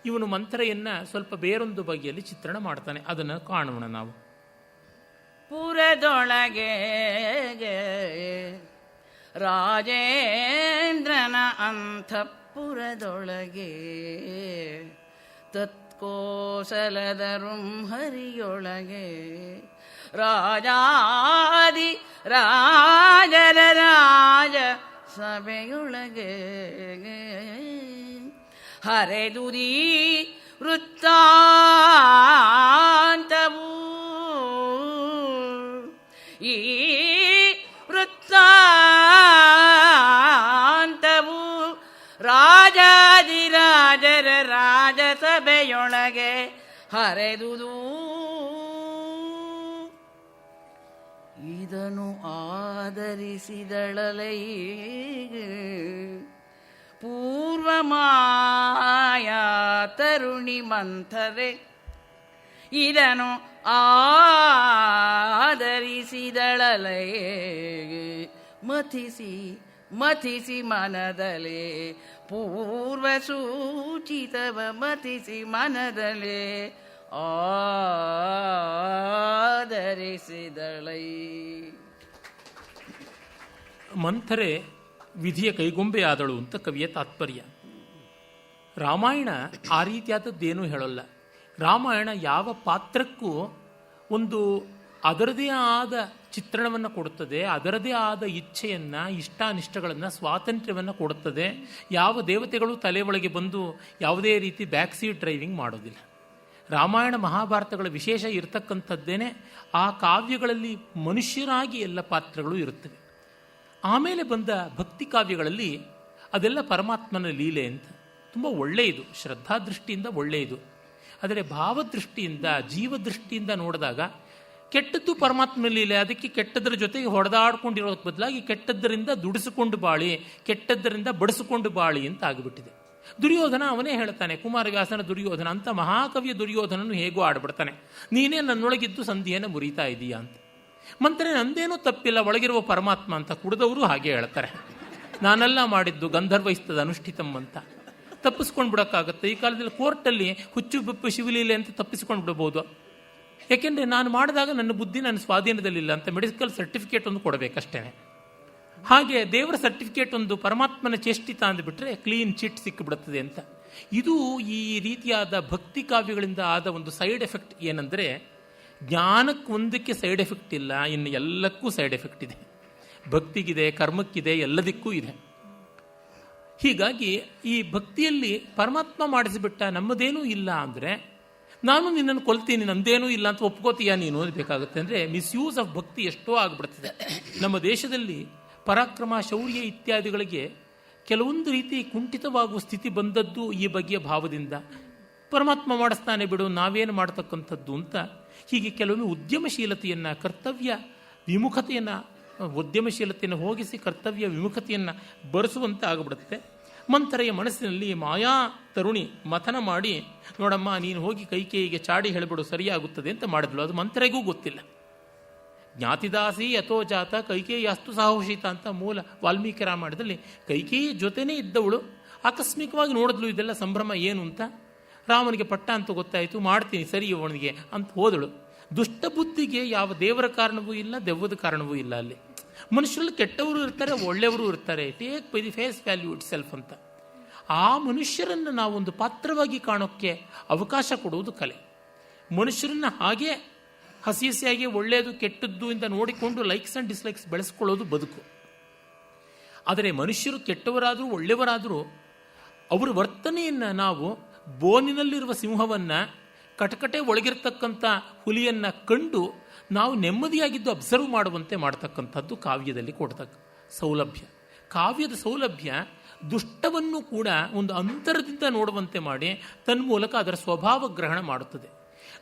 ಇವನು ಮಂಥರೆಯನ್ನು ಸ್ವಲ್ಪ ಬೇರೊಂದು ಬಗೆಯಲ್ಲಿ ಚಿತ್ರಣ ಮಾಡ್ತಾನೆ. ಅದನ್ನು ಕಾಣೋಣ ನಾವು. ಪುರದೊಳಗೆ ರಾಜೇಂದ್ರನ ಅಂತಃಪುರದೊಳಗೆ ತತ್ಕೋಸಲದ ರುಂಹರಿಯೊಳಗೆ ರಾಜಾದಿ ರಾಜರ ರಾಜ ಸಭೆಯೊಳಗೆ ಹರೆದುದೀ ವೃತ್ತಾಂತವು. ಈ ವೃತ್ತಾಂತವು ರಾಜಾದಿರಾಜರ ರಾಜಸಭೆಯೊಳಗೆ ಹರೆದುದು. ಇದನ್ನು ಆದರಿಸಿದಳಲೈ ಪೂರ್ವಮಾಯಾ ತರುಣಿ ಮಂಥರೆ. ಇದನ್ನು ಆದರಿಸಿದಳಲೈ ಮಥಿಸಿ ಮಥಿಸಿ ಮನದಲೇ ಪೂರ್ವ ಸೂಚಿತವ ಮಥಿಸಿ ಮನದಲೇ ಆದರಿಸಿದಳೈ. ಮಂಥರೆ ವಿಧಿಯ ಕೈಗೊಂಬೆಯಾದಳು ಅಂತ ಕವಿಯ ತಾತ್ಪರ್ಯ. ರಾಮಾಯಣ ಆ ರೀತಿಯಾದದ್ದೇನೂ ಹೇಳೋಲ್ಲ. ರಾಮಾಯಣ ಯಾವ ಪಾತ್ರಕ್ಕೂ ಒಂದು ಅದರದೇ ಆದ ಚಿತ್ರಣವನ್ನು ಕೊಡುತ್ತದೆ, ಅದರದೇ ಆದ ಇಚ್ಛೆಯನ್ನು, ಇಷ್ಟಾನಿಷ್ಟಗಳನ್ನು, ಸ್ವಾತಂತ್ರ್ಯವನ್ನು ಕೊಡುತ್ತದೆ. ಯಾವ ದೇವತೆಗಳು ತಲೆ ಒಳಗೆ ಬಂದು ಯಾವುದೇ ರೀತಿ ಬ್ಯಾಕ್ ಸೀಟ್ ಡ್ರೈವಿಂಗ್ ಮಾಡೋದಿಲ್ಲ. ರಾಮಾಯಣ ಮಹಾಭಾರತಗಳ ವಿಶೇಷ ಇರತಕ್ಕಂಥದ್ದೇನೆ ಆ ಕಾವ್ಯಗಳಲ್ಲಿ ಮನುಷ್ಯರಾಗಿ ಎಲ್ಲ ಪಾತ್ರಗಳು ಇರುತ್ತವೆ. ಆಮೇಲೆ ಬಂದ ಭಕ್ತಿ ಕಾವ್ಯಗಳಲ್ಲಿ ಅದೆಲ್ಲ ಪರಮಾತ್ಮನ ಲೀಲೆ ಅಂತ ತುಂಬ ಒಳ್ಳೆಯದು, ಶ್ರದ್ಧಾದೃಷ್ಟಿಯಿಂದ ಒಳ್ಳೆಯದು. ಆದರೆ ಭಾವದೃಷ್ಟಿಯಿಂದ, ಜೀವದೃಷ್ಟಿಯಿಂದ ನೋಡಿದಾಗ ಕೆಟ್ಟದ್ದು ಪರಮಾತ್ಮನ ಲೀಲೆ. ಅದಕ್ಕೆ ಕೆಟ್ಟದರ ಜೊತೆಗೆ ಹೊಡೆದಾಡ್ಕೊಂಡಿರೋದಕ್ಕೆ ಬದಲಾಗಿ ಕೆಟ್ಟದ್ದರಿಂದ ದುಡಿಸಿಕೊಂಡು ಬಾಳಿ, ಕೆಟ್ಟದ್ದರಿಂದ ಬಡಿಸಿಕೊಂಡು ಬಾಳಿ ಅಂತ ಆಗಿಬಿಟ್ಟಿದೆ. ದುರ್ಯೋಧನ ಅವನೇ ಹೇಳ್ತಾನೆ, ಕುಮಾರವ್ಯಾಸನ ದುರ್ಯೋಧನ ಅಂತ ಮಹಾಕವಿಯ ದುರ್ಯೋಧನನು ಹೇಗೋ ಆಡ್ಬಿಡ್ತಾನೆ, ನೀನೇ ನನ್ನೊಳಗಿದ್ದು ಸಂಧಿಯನ್ನು ಮುರಿತಾ ಇದೀಯಾ ಅಂತ. ಮಂತ್ರೆ ನಂದೇನೂ ತಪ್ಪಿಲ್ಲ, ಒಳಗಿರುವ ಪರಮಾತ್ಮ ಅಂತ ಕುಡಿದವರು ಹಾಗೆ ಹೇಳ್ತಾರೆ. ನಾನೆಲ್ಲ ಮಾಡಿದ್ದು ಗಂಧರ್ವೈಸ್ತದ ಅನುಷ್ಠಿತಂ ಅಂತ. ತಪ್ಪಿಸ್ಕೊಂಡು ಬಿಡೋಕ್ಕಾಗತ್ತೆ? ಈ ಕಾಲದಲ್ಲಿ ಕೋರ್ಟಲ್ಲಿ ಹುಚ್ಚು ಬಪ್ಪು ಶಿವಲೀಲೆ ಅಂತ ತಪ್ಪಿಸ್ಕೊಂಡು ಬಿಡಬಹುದು. ಯಾಕೆಂದರೆ ನಾನು ಮಾಡಿದಾಗ ನನ್ನ ಬುದ್ಧಿ ನನ್ನ ಸ್ವಾಧೀನದಲ್ಲಿಲ್ಲ ಅಂತ ಮೆಡಿಕಲ್ ಸರ್ಟಿಫಿಕೇಟ್ ಒಂದು ಕೊಡಬೇಕಷ್ಟೇ. ಹಾಗೆ ದೇವರ ಸರ್ಟಿಫಿಕೇಟ್ ಒಂದು ಪರಮಾತ್ಮನ ಚೇಷ್ಟಿತ ಅಂದುಬಿಟ್ರೆ ಕ್ಲೀನ್ ಚಿಟ್ ಸಿಕ್ಕಿಬಿಡುತ್ತದೆ ಅಂತ. ಇದು ಈ ರೀತಿಯಾದ ಭಕ್ತಿ ಕಾವ್ಯಗಳಿಂದ ಆದ ಒಂದು ಸೈಡ್ ಎಫೆಕ್ಟ್ ಏನಂದರೆ, ಜ್ಞಾನಕ್ಕೊಂದಕ್ಕೆ ಸೈಡ್ ಎಫೆಕ್ಟ್ ಇಲ್ಲ, ಇನ್ನು ಎಲ್ಲಕ್ಕೂ ಸೈಡ್ ಎಫೆಕ್ಟ್ ಇದೆ. ಭಕ್ತಿಗಿದೆ, ಕರ್ಮಕ್ಕಿದೆ, ಎಲ್ಲದಕ್ಕೂ ಇದೆ. ಹೀಗಾಗಿ ಈ ಭಕ್ತಿಯಲ್ಲಿ ಪರಮಾತ್ಮ ಮಾಡಿಸಿಬಿಟ್ಟ ನಮ್ಮದೇನೂ ಇಲ್ಲ ಅಂದರೆ, ನಾನು ನಿನ್ನನ್ನು ಕೊಲ್ತೀನಿ, ನಂದೇನೂ ಇಲ್ಲ ಅಂತ ಒಪ್ಕೋತೀಯ ನೀನು ಬೇಕಾಗುತ್ತೆ. ಅಂದರೆ ಮಿಸ್ಯೂಸ್ ಆಫ್ ಭಕ್ತಿ ಎಷ್ಟೋ ಆಗಿಬಿಡ್ತದೆ. ನಮ್ಮ ದೇಶದಲ್ಲಿ ಪರಾಕ್ರಮ, ಶೌರ್ಯ ಇತ್ಯಾದಿಗಳಿಗೆ ಕೆಲವೊಂದು ರೀತಿ ಕುಂಠಿತವಾಗುವ ಸ್ಥಿತಿ ಬಂದದ್ದು ಈ ಬಗೆಯ ಭಾವದಿಂದ. ಪರಮಾತ್ಮ ಮಾಡಿಸ್ತಾನೆ ಬಿಡು, ನಾವೇನು ಮಾಡ್ತಕ್ಕಂಥದ್ದು ಅಂತ. ಹೀಗೆ ಕೆಲವೊಮ್ಮೆ ಉದ್ಯಮಶೀಲತೆಯನ್ನು, ಕರ್ತವ್ಯ ವಿಮುಖತೆಯನ್ನು, ಉದ್ಯಮಶೀಲತೆಯನ್ನು ಹೋಗಿಸಿ ಕರ್ತವ್ಯ ವಿಮುಖತೆಯನ್ನು ಬರೆಸುವಂತೆ ಆಗಿಬಿಡುತ್ತೆ. ಮಂಥರೆಯ ಮನಸ್ಸಿನಲ್ಲಿ ಮಾಯಾ ತರುಣಿ ಮಥನ ಮಾಡಿ, ನೋಡಮ್ಮ ನೀನು ಹೋಗಿ ಕೈಕೇಯಿಗೆ ಚಾಡಿ ಹೇಳಿಬಿಡು ಸರಿಯಾಗುತ್ತದೆ ಅಂತ ಮಾಡಿದ್ಲು. ಅದು ಮಂಥರೆಗೂ ಗೊತ್ತಿಲ್ಲ. ಜ್ಞಾತಿದಾಸಿ ಯಥೋ ಜಾತ ಕೈಕೇಯಿ ಅಸ್ತು ಸಾಹೋಷಿತ ಅಂತ ಮೂಲ ವಾಲ್ಮೀಕಿ ರಾಮಾಯಣದಲ್ಲಿ ಕೈಕೇಯಿ ಜೊತೆನೇ ಇದ್ದವಳು ಆಕಸ್ಮಿಕವಾಗಿ ನೋಡಿದ್ಲು ಇದೆಲ್ಲ ಸಂಭ್ರಮ ಏನು ಅಂತ. ರಾಮನಿಗೆ ಪಟ್ಟ ಅಂತ ಗೊತ್ತಾಯಿತು, ಮಾಡ್ತೀನಿ ಸರಿ ಅವನಿಗೆ ಅಂತ ಹೋದಳು. ದುಷ್ಟ ಬುದ್ಧಿಗೆ ಯಾವ ದೇವರ ಕಾರಣವೂ ಇಲ್ಲ, ದೆವ್ವದ ಕಾರಣವೂ ಇಲ್ಲ. ಅಲ್ಲಿ ಮನುಷ್ಯರಲ್ಲಿ ಕೆಟ್ಟವರು ಇರ್ತಾರೆ, ಒಳ್ಳೆಯವರು ಇರ್ತಾರೆ. Take by the face value itself ಅಂತ. ಆ ಮನುಷ್ಯರನ್ನು ನಾವೊಂದು ಪಾತ್ರವಾಗಿ ಕಾಣೋಕ್ಕೆ ಅವಕಾಶ ಕೊಡುವುದು ಕಲೆ. ಮನುಷ್ಯರನ್ನ ಹಾಗೆ ಹಸಿ ಹಸಿಯಾಗಿ ಒಳ್ಳೆಯದು ಕೆಟ್ಟದ್ದು ಅಂತ ನೋಡಿಕೊಂಡು ಲೈಕ್ಸ್ ಆ್ಯಂಡ್ ಡಿಸ್ಲೈಕ್ಸ್ ಬೆಳೆಸ್ಕೊಳ್ಳೋದು ಬದುಕು. ಆದರೆ ಮನುಷ್ಯರು ಕೆಟ್ಟವರಾದರೂ ಒಳ್ಳೆಯವರಾದರೂ ಅವರ ವರ್ತನೆಯನ್ನು ನಾವು ಬೋನಿನಲ್ಲಿರುವ ಸಿಂಹವನ್ನು, ಕಟಕಟೆ ಒಳಗಿರ್ತಕ್ಕಂಥ ಹುಲಿಯನ್ನು ಕಂಡು ನಾವು ನೆಮ್ಮದಿಯಾಗಿದ್ದು ಅಬ್ಸರ್ವ್ ಮಾಡುವಂತೆ ಮಾಡ್ತಕ್ಕಂಥದ್ದು ಕಾವ್ಯದಲ್ಲಿ ಕೊಡ್ತಕ್ಕ ಸೌಲಭ್ಯ. ಕಾವ್ಯದ ಸೌಲಭ್ಯ ದುಷ್ಟವನ್ನು ಕೂಡ ಒಂದು ಅಂತರದಿಂದ ನೋಡುವಂತೆ ಮಾಡಿ ತನ್ಮೂಲಕ ಅದರ ಸ್ವಭಾವ ಗ್ರಹಣ ಮಾಡುತ್ತದೆ.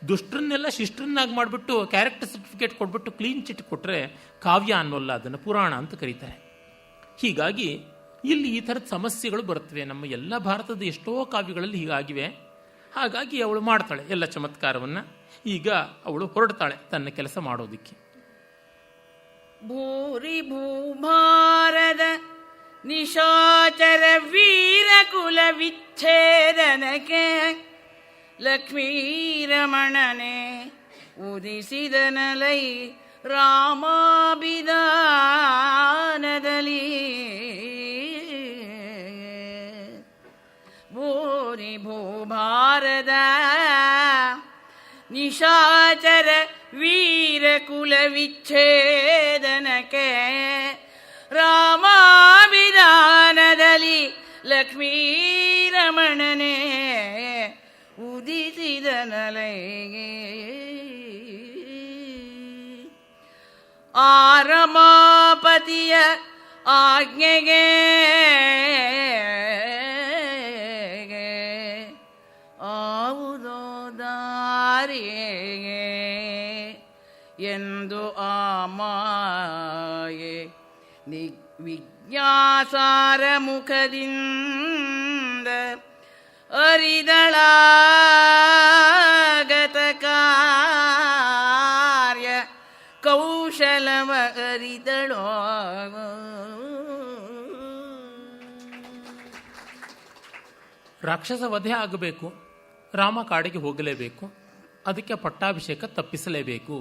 ದುಷ್ಟರನ್ನೆಲ್ಲ ಶಿಷ್ಟರನ್ನಾಗಿ ಮಾಡಿಬಿಟ್ಟು ಕ್ಯಾರೆಕ್ಟರ್ ಸರ್ಟಿಫಿಕೇಟ್ ಕೊಟ್ಬಿಟ್ಟು ಕ್ಲೀನ್ ಚಿಟ್ ಕೊಟ್ಟರೆ ಕಾವ್ಯ ಅನ್ನೋಲ್ಲ, ಅದನ್ನು ಪುರಾಣ ಅಂತ ಕರೀತಾರೆ. ಹೀಗಾಗಿ ಇಲ್ಲಿ ಈ ಥರದ ಸಮಸ್ಯೆಗಳು ಬರುತ್ತವೆ. ನಮ್ಮ ಎಲ್ಲ ಭಾರತದ ಎಷ್ಟೋ ಕಾವ್ಯಗಳಲ್ಲಿ ಹೀಗಾಗಿವೆ. ಹಾಗಾಗಿ ಅವಳು ಮಾಡ್ತಾಳೆ ಎಲ್ಲ ಚಮತ್ಕಾರವನ್ನು. ಈಗ ಅವಳು ಹೊರಡ್ತಾಳೆ ತನ್ನ ಕೆಲಸ ಮಾಡೋದಿಕ್ಕೆ. ಭೂರಿ ಭೂಭಾರದ ನಿಶಾಚರ ವೀರಕುಲ ವಿಚ್ಛೇದನಕ್ಕೆ ಲಕ್ಷ್ಮೀರಮಣನೆ ಉದಿಸಿದನಲೈ ರಾಮಾಭಿಧಾನದಲ್ಲಿ. ಭೂರಿ ಭೂಭಾರದ ನಿಶಾಚರ ವೀರಕುಲ ವಿಚ್ಛೇದನಕ್ಕೆ ರಾಮಾಭಿಧಾನದಲ್ಲಿ ಲಕ್ಷ್ಮೀರಮಣನೆ ಉದಿಸಿದನಲೆಗೆ. ಆರಮಾಪತಿಯ ಆಜ್ಞೆಗೆ ಆವುದೋ ದಾರಿಯೇ ಎಂದು ಆ ಮಾಯೆ ವಿಜ್ಞಾಸಾರ ಮುಖದಿಂದ ಅರಿದಳಾಗತ ಕಾರ್ಯ ಕೌಶಲವ ಅರಿದಳೋ. ರಾಕ್ಷಸ ವಧೆ ಆಗಬೇಕು, ರಾಮ ಕಾಡಿಗೆ ಹೋಗಲೇಬೇಕು, ಅದಕ್ಕೆ ಪಟ್ಟಾಭಿಷೇಕ ತಪ್ಪಿಸಲೇಬೇಕು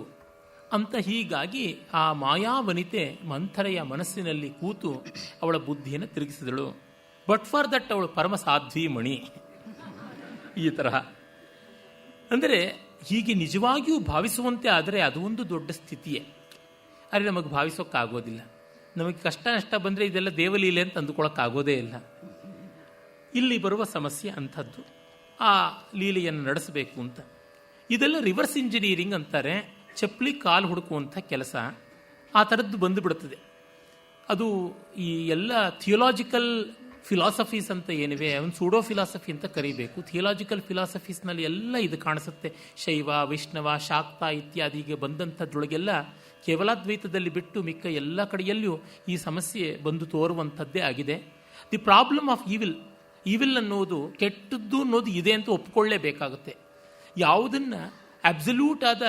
ಅಂತ. ಹೀಗಾಗಿ ಆ ಮಾಯಾವನಿತೆ ಮಂಥರೆಯ ಮನಸ್ಸಿನಲ್ಲಿ ಕೂತು ಅವಳ ಬುದ್ಧಿಯನ್ನು ತಿರುಗಿಸಿದಳು. ಬಟ್ ಫಾರ್ ದಟ್ ಅವಳು ಪರಮ ಸಾಧ್ವಿ ಮಣಿ. ಈ ತರಹ ಅಂದರೆ ಹೀಗೆ ನಿಜವಾಗಿಯೂ ಭಾವಿಸುವಂತೆ ಆದರೆ ಅದು ಒಂದು ದೊಡ್ಡ ಸ್ಥಿತಿಯೇ. ಆದರೆ ನಮಗೆ ಭಾವಿಸೋಕ್ಕಾಗೋದಿಲ್ಲ. ನಮಗೆ ಕಷ್ಟ ನಷ್ಟ ಬಂದರೆ ಇದೆಲ್ಲ ದೇವಲೀಲೆ ಅಂತ ಅಂದುಕೊಳ್ಳೋಕ್ಕಾಗೋದೇ ಇಲ್ಲ. ಇಲ್ಲಿ ಬರುವ ಸಮಸ್ಯೆ ಅಂಥದ್ದು, ಆ ಲೀಲೆಯನ್ನು ನಡೆಸಬೇಕು ಅಂತ. ಇದೆಲ್ಲ ರಿವರ್ಸ್ ಇಂಜಿನಿಯರಿಂಗ್ ಅಂತಾರೆ. ಚಪ್ಪಲಿ ಕಾಲು ಹುಡುಕುವಂಥ ಕೆಲಸ ಆ ಥರದ್ದು ಬಂದುಬಿಡುತ್ತದೆ. ಅದು ಈ ಎಲ್ಲ ಥಿಯೋಲಾಜಿಕಲ್ ಫಿಲಾಸಫೀಸ್ ಅಂತ ಏನಿವೆ ಒಂದು ಸೂಡೋ ಫಿಲಾಸಫಿ ಅಂತ ಕರಿಬೇಕು. ಥಿಯೋಲಾಜಿಕಲ್ ಫಿಲಾಸಫೀಸ್ನಲ್ಲಿ ಎಲ್ಲ ಇದು ಕಾಣಿಸುತ್ತೆ. ಶೈವ, ವೈಷ್ಣವ, ಶಾಕ್ತ ಇತ್ಯಾದಿಗೆ ಬಂದಂಥದ್ರೊಳಗೆಲ್ಲ ಕೇವಲಾದ್ವೈತದಲ್ಲಿ ಬಿಟ್ಟು ಮಿಕ್ಕ ಎಲ್ಲ ಕಡೆಯಲ್ಲಿಯೂ ಈ ಸಮಸ್ಯೆ ಬಂದು ತೋರುವಂಥದ್ದೇ ಆಗಿದೆ. ದಿ ಪ್ರಾಬ್ಲಮ್ ಆಫ್ ಈವಿಲ್ ಅನ್ನೋದು, ಕೆಟ್ಟದ್ದು ಅನ್ನೋದು ಇದೆ ಅಂತ ಒಪ್ಪಿಕೊಳ್ಳೇಬೇಕಾಗುತ್ತೆ. ಯಾವುದನ್ನು ಅಬ್ಸಲ್ಯೂಟ್ ಆದ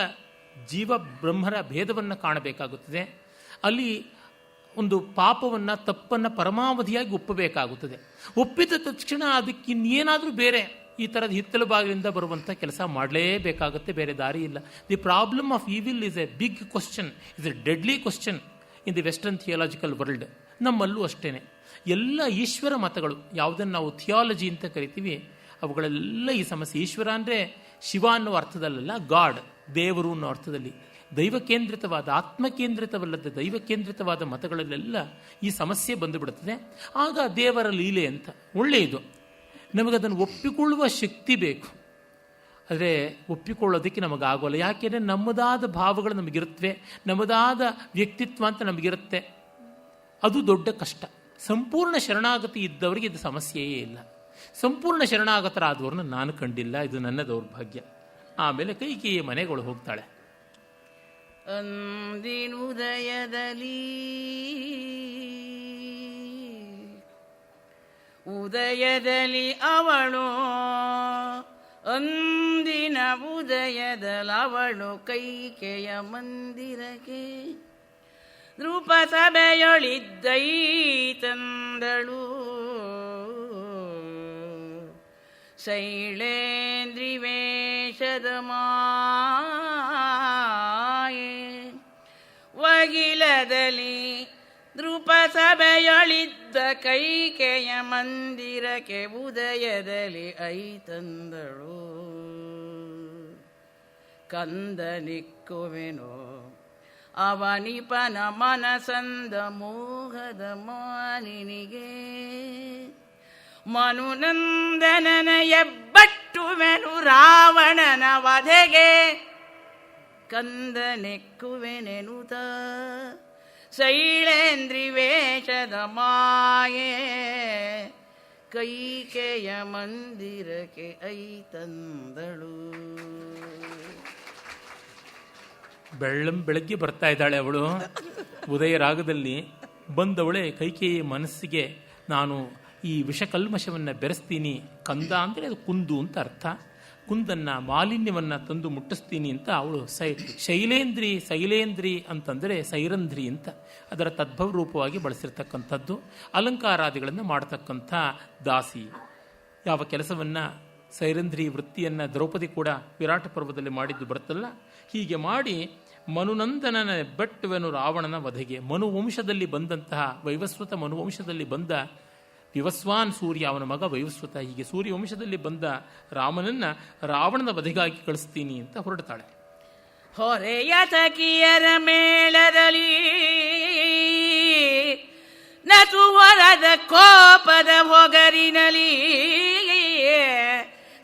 ಜೀವ ಬ್ರಹ್ಮರ ಭೇದವನ್ನು ಕಾಣಬೇಕಾಗುತ್ತದೆ. ಅಲ್ಲಿ ಒಂದು ಪಾಪವನ್ನು, ತಪ್ಪನ್ನು ಪರಮಾವಧಿಯಾಗಿ ಒಪ್ಪಬೇಕಾಗುತ್ತದೆ. ಒಪ್ಪಿದ ತಕ್ಷಣ ಅದಕ್ಕೆ ಇನ್ನೇನಾದರೂ ಬೇರೆ ಈ ಥರದ ಹಿತ್ತಲು ಬಾಗಿಲಿಂದ ಬರುವಂಥ ಕೆಲಸ ಮಾಡಲೇಬೇಕಾಗುತ್ತೆ, ಬೇರೆ ದಾರಿ ಇಲ್ಲ. The problem of evil is a big question, is a deadly question in the western theological world. ನಮ್ಮಲ್ಲೂ ಅಷ್ಟೇ ಎಲ್ಲ ಈಶ್ವರ ಮತಗಳು ಯಾವುದನ್ನು ನಾವು ಥಿಯಾಲಜಿ ಅಂತ ಕರಿತೀವಿ ಅವುಗಳೆಲ್ಲ ಈ ಸಮಸ್ಯೆ. ಈಶ್ವರ ಅಂದರೆ ಶಿವ ಅನ್ನೋ ಅರ್ಥದಲ್ಲ, ಗಾಡ್ ದೇವರು ಅನ್ನೋ ಅರ್ಥದಲ್ಲಿ. ದೈವ ಕೇಂದ್ರಿತವಾದ, ಆತ್ಮಕೇಂದ್ರಿತವಲ್ಲದ ದೈವ ಕೇಂದ್ರಿತವಾದ ಮತಗಳಲ್ಲೆಲ್ಲ ಈ ಸಮಸ್ಯೆ ಬಂದುಬಿಡುತ್ತದೆ. ಆಗ ದೇವರ ಲೀಲೆ ಅಂತ ಒಳ್ಳೆಯದು, ನಮಗದನ್ನು ಒಪ್ಪಿಕೊಳ್ಳುವ ಶಕ್ತಿ ಬೇಕು. ಆದರೆ ಒಪ್ಪಿಕೊಳ್ಳೋದಕ್ಕೆ ನಮಗಾಗೋಲ್ಲ. ಯಾಕೆಂದರೆ ನಮ್ಮದಾದ ಭಾವಗಳು ನಮಗಿರುತ್ತವೆ, ನಮ್ಮದಾದ ವ್ಯಕ್ತಿತ್ವ ಅಂತ ನಮಗಿರುತ್ತೆ. ಅದು ದೊಡ್ಡ ಕಷ್ಟ. ಸಂಪೂರ್ಣ ಶರಣಾಗತಿ ಇದ್ದವರಿಗೆ ಇದು ಸಮಸ್ಯೆಯೇ ಇಲ್ಲ. ಸಂಪೂರ್ಣ ಶರಣಾಗತರಾದವ್ರನ್ನ ನಾನು ಕಂಡಿಲ್ಲ, ಇದು ನನ್ನ ದೌರ್ಭಾಗ್ಯ. ಆಮೇಲೆ ಕೈಕೇಯಿಯ ಮನೆಗಳು ಹೋಗ್ತಾಳೆ. ಉದಯದಲ್ಲಿ ಅವಳು ಅಂದಿನ ಉದಯದಲವಳು ಕೈಕೆಯ ಮಂದಿರಕ್ಕೆ ನೃಪ ಸಭೆಯೊಳಿದ್ದೈ ತಂದಳು. ಶೈಲೇಂದ್ರಿ ವೇಷದ ಮಾಯೆ ವಗಿಲದಲ್ಲಿ ನೃಪ ಸಭೆಯೊಳಿದ್ದ ಕೈಕೆಯ ಮಂದಿರಕ್ಕೆ ಉದಯದಲ್ಲಿ ಐ ತಂದಳು. ಕಂದನಿಕ್ಕುವೆನೋ ಅವನಿಪನ ಮನಸಂದ ಮೋಹದ ಮಾಲಿನಿಗೆ ಮನುನಂದನನ ಎಬ್ಬಟ್ಟುವೆನು ರಾವಣನ ವಧೆಗೆ. ಕಂದನೆಕ್ಕುವೆನೆನುತ ಶೈಲೇಂದ್ರಿ ವೇಷದ ಮಾಯೆ ಕೈಕೆಯ ಮಂದಿರಕ್ಕೆ ಐ ತಂದಳು. ಬೆಳಗ್ಗೆ ಬರ್ತಾ ಇದ್ದಾಳೆ ಅವಳು ಉದಯ ರಾಗದಲ್ಲಿ. ಬಂದವಳೆ ಕೈಕೇಯಿ ಮನಸ್ಸಿಗೆ ನಾನು ಈ ವಿಷಕಲ್ಮಶವನ್ನು ಬೆರೆಸ್ತೀನಿ. ಕಂದ ಅಂದರೆ ಅದು ಕುಂದು ಅಂತ ಅರ್ಥ. ಕುಂದನ್ನು ಮಾಲಿನ್ಯವನ್ನು ತಂದು ಮುಟ್ಟಿಸ್ತೀನಿ ಅಂತ ಅವಳು ಶೈಲೇಂದ್ರಿ ಅಂತಂದರೆ ಸೈರಂಧ್ರಿ ಅಂತ ಅದರ ತದ್ಭವ ರೂಪವಾಗಿ ಬಳಸಿರ್ತಕ್ಕಂಥದ್ದು. ಅಲಂಕಾರಾದಿಗಳನ್ನು ಮಾಡತಕ್ಕಂಥ ದಾಸಿ. ಯಾವ ಕೆಲಸವನ್ನು ಸೈರಂಧ್ರಿ ವೃತ್ತಿಯನ್ನು ದ್ರೌಪದಿ ಕೂಡ ವಿರಾಟ ಪರ್ವದಲ್ಲಿ ಮಾಡಿದ್ದು ಬರುತ್ತಲ್ಲ, ಹೀಗೆ ಮಾಡಿ ಮನುನಂದನನ ಬೆಟ್ಟುವೆನು ರಾವಣನ ವಧೆಗೆ. ಮನುವಂಶದಲ್ಲಿ ಬಂದಂತಹ ವೈವಸ್ವತ ಮನುವಂಶದಲ್ಲಿ ಬಂದ ವಿವಸ್ವಾನ್ ಸೂರ್ಯ, ಅವನ ಮಗ ವೈವಸ್ವತ, ಹೀಗೆ ಸೂರ್ಯವಂಶದಲ್ಲಿ ಬಂದ ರಾಮನನ್ನ ರಾವಣನ ವಧೆಗಾಗಿ ಕಳಿಸ್ತೀನಿ ಅಂತ ಹೊರಡ್ತಾಳೆ. ಹೊರೆಯ ಸಖಿಯರ ಮೇಳದಲ್ಲಿ ನಸು ಹೊರದ ಕೋಪದ ಹೊಗರಿನಲಿ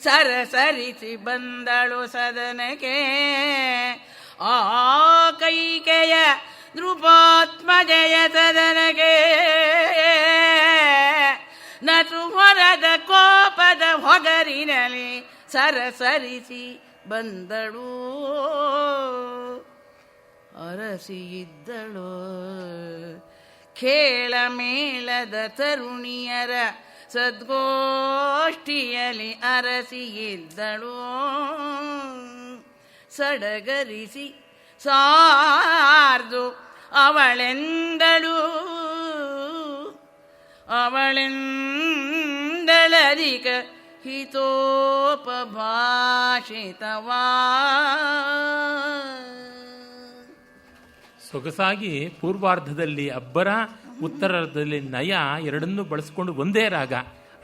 ಸರಸರಿಸಿ ಬಂದಳು ಸದನಕ್ಕೆ. ಆ ಕೈಕೆಯ ನೃಪಾತ್ಮಜಯ ಸದನಗೆ ನಸು ಹೊರದ ಕೋಪದ ಹೊಗರಿನಲಿ ಸರಸರಿಸಿ ಬಂದಳು. ಅರಸಿಯಿದ್ದಳು ಖೇಳ ಮೇಳದ ತರುಣಿಯರ ಸದ್ಗೋಷ್ಠಿಯಲ್ಲಿ ಅರಸಿಯಿದ್ದಳು. ಸಡಗರಿಸಿ ಸಾರ್ದು ಅವಳೆಂದಳಧಿಕ ಹಿತೋಪಭಾಷಿತವಾ. ಸೊಗಸಾಗಿ ಪೂರ್ವಾರ್ಧದಲ್ಲಿ ಅಬ್ಬರ, ಉತ್ತರಾರ್ಧದಲ್ಲಿ ನಯ ಎರಡನ್ನೂ ಬಳಸಿಕೊಂಡು ಒಂದೇ ರಾಗ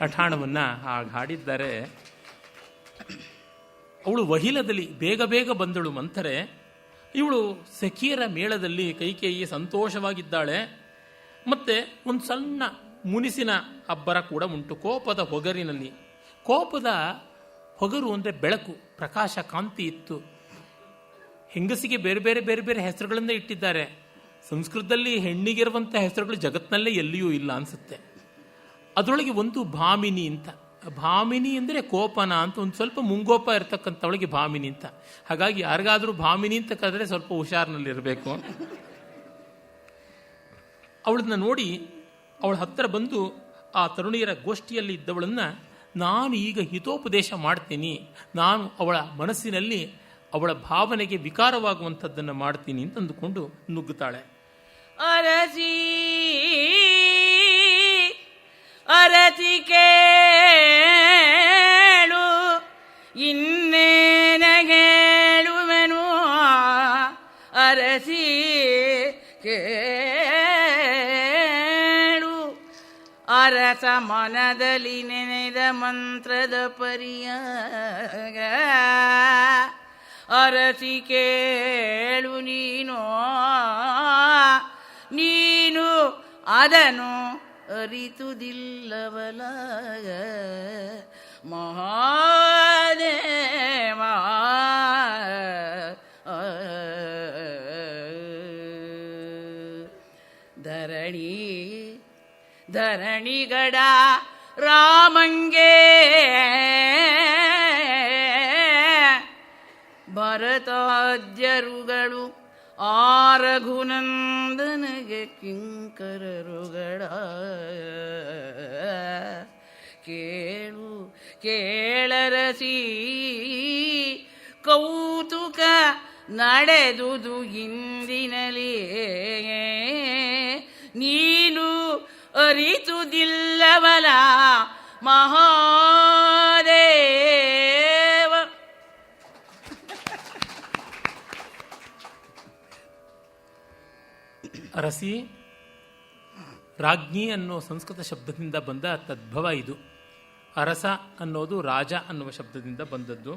ಅಠಾಣವನ್ನು ಹಾಡಿದ್ದಾರೆ. ಅವಳು ವಹಿಲದಲ್ಲಿ ಬೇಗ ಬೇಗ ಬಂದಳು ಮಂಥರೆ. ಇವಳು ಸಖಿಯರ ಮೇಳದಲ್ಲಿ ಕೈಕೇಯಿ ಸಂತೋಷವಾಗಿದ್ದಾಳೆ. ಮತ್ತೆ ಒಂದು ಸಣ್ಣ ಮುನಿಸಿನ ಅಬ್ಬರ ಕೂಡ ಉಂಟು ಕೋಪದ ಹೊಗರಿನಲ್ಲಿ. ಕೋಪದ ಹೊಗರು ಅಂದರೆ ಬೆಳಕು, ಪ್ರಕಾಶ, ಕಾಂತಿ ಇತ್ತು. ಹೆಂಗಸಿಗೆ ಬೇರೆ ಬೇರೆ ಬೇರೆ ಬೇರೆ ಹೆಸರುಗಳನ್ನೇ ಇಟ್ಟಿದ್ದಾರೆ. ಸಂಸ್ಕೃತದಲ್ಲಿ ಹೆಣ್ಣಿಗಿರುವಂಥ ಹೆಸರುಗಳು ಜಗತ್ತಿನಲ್ಲೇ ಎಲ್ಲಿಯೂ ಇಲ್ಲ ಅನಿಸುತ್ತೆ. ಅದರೊಳಗೆ ಒಂದು ಭಾಮಿನಿ ಅಂತ. ಭಾಮಿನಿ ಅಂದರೆ ಕೋಪನ ಅಂತ, ಒಂದು ಸ್ವಲ್ಪ ಮುಂಗೋಪ ಇರತಕ್ಕಂಥವಳಿಗೆ ಭಾಮಿನಿ ಅಂತ. ಹಾಗಾಗಿ ಯಾರಿಗಾದರೂ ಭಾಮಿನಿ ಅಂತ ಕರೆದ್ರೆ ಸ್ವಲ್ಪ ಹುಷಾರಿನಲ್ಲಿರಬೇಕು. ಅವಳನ್ನ ನೋಡಿ ಅವಳ ಹತ್ತಿರ ಬಂದು ಆ ತರುಣಿಯರ ಗೋಷ್ಠಿಯಲ್ಲಿ ಇದ್ದವಳನ್ನು ನಾನು ಈಗ ಹಿತೋಪದೇಶ ಮಾಡ್ತೀನಿ, ನಾನು ಅವಳ ಮನಸ್ಸಿನಲ್ಲಿ ಅವಳ ಭಾವನೆಗೆ ವಿಕಾರವಾಗುವಂಥದ್ದನ್ನು ಮಾಡ್ತೀನಿ ಅಂತ ಅಂದುಕೊಂಡು ನುಗ್ಗುತ್ತಾಳೆ. ಅರಸಿ ಕೇಳು ಇನ್ನೇನ ಹೇಳುವೆನು. ಅರಸಿ ಕೇಳು ಅರಸ ಮನದಲ್ಲಿ ನೆನೆದ ಮಂತ್ರದ ಪರಿಯ ಅರಸಿ ಕೇಳು ನೀನು ಅದನ್ನು ಅರಿತುದಿಲ್ಲವಲ ಮಹಾದೇವ. ಧರಣಿಗಡ ರಾಮಂಗೆ ಭರತಾದ್ಯರುಗಳು ಆ ರಘುನಂದನಗೆ ಕಿಂಕರರುಗಳ ಕೇಳರಸಿ ಕೌತುಕ ನಡೆದುದು ಇಂದಿನಲೇ ನೀನು ಅರಿತುದಿಲ್ಲವಲ ಮಹಾದೇವ. ಅರಸಿ ರಾಜ್ಞಿ ಅನ್ನೋ ಸಂಸ್ಕೃತ ಶಬ್ದದಿಂದ ಬಂದ ತದ್ಭವ ಇದು. ಅರಸ ಅನ್ನೋದು ರಾಜ ಅನ್ನುವ ಶಬ್ದದಿಂದ ಬಂದದ್ದು.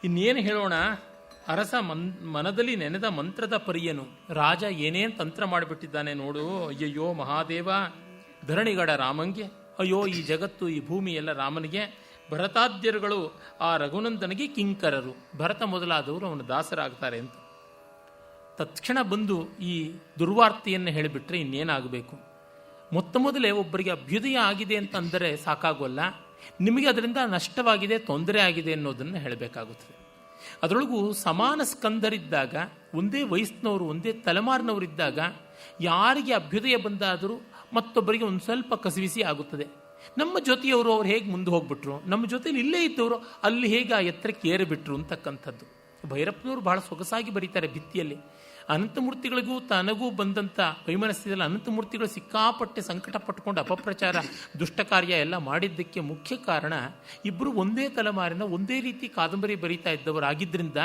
ಇನ್ನೇನು ಹೇಳೋಣ, ಅರಸ ಮನದಲ್ಲಿ ನೆನೆದ ಮಂತ್ರದ ಪರಿಯನು. ರಾಜ ಏನೇನು ತಂತ್ರ ಮಾಡಿಬಿಟ್ಟಿದ್ದಾನೆ ನೋಡು. ಅಯ್ಯಯ್ಯೋ ಮಹಾದೇವ, ಧರಣಿಗಡ ರಾಮಂಗೆ, ಅಯ್ಯೋ ಈ ಜಗತ್ತು ಈ ಭೂಮಿ ಎಲ್ಲ ರಾಮನಿಗೆ, ಭರತಾದ್ಯರುಗಳು ಆ ರಘುನಂದನಿಗೆ ಕಿಂಕರರು, ಭರತ ಮೊದಲಾದವರು ಅವನ ದಾಸರಾಗ್ತಾರೆ ಅಂತ ತತ್ಕ್ಷಣ ಬಂದು ಈ ದುರ್ವಾರ್ತೆಯನ್ನು ಹೇಳಿಬಿಟ್ರೆ ಇನ್ನೇನಾಗಬೇಕು. ಮೊದಲೇ ಒಬ್ಬರಿಗೆ ಅಭ್ಯುದಯ ಆಗಿದೆ ಅಂತ ಅಂದರೆ ಸಾಕಾಗೋಲ್ಲ, ನಿಮಗೆ ಅದರಿಂದ ನಷ್ಟವಾಗಿದೆ, ತೊಂದರೆ ಆಗಿದೆ ಅನ್ನೋದನ್ನು ಹೇಳಬೇಕಾಗುತ್ತದೆ. ಅದರೊಳಗೂ ಸಮಾನ ಸ್ಕಂದರಿದ್ದಾಗ, ಒಂದೇ ವಯಸ್ಸಿನವರು ಒಂದೇ ತಲೆಮಾರಿನವರಿದ್ದಾಗ ಯಾರಿಗೆ ಅಭ್ಯುದಯ ಬಂದಾದರೂ ಮತ್ತೊಬ್ಬರಿಗೆ ಒಂದು ಸ್ವಲ್ಪ ಕಸಿವಿಸಿ ಆಗುತ್ತದೆ. ನಮ್ಮ ಜೊತೆಯವರು ಅವ್ರು ಹೇಗೆ ಮುಂದೆ ಹೋಗ್ಬಿಟ್ರು, ನಮ್ಮ ಜೊತೆಲಿ ಇಲ್ಲೇ ಇದ್ದವರು ಅಲ್ಲಿ ಹೇಗೆ ಆ ಎತ್ತರಕ್ಕೆ ಏರಿಬಿಟ್ರು ಅಂತಕ್ಕಂಥದ್ದು. ಭೈರಪ್ಪನವರು ಬಹಳ ಸೊಗಸಾಗಿ ಬರೀತಾರೆ ಭಿತ್ತಿಯಲ್ಲಿ. ಅನಂತಮೂರ್ತಿಗಳಿಗೂ ತನಗೂ ಬಂದಂಥ ವೈಮನಸ್ಯದಲ್ಲಿ ಅನಂತಮೂರ್ತಿಗಳು ಸಿಕ್ಕಾಪಟ್ಟೆ ಸಂಕಟ ಪಟ್ಟುಕೊಂಡು ಅಪಪ್ರಚಾರ ದುಷ್ಟ ಕಾರ್ಯ ಎಲ್ಲ ಮಾಡಿದ್ದಕ್ಕೆ ಮುಖ್ಯ ಕಾರಣ ಇಬ್ಬರು ಒಂದೇ ತಲೆಮಾರಿನ ಒಂದೇ ರೀತಿ ಕಾದಂಬರಿ ಬರೀತಾ ಇದ್ದವರಾಗಿದ್ದರಿಂದ,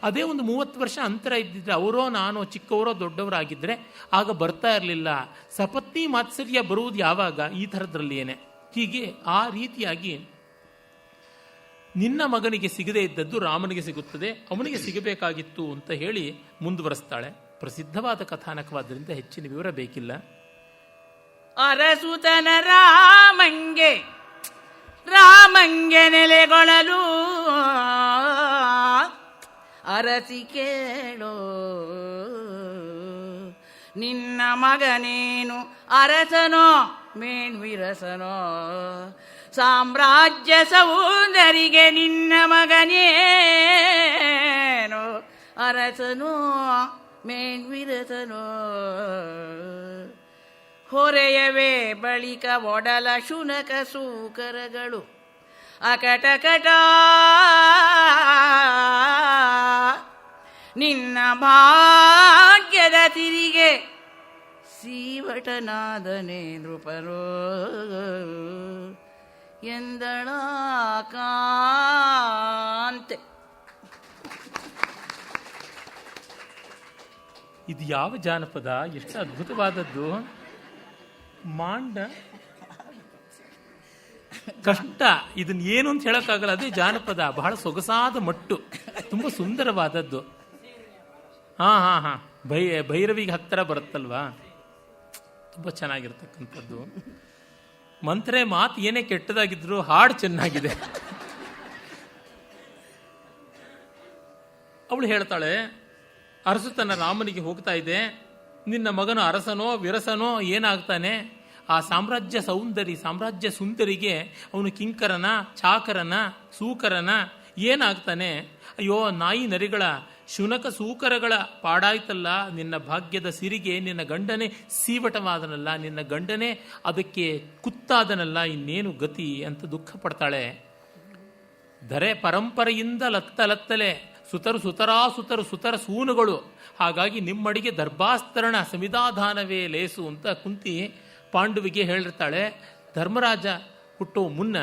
ಅದೇ ಒಂದು 30 ವರ್ಷ ಅಂತರ ಇದ್ದಿದ್ರೆ ಅವರೋ ನಾನೋ ಚಿಕ್ಕವರೋ ದೊಡ್ಡವರಾಗಿದ್ದರೆ ಆಗ ಬರ್ತಾ ಇರಲಿಲ್ಲ. ಸಪತ್ನಿ ಮಾತ್ಸರ್ಯ ಬರುವುದು ಯಾವಾಗ? ಈ ಥರದ್ರಲ್ಲೇನೆ. ಹೀಗೆ ಆ ರೀತಿಯಾಗಿ ನಿನ್ನ ಮಗನಿಗೆ ಸಿಗದೇ ಇದ್ದದ್ದು ರಾಮನಿಗೆ ಸಿಗುತ್ತದೆ, ಅವನಿಗೆ ಸಿಗಬೇಕಾಗಿತ್ತು ಅಂತ ಹೇಳಿ ಮುಂದುವರೆಸ್ತಾಳೆ. ಪ್ರಸಿದ್ಧವಾದ ಕಥಾನಕವಾದ್ದರಿಂದ ಹೆಚ್ಚಿನ ವಿವರ ಬೇಕಿಲ್ಲ. ಅರಸುತನ ರಾಮಂಗೆ ನೆಲೆಗೊಳ್ಳಲು ಅರಸಿ ಕೇಳೋ ನಿನ್ನ ಮಗನೇನು ಅರಸನೋ ಮೇಣ್ವಿರಸನೋ, ಸಾಮ್ರಾಜ್ಯ ಸೌಂದರಿಗೆ ನಿನ್ನ ಮಗನೇನೋ ಅರಸನೋ ಮೇಣ್ವಿರಸನೋ. ಹೊರೆಯವೇ ಬಳಿಕ ಒಡಲ ಶುನಕ ಸೂಕರಗಳು ಅಕಟಕಟ ನಿನ್ನ ಭಾಗ್ಯದ ತಿರಿಗೆ ಸೀವಟನಾದನೆ ನೃಪರೋ ಎಂದಳ ಕಾಂತೆ. ಇದು ಯಾವ ಜಾನಪದ, ಎಷ್ಟು ಅದ್ಭುತವಾದದ್ದು. ಮಾಂಡ ಕಷ್ಟ, ಇದನ್ನ ಏನು ಅಂತ ಹೇಳಕ್ಕಾಗಲ್ಲ, ಅದೇ ಜಾನಪದ. ಬಹಳ ಸೊಗಸಾದ ಮಟ್ಟು, ತುಂಬ ಸುಂದರವಾದದ್ದು. ಹಾ ಭೈರವಿಗೆ ಹತ್ತಿರ ಬರುತ್ತಲ್ವಾ, ತುಂಬ ಚೆನ್ನಾಗಿರ್ತಕ್ಕಂಥದ್ದು. ಮಂತ್ರೆ ಮಾತು ಏನೇ ಕೆಟ್ಟದಾಗಿದ್ರು ಹಾಡು ಚೆನ್ನಾಗಿದೆ. ಅವಳು ಹೇಳ್ತಾಳೆ, ಅರಸು ತನ್ನ ರಾಮನಿಗೆ ಹೋಗ್ತಾ ಇದೆ, ನಿನ್ನ ಮಗನು ಅರಸನೋ ವಿರಸನೋ ಏನಾಗ್ತಾನೆ, ಆ ಸಾಮ್ರಾಜ್ಯ ಸುಂದರಿಗೆ ಅವನು ಕಿಂಕರನ ಚಾಕರನ ಸೂಕರನ ಏನಾಗ್ತಾನೆ. ಅಯ್ಯೋ ನಾಯಿ ನರಿಗಳ ಶುನಕ ಸೂಕರಗಳ ಪಾಡಾಯ್ತಲ್ಲ, ನಿನ್ನ ಭಾಗ್ಯದ ಸಿರಿಗೆ ನಿನ್ನ ಗಂಡನೇ ಸೀವಟವಾದನಲ್ಲ, ನಿನ್ನ ಗಂಡನೇ ಅದಕ್ಕೆ ಕುತ್ತಾದನಲ್ಲ, ಇನ್ನೇನು ಗತಿ ಅಂತ ದುಃಖ ಪಡ್ತಾಳೆ. ಧರೆ ಪರಂಪರೆಯಿಂದ ಲತ್ತಲೆ ಸುತರ ಸೂನುಗಳು, ಹಾಗಾಗಿ ನಿಮ್ಮಡಿಗೆ ದರ್ಭಾಸ್ತರಣ ಸಮಿಧಾಧಾನವೇ ಲೇಸು ಅಂತ ಕುಂತಿ ಪಾಂಡುವಿಗೆ ಹೇಳಿರ್ತಾಳೆ. ಧರ್ಮರಾಜ ಹುಟ್ಟೋ ಮುನ್ನ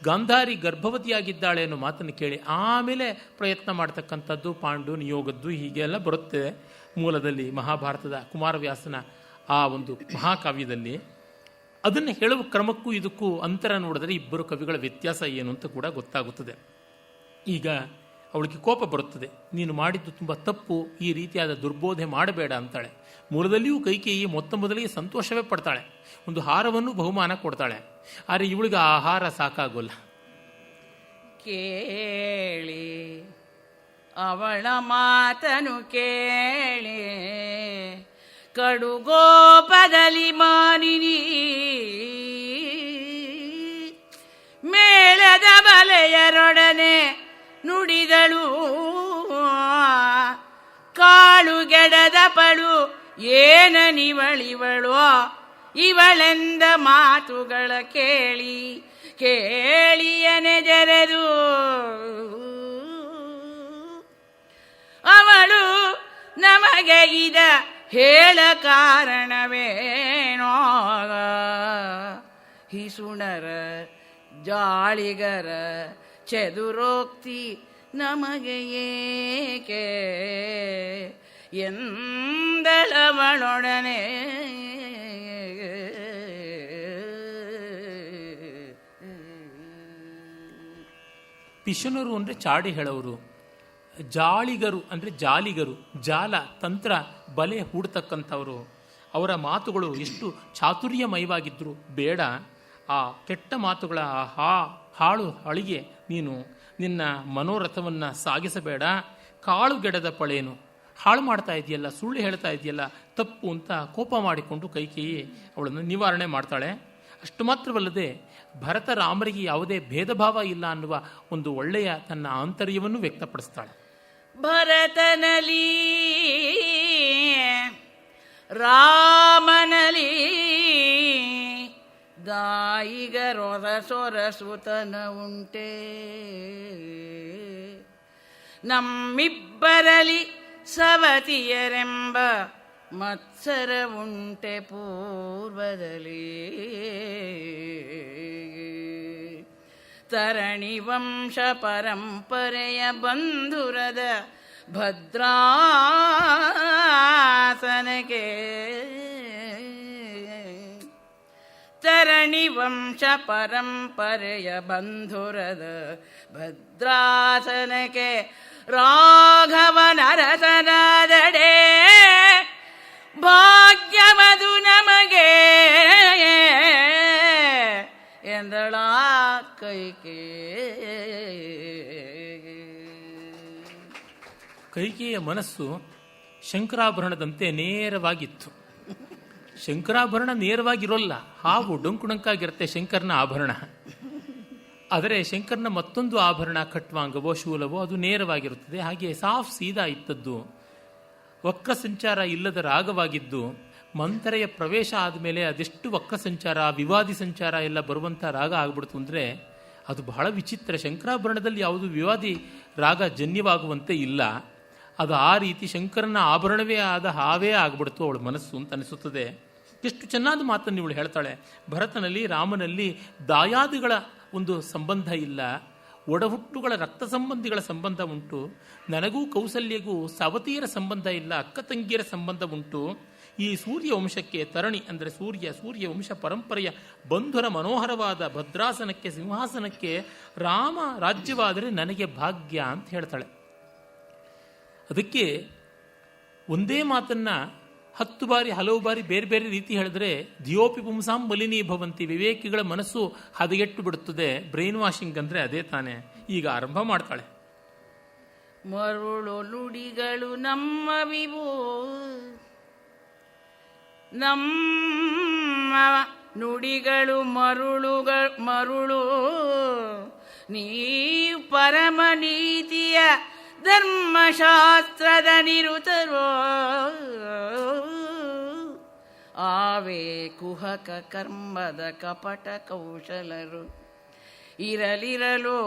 ಗಾಂಧಾರಿ ಗರ್ಭವತಿಯಾಗಿದ್ದಾಳೆ ಅನ್ನೋ ಮಾತನ್ನು ಕೇಳಿ ಆಮೇಲೆ ಪ್ರಯತ್ನ ಮಾಡ್ತಕ್ಕಂಥದ್ದು ಪಾಂಡು ನಿಯೋಗದ್ದು ಹೀಗೆಲ್ಲ ಬರುತ್ತೆ ಮೂಲದಲ್ಲಿ ಮಹಾಭಾರತದ ಕುಮಾರವ್ಯಾಸನ ಆ ಒಂದು ಮಹಾಕಾವ್ಯದಲ್ಲಿ. ಅದನ್ನು ಹೇಳುವ ಕ್ರಮಕ್ಕೂ ಇದಕ್ಕೂ ಅಂತರ ನೋಡಿದ್ರೆ ಇಬ್ಬರು ಕವಿಗಳ ವ್ಯತ್ಯಾಸ ಏನು ಅಂತ ಕೂಡ ಗೊತ್ತಾಗುತ್ತದೆ. ಈಗ ಅವಳಿಗೆ ಕೋಪ ಬರುತ್ತದೆ, ನೀನು ಮಾಡಿದ್ದು ತುಂಬ ತಪ್ಪು, ಈ ರೀತಿಯಾದ ದುರ್ಬೋಧೆ ಮಾಡಬೇಡ ಅಂತಾಳೆ. ಮೂಲದಲ್ಲಿಯೂ ಕೈಕೇಯಿ ಮೊದಲಿಗೆ ಸಂತೋಷವೇ ಪಡ್ತಾಳೆ, ಒಂದು ಹಾರವನ್ನು ಬಹುಮಾನ ಕೊಡ್ತಾಳೆ. ಆದರೆ ಇವಳಿಗೆ ಆ ಹಾರ ಸಾಕಾಗೋಲ್ಲ. ಕೇಳಿ ಅವಳ ಮಾತನು ಕೇಳಿ ಕಡುಗೋಪದಲ್ಲಿ ಮಾನಿನಿ ಮೇಳದ ಬಲೆಯರೊಡನೆ ನುಡಿದಳು ಕಾಳುಗೆಡದ ಪಳು ಏನನಿವಳಿವಳು ಇವಳೆಂದ ಮಾತುಗಳ ಕೇಳಿಯನೆ ಜರೆದು ಅವಳು ನಮಗೆ ಇದ ಹೇಳ ಕಾರಣವೇನೋ ಹಿಸುಣರ ಜಾಳಿಗರ ಚೆದುರೋಕ್ತಿ ನಮಗೆ ಏಕೆ ಎಂದಳವಳೊಡನೆ ಪಿಶುನರು ಅಂದರೆ ಚಾಡಿ ಹೇಳೋರು, ಜಾಳಿಗರು ಅಂದರೆ ಜಾಲಿಗರು, ಜಾಲ ತಂತ್ರ ಬಲೆ ಹೂಡ್ತಕ್ಕಂಥವರು. ಅವರ ಮಾತುಗಳು ಎಷ್ಟು ಚಾತುರ್ಯಮಯವಾಗಿದ್ದರು ಬೇಡ, ಆ ಕೆಟ್ಟ ಮಾತುಗಳ ಹಾಳು ಹಳಿಗೆ ನೀನು ನಿನ್ನ ಮನೋರಥವನ್ನು ಸಾಗಿಸಬೇಡ. ಕಾಳುಗೆಡದ ಪಳೇನು, ಹಾಳು ಮಾಡ್ತಾ ಇದೆಯಲ್ಲ, ಸುಳ್ಳು ಹೇಳ್ತಾ ಇದೆಯಲ್ಲ, ತಪ್ಪು ಅಂತ ಕೋಪ ಮಾಡಿಕೊಂಡು ಕೈಕೇಯಿ ಅವಳನ್ನು ನಿವಾರಣೆ ಮಾಡ್ತಾಳೆ. ಅಷ್ಟು ಮಾತ್ರವಲ್ಲದೆ ಭರತ ರಾಮರಿಗೆ ಯಾವುದೇ ಭೇದ ಭಾವ ಇಲ್ಲ ಅನ್ನುವ ಒಂದು ಒಳ್ಳೆಯ ತನ್ನ ಆಂತರ್ಯವನ್ನು ವ್ಯಕ್ತಪಡಿಸ್ತಾಳೆ. ಭರತನಲಿ ರಾಮನಲಿ ದಾಯಿಗರೊರ ಸೊರಸುತನ ಉಂಟೆ, ನಮ್ಮಿಬ್ಬರಲಿ ಸವತಿಯರೆಂಬ ಮತ್ಸರ ಉಂಟೆ ಪೂರ್ವದಲ್ಲಿ. ತರಣಿ ವಂಶ ಪರಂಪರೆಯ ಬಂಧುರದ ಭದ್ರಾಸನಕ್ಕೆ, ತರಣಿ ವಂಶ ಪರಂಪರೆಯ ಬಂಧುರದ ಭದ್ರಾಸನಕ್ಕೆ ರಾಘವನರಸನಾದಡೆ ಭಾಗ್ಯವದು ನಮಗೆ ಎಂದಳ ಕೈಕೇಯಿಯ ಮನಸ್ಸು ಶಂಕರಾಭರಣದಂತೆ ನೇರವಾಗಿತ್ತು. ಶಂಕರಾಭರಣ ನೇರವಾಗಿರೋಲ್ಲ, ಹಾವು ಡೊಂಕುಡೊಂಕಾಗಿರುತ್ತೆ ಶಂಕರನ ಆಭರಣ. ಆದರೆ ಶಂಕರನ ಮತ್ತೊಂದು ಆಭರಣ ಖಟ್ವಾಂಗವೋ ಶೂಲವೋ ಅದು ನೇರವಾಗಿರುತ್ತದೆ. ಹಾಗೆ ಸಾಫ್ ಸೀದಾ ಇದ್ದದ್ದು, ವಕ್ರ ಸಂಚಾರ ಇಲ್ಲದ ರಾಗವಾಗಿದ್ದು, ಮಂಥರೆಯ ಪ್ರವೇಶ ಆದಮೇಲೆ ಅದೆಷ್ಟು ವಕ್ರ ಸಂಚಾರ ವಿವಾದಿ ಸಂಚಾರ ಎಲ್ಲ ಬರುವಂಥ ರಾಗ ಆಗ್ಬಿಡ್ತು ಅಂದರೆ ಅದು ಬಹಳ ವಿಚಿತ್ರ. ಶಂಕರಾಭರಣದಲ್ಲಿ ಯಾವುದು ವಿವಾದಿ ರಾಗ ಜನ್ಯವಾಗುವಂತೆ ಇಲ್ಲ. ಅದು ಆ ರೀತಿ ಶಂಕರನ ಆಭರಣವೇ ಆದ ಹಾವೇ ಆಗ್ಬಿಡ್ತು ಅವಳ ಮನಸ್ಸು ಅಂತ ಅನಿಸುತ್ತದೆ. ಎಷ್ಟು ಚೆನ್ನಾದ ಮಾತನ್ನು ಇವಳು ಹೇಳ್ತಾಳೆ. ಭರತನಲ್ಲಿ ರಾಮನಲ್ಲಿ ದಾಯಾದಿಗಳ ಒಂದು ಸಂಬಂಧ ಇಲ್ಲ, ಒಡಹುಟ್ಟುಗಳ ರಕ್ತ ಸಂಬಂಧಿಗಳ ಸಂಬಂಧ ಉಂಟು. ನನಗೂ ಕೌಸಲ್ಯಗೂ ಸವತಿಯರ ಸಂಬಂಧ ಇಲ್ಲ, ಅಕ್ಕ ತಂಗಿಯರ ಸಂಬಂಧ ಉಂಟು. ಈ ಸೂರ್ಯ ವಂಶಕ್ಕೆ ತರಣಿ ಅಂದರೆ ಸೂರ್ಯ ವಂಶ ಪರಂಪರೆಯ ಬಂಧುರ ಮನೋಹರವಾದ ಭದ್ರಾಸನಕ್ಕೆ ಸಿಂಹಾಸನಕ್ಕೆ ರಾಮ ರಾಜ್ಯವಾದರೆ ನನಗೆ ಭಾಗ್ಯ ಅಂತ ಹೇಳ್ತಾಳೆ. ಅದಕ್ಕೆ ಒಂದೇ ಮಾತನ್ನ 10 ಬಾರಿ ಹಲವು ಬಾರಿ ಬೇರೆ ಬೇರೆ ರೀತಿ ಹೇಳಿದ್ರೆ ಧಿಯೋಪಿ ಪುಂಸಾಂ ಮಲಿನೀ ಭವಂತಿ, ವಿವೇಕಿಗಳ ಮನಸ್ಸು ಹದಗೆಟ್ಟು ಬಿಡುತ್ತದೆ. ಬ್ರೈನ್ ವಾಷಿಂಗ್ ಅಂದರೆ ಅದೇ ತಾನೆ. ಈಗ ಆರಂಭ ಮಾಡ್ತಾಳೆ. ಮರುಳು ನುಡಿಗಳು ನಮ್ಮವಿವು, ನಮ್ಮ ನುಡಿಗಳು ಮರುಳು ನೀ ಪರಮ ನೀತಿಯ ಧರ್ಮಶಾಸ್ತ್ರದ ನಿರುತರೋ, ಆವೇ ಕುಹಕ ಕರ್ಮದ ಕಪಟ ಕೌಶಲರು ಇರಲಿರಲು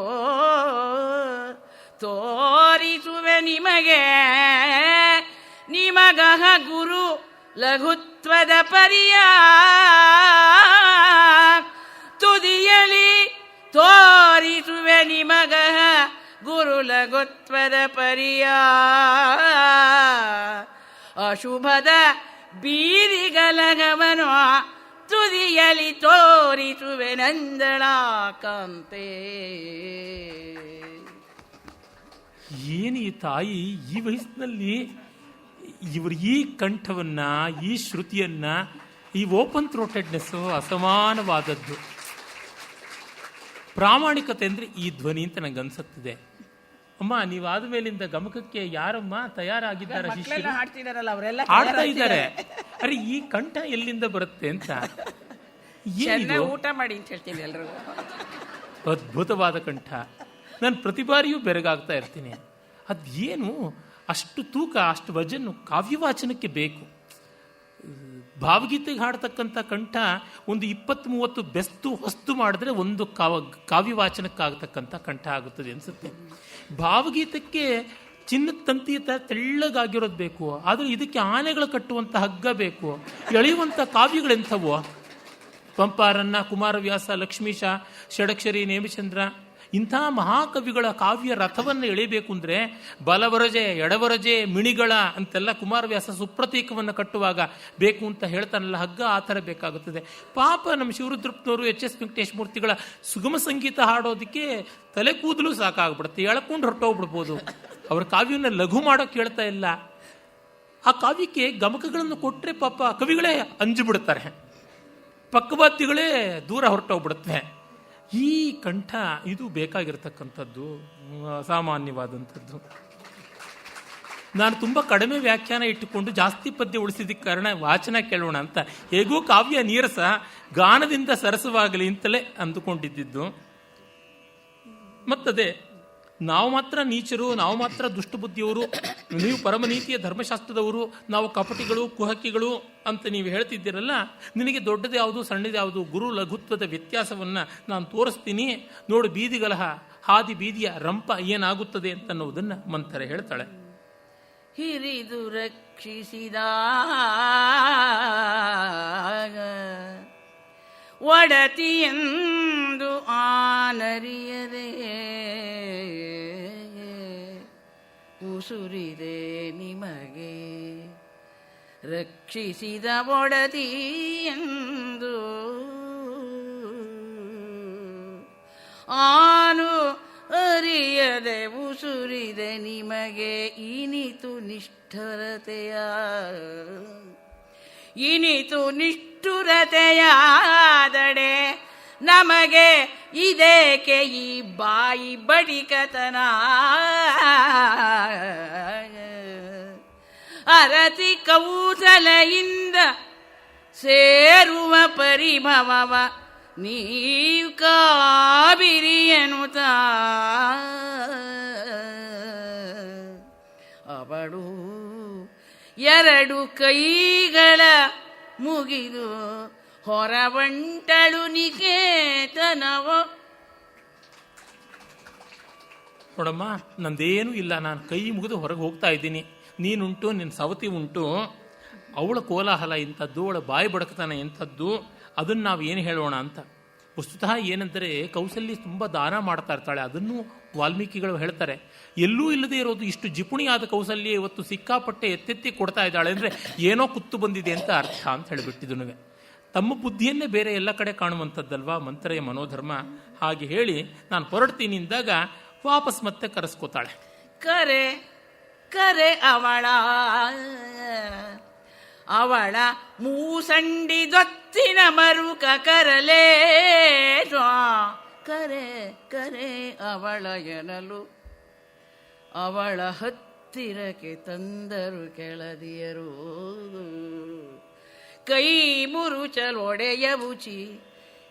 ತೋರಿಸುವೆ ನಿಮಗಹ ಗುರು ಲಘುತ್ವದ ಪರಿಯ, ತುದಿಯಲಿ ತೋರಿಸುವೆ ನಿಮಗಹ ಗುರು ಲಘುತ್ವದ ಪರಿಯ, ಅಶುಭದ ಬೀರಿಗಲಗವನು ತುದಿ ತುದಿಯಲಿ ತೋರಿಸುವೆ ನಂದಳ ಕಾಂತೆ. ಏನು ಈ ತಾಯಿ ಈ ವಯಸ್ಸಿನಲ್ಲಿ ಇವರು ಈ ಕಂಠವನ್ನ, ಈ ಶ್ರುತಿಯನ್ನ, ಈ ಓಪನ್ ಥ್ರೋಟೆಡ್ನೆಸ್ಸು ಅಸಮಾನವಾದದ್ದು. ಪ್ರಾಮಾಣಿಕತೆ ಅಂದರೆ ಈ ಧ್ವನಿ ಅಂತ ನಂಗೆ ಅನ್ಸುತ್ತದೆ. ಅಮ್ಮ, ನೀವಾದ ಮೇಲಿಂದ ಗಮಕಕ್ಕೆ ಯಾರಮ್ಮ ತಯಾರಾಗಿದ್ದಾರೆ? ಶಿಷ್ಯರು ಹಾಡ್ತಿದಾರಲ್ಲ ಅವರೆಲ್ಲ ಹಾಡ್ತಾ ಇದ್ದಾರೆ. ಅರೆ, ಈ ಕಂಠ ಎಲ್ಲಿಂದ ಬರುತ್ತೆ ಅಂತ. ಏನಿದು? ಊಟ ಮಾಡಿ ಅಂತ ಹೇಳ್ತೀನಿ ಎಲ್ರಿಗೂ. ಅದ್ಭುತವಾದ ಕಂಠ. ನಾನು ಪ್ರತಿ ಬಾರಿಯೂ ಬೆರಗಾಗ್ತಾ ಇರ್ತೀನಿ. ಅದೇನು ಅಷ್ಟು ತೂಕ, ಅಷ್ಟು ವಜನ್ನು ಕಾವ್ಯವಾಚನಕ್ಕೆ ಬೇಕು. ಭಾವಗೀತೆಗೆ ಹಾಡ್ತಕ್ಕಂಥ ಕಂಠ ಒಂದು 20-30 ಬೆಸ್ತು ಹೊಸ್ತು ಮಾಡಿದ್ರೆ ಒಂದು ಕಾವ್ಯವಾಚನಕ್ಕಾಗತಕ್ಕಂಥ ಕಂಠ ಆಗುತ್ತದೆ ಅನಿಸುತ್ತೆ. ಭಾವಗೀತಕ್ಕೆ ಚಿನ್ನದ ತಂತಿ ತೆಳ್ಳಗಾಗಿರೋದು ಬೇಕು, ಆದರೆ ಇದಕ್ಕೆ ಆನೆಗಳು ಕಟ್ಟುವಂಥ ಹಗ್ಗ ಬೇಕು. ಎಳೆಯುವಂಥ ಕಾವ್ಯಗಳೆಂಥವೋ? ಪಂಪಾರನ್ನ, ಕುಮಾರವ್ಯಾಸ, ಲಕ್ಷ್ಮೀಶ, ಷಡಕ್ಷರಿ, ನೇಮಿಚಂದ್ರ ಇಂಥ ಮಹಾಕವಿಗಳ ಕಾವ್ಯ ರಥವನ್ನು ಎಳಿಬೇಕು ಅಂದರೆ ಬಲವರಜೆ, ಎಡವರಜೆ, ಮಿಣಿಗಳ ಅಂತೆಲ್ಲ ಕುಮಾರವ್ಯಾಸ ಸುಪ್ರತೀಕವನ್ನು ಕಟ್ಟುವಾಗ ಬೇಕು ಅಂತ ಹೇಳ್ತಾನಲ್ಲ, ಹಗ್ಗ ಆ ಥರ ಬೇಕಾಗುತ್ತದೆ. ಪಾಪ ನಮ್ಮ ಶಿವರುದ್ರಪ್ಪನವರು, ಎಚ್.ಎಸ್. ವೆಂಕಟೇಶ ಮೂರ್ತಿಗಳ ಸುಗಮ ಸಂಗೀತ ಹಾಡೋದಕ್ಕೆ ತಲೆ ಕೂದಲು ಸಾಕಾಗ್ಬಿಡುತ್ತೆ, ಎಳ್ಕೊಂಡು ಹೊರಟೋಗ್ಬಿಡ್ಬೋದು. ಅವ್ರ ಕಾವ್ಯವನ್ನು ಲಘು ಮಾಡೋಕೆ ಹೇಳ್ತಾ ಇಲ್ಲ. ಆ ಕಾವ್ಯಕ್ಕೆ ಗಮಕಗಳನ್ನು ಕೊಟ್ಟರೆ ಪಾಪ ಕವಿಗಳೇ ಅಂಜು ಬಿಡ್ತಾರೆ, ಪಕ್ಕವಾದ್ಯಗಳೇ ದೂರ ಹೊರಟೋಗ್ಬಿಡುತ್ತೆ. ಈ ಕಂಠ ಇದು ಬೇಕಾಗಿರ್ತಕ್ಕಂಥದ್ದು, ಅಸಾಮಾನ್ಯವಾದಂಥದ್ದು. ನಾನು ತುಂಬ ಕಡಿಮೆ ವ್ಯಾಖ್ಯಾನ ಇಟ್ಟುಕೊಂಡು ಜಾಸ್ತಿ ಪದ್ಯ ಉಳಿಸಿದ್ದಕ್ಕೆ ಕಾರಣ ವಾಚನ ಕೇಳೋಣ ಅಂತ. ಹೇಗೂ ಕಾವ್ಯ ನೀರಸ, ಗಾನದಿಂದ ಸರಸವಾಗಲಿ ಅಂತಲೇ ಅಂದುಕೊಂಡಿದ್ದು. ಮತ್ತದೇ ನಾವು ಮಾತ್ರ ನೀಚರು, ನಾವು ಮಾತ್ರ ದುಷ್ಟಬುದ್ಧಿಯವರು, ನೀವು ಪರಮನೀತಿಯ ಧರ್ಮಶಾಸ್ತ್ರದವರು, ನಾವು ಕಪಟಿಗಳು, ಕುಹಕಿಗಳು ಅಂತ ನೀವು ಹೇಳ್ತಿದ್ದೀರಲ್ಲ, ನಿನಗೆ ದೊಡ್ಡದು ಯಾವುದು ಸಣ್ಣದು ಯಾವುದು, ಗುರು ಲಘುತ್ವದ ವ್ಯತ್ಯಾಸವನ್ನು ನಾನು ತೋರಿಸ್ತೀನಿ ನೋಡು, ಬೀದಿಗಲಹ ಹಾದಿ ಬೀದಿಯ ರಂಪ ಏನಾಗುತ್ತದೆ ಅಂತ ಅನ್ನೋದನ್ನು ಮಂಥರೆ ಹೇಳ್ತಾಳೆ. ಹಿರಿದು ರಕ್ಷಿಸಿದ ಒಡತಿಯೆಂದು ಆನರಿಯದೆ ಉಸುರಿದೆ ನಿಮಗೆ, ರಕ್ಷಿಸಿದ ಒಡತಿಯೆಂದು ಆನು ಅರಿಯದೆ ಉಸುರಿದೆ ನಿಮಗೆ. ಇನಿತು ನಿಷ್ಠುರತೆಯ ನಿಷ್ಠುರತೆಯಾದಡೆ ನಮಗೆ ಇದೇಕೆ ಈ ಬಾಯಿ ಬಡಿಕತನ. ಅರತಿ ಕೌಸಲೆಯಿಂದ ಸೇರುವ ಪರಿಭವವ ನೀವ್ ಕಾಬಿರಿಯನುತ ಅವಳು ಎರಡು ಕೈಗಳ ಮುಗಿದು ಹೊರವಂಟಳು ನಿಕೇತನವೋ. ನೋಡಮ್ಮ, ನಂದೇನೂ ಇಲ್ಲ, ನಾನು ಕೈ ಮುಗಿದು ಹೊರಗೆ ಹೋಗ್ತಾ ಇದ್ದೀನಿ. ನೀನುಂಟು, ನಿನ್ನ ಸವತಿ ಉಂಟು, ಅವಳ ಕೋಲಾಹಲ ಇಂಥದ್ದು, ಅವಳ ಬಾಯಿ ಬಡಕತನ ಎಂಥದ್ದು, ಅದನ್ನು ನಾವು ಏನು ಹೇಳೋಣ ಅಂತ. ವಸ್ತುತಃ ಏನಂದರೆ, ಕೌಸಲ್ಯ ತುಂಬ ದಾನ ಮಾಡ್ತಾ ಇರ್ತಾಳೆ, ಅದನ್ನು ವಾಲ್ಮೀಕಿಗಳು ಹೇಳ್ತಾರೆ. ಎಲ್ಲೂ ಇಲ್ಲದೆ ಇರೋದು ಇಷ್ಟು ಜಿಪುಣಿಯಾದ ಕೌಸಲ್ಯ ಇವತ್ತು ಸಿಕ್ಕಾಪಟ್ಟೆ ಎತ್ತೆತ್ತಿ ಕೊಡ್ತಾ ಇದ್ದಾಳೆ ಅಂದರೆ ಏನೋ ಕುತ್ತು ಬಂದಿದೆ ಅಂತ ಅರ್ಥ ಅಂತ ಹೇಳಿಬಿಟ್ಟಿದ್ದು. ತಮ್ಮ ಬುದ್ಧಿಯನ್ನೇ ಬೇರೆ ಎಲ್ಲ ಕಡೆ ಕಾಣುವಂಥದ್ದಲ್ವಾ ಮಂಥರೆಯ ಮನೋಧರ್ಮ. ಹಾಗೆ ಹೇಳಿ ನಾನು ಹೊರಡ್ತೀನಿ ಇಂದಾಗ ವಾಪಸ್ ಮತ್ತೆ ಕರೆಸ್ಕೋತಾಳೆ. ಕರೆ ಕರೆ ಅವಳ ಮೂಸಂಡಿದೊತ್ತಿನ ಮರುಕ ಕರಲೇ ಕರೆ ಕರೆ ಅವಳ ಎನಲು ಅವಳ ಹತ್ತಿರಕ್ಕೆ ತಂದರು ಕೆಳದಿಯರು. ಕೈ ಮುರುಚಲೊಡೆಯ ಬುಚಿ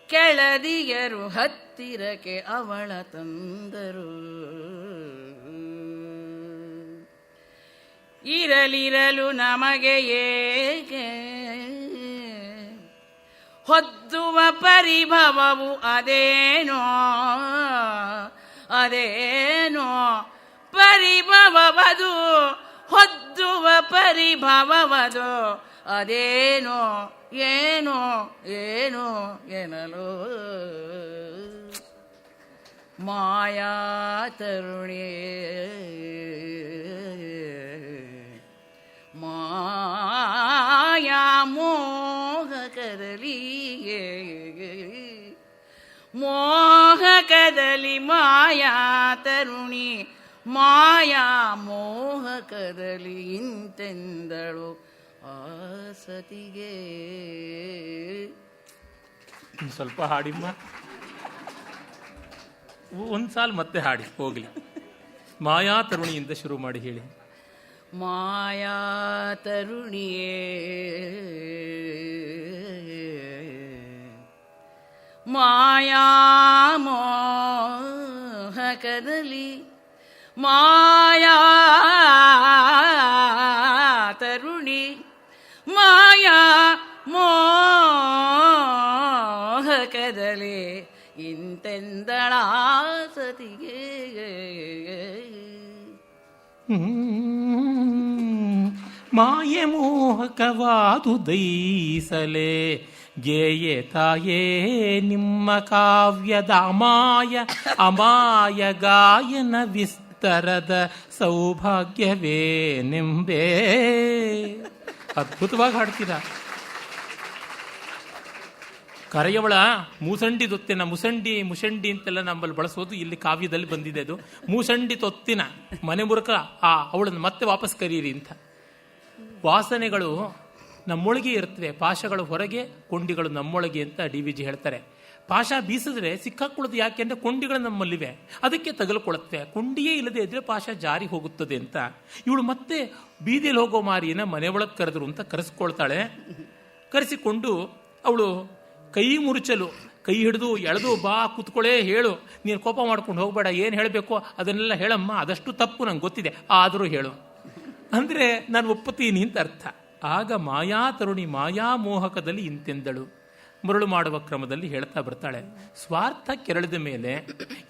ಕೆಳದಿಯರು ಹತ್ತಿರಕ್ಕೆ ಅವಳ ತಂದರು. ಇರಲಿರಲು ನಮಗೆ ಏಕೆ ಹೊದ್ದುವ ಪರಿಭವವು ಅದೇನೋ ಅದೇನೋ ಪರಿಭವವದು ಹೊದ್ದುವ ಪರಿಭವವದು ಅದೇನೋ ಏನೋ ಏನೋ ಎನಲು ಮಾಯಾ ತರುಣಿ ಮಾಯಾ ಮೋಹ ಕರಲಿಯೇ ಕದಲಿ ಮಾಯಾ ತರುಣಿ ಮಾಯಾ ಮೋಹಕದಲ್ಲಿ ಇಂತೆಂದಳು ಆ ಸತಿಗೆ. ಸ್ವಲ್ಪ ಹಾಡಿಮ್ಮ, ಒಂದ್ಸಾಲ ಮತ್ತೆ ಹಾಡಿ ಹೋಗ್ಲಿ. ಮಾಯಾ ತರುಣಿಯಿಂದ ಶುರು ಮಾಡಿ ಹೇಳಿ. ಮಾಯಾ ತರುಣಿಯೇ ಮಾಯಾ ಮೋಹಕದಲ್ಲಿ ಮಾಯಾ ತರುಣಿ ಮಾಯಾ ಮೋಹಕದಲ್ಲಿ ಇಂತೆಂದಳ ಸತಿಗೆ. ಮಾಯೆ ಮೋಹಕವಾದು ದೈಸಲೆ ಗೇಯೆ ತಾಯೇ ನಿಮ್ಮ ಕಾವ್ಯದ ಅಮಾಯ ಗಾಯನ ವಿಸ್ತರದ ಸೌಭಾಗ್ಯವೇ ನಿಂಬೆ. ಅದ್ಭುತವಾಗಿ ಹಾಡ್ತೀರಾ. ಕರೆಯವಳ ಮೂಸಂಡಿ ತೊತ್ತಿನ, ಮುಷಂಡಿ ಅಂತೆಲ್ಲ ನಮ್ಮಲ್ಲಿ ಬಳಸೋದು, ಇಲ್ಲಿ ಕಾವ್ಯದಲ್ಲಿ ಬಂದಿದೆ ಅದು. ಮೂಸಂಡಿ ತೊತ್ತಿನ ಮನೆ ಮುರುಕ ಅವಳನ್ನು ಮತ್ತೆ ವಾಪಸ್ ಕರೀರಿ ಅಂತ. ವಾಸನೆಗಳು ನಮ್ಮೊಳಗೆ ಇರ್ತವೆ, ಪಾಶಗಳು ಹೊರಗೆ, ಕೊಂಡಿಗಳು ನಮ್ಮೊಳಗೆ ಅಂತ DVG ಹೇಳ್ತಾರೆ. ಪಾಶ ಬೀಸಿದ್ರೆ ಸಿಕ್ಕಾಕೊಳ್ಳೋದು ಯಾಕೆ ಅಂದರೆ ಕೊಂಡಿಗಳು ನಮ್ಮಲ್ಲಿವೆ, ಅದಕ್ಕೆ ತಗಲ್ಕೊಳತ್ವೆ. ಕೊಂಡಿಯೇ ಇಲ್ಲದೆ ಇದ್ರೆ ಪಾಶ ಜಾರಿ ಹೋಗುತ್ತದೆ ಅಂತ. ಇವಳು ಮತ್ತೆ ಬೀದಿಯಲ್ಲಿ ಹೋಗೋ ಮಾರಿಯನ್ನ ಮನೆ ಒಳಗೆ ಕರೆದ್ರು ಅಂತ ಕರೆಸ್ಕೊಳ್ತಾಳೆ. ಕರೆಸಿಕೊಂಡು ಅವಳು ಕೈ ಮುರುಚಲು, ಕೈ ಹಿಡಿದು ಎಳೆದು, ಬಾ ಕೂತ್ಕೊಳ್ಳೇ, ಹೇಳು, ನೀನು ಕೋಪ ಮಾಡ್ಕೊಂಡು ಹೋಗಬೇಡ, ಏನು ಹೇಳಬೇಕು ಅದನ್ನೆಲ್ಲ ಹೇಳಮ್ಮ, ಅದಷ್ಟು ತಪ್ಪು ನಂಗೆ ಗೊತ್ತಿದೆ, ಆದರೂ ಹೇಳು ಅಂದರೆ ನಾನು ಒಪ್ಪುತ್ತೀನಿ ಅಂತ ಅರ್ಥ. ಆಗ ಮಾಯಾ ತರುಣಿ ಮಾಯಾ ಮೋಹಕದಲ್ಲಿ ಇಂತೆಂದಳು. ಮರಳು ಮಾಡುವ ಕ್ರಮದಲ್ಲಿ ಹೇಳ್ತಾ ಬರ್ತಾಳೆ, ಸ್ವಾರ್ಥ ಕೆರಳಿದ ಮೇಲೆ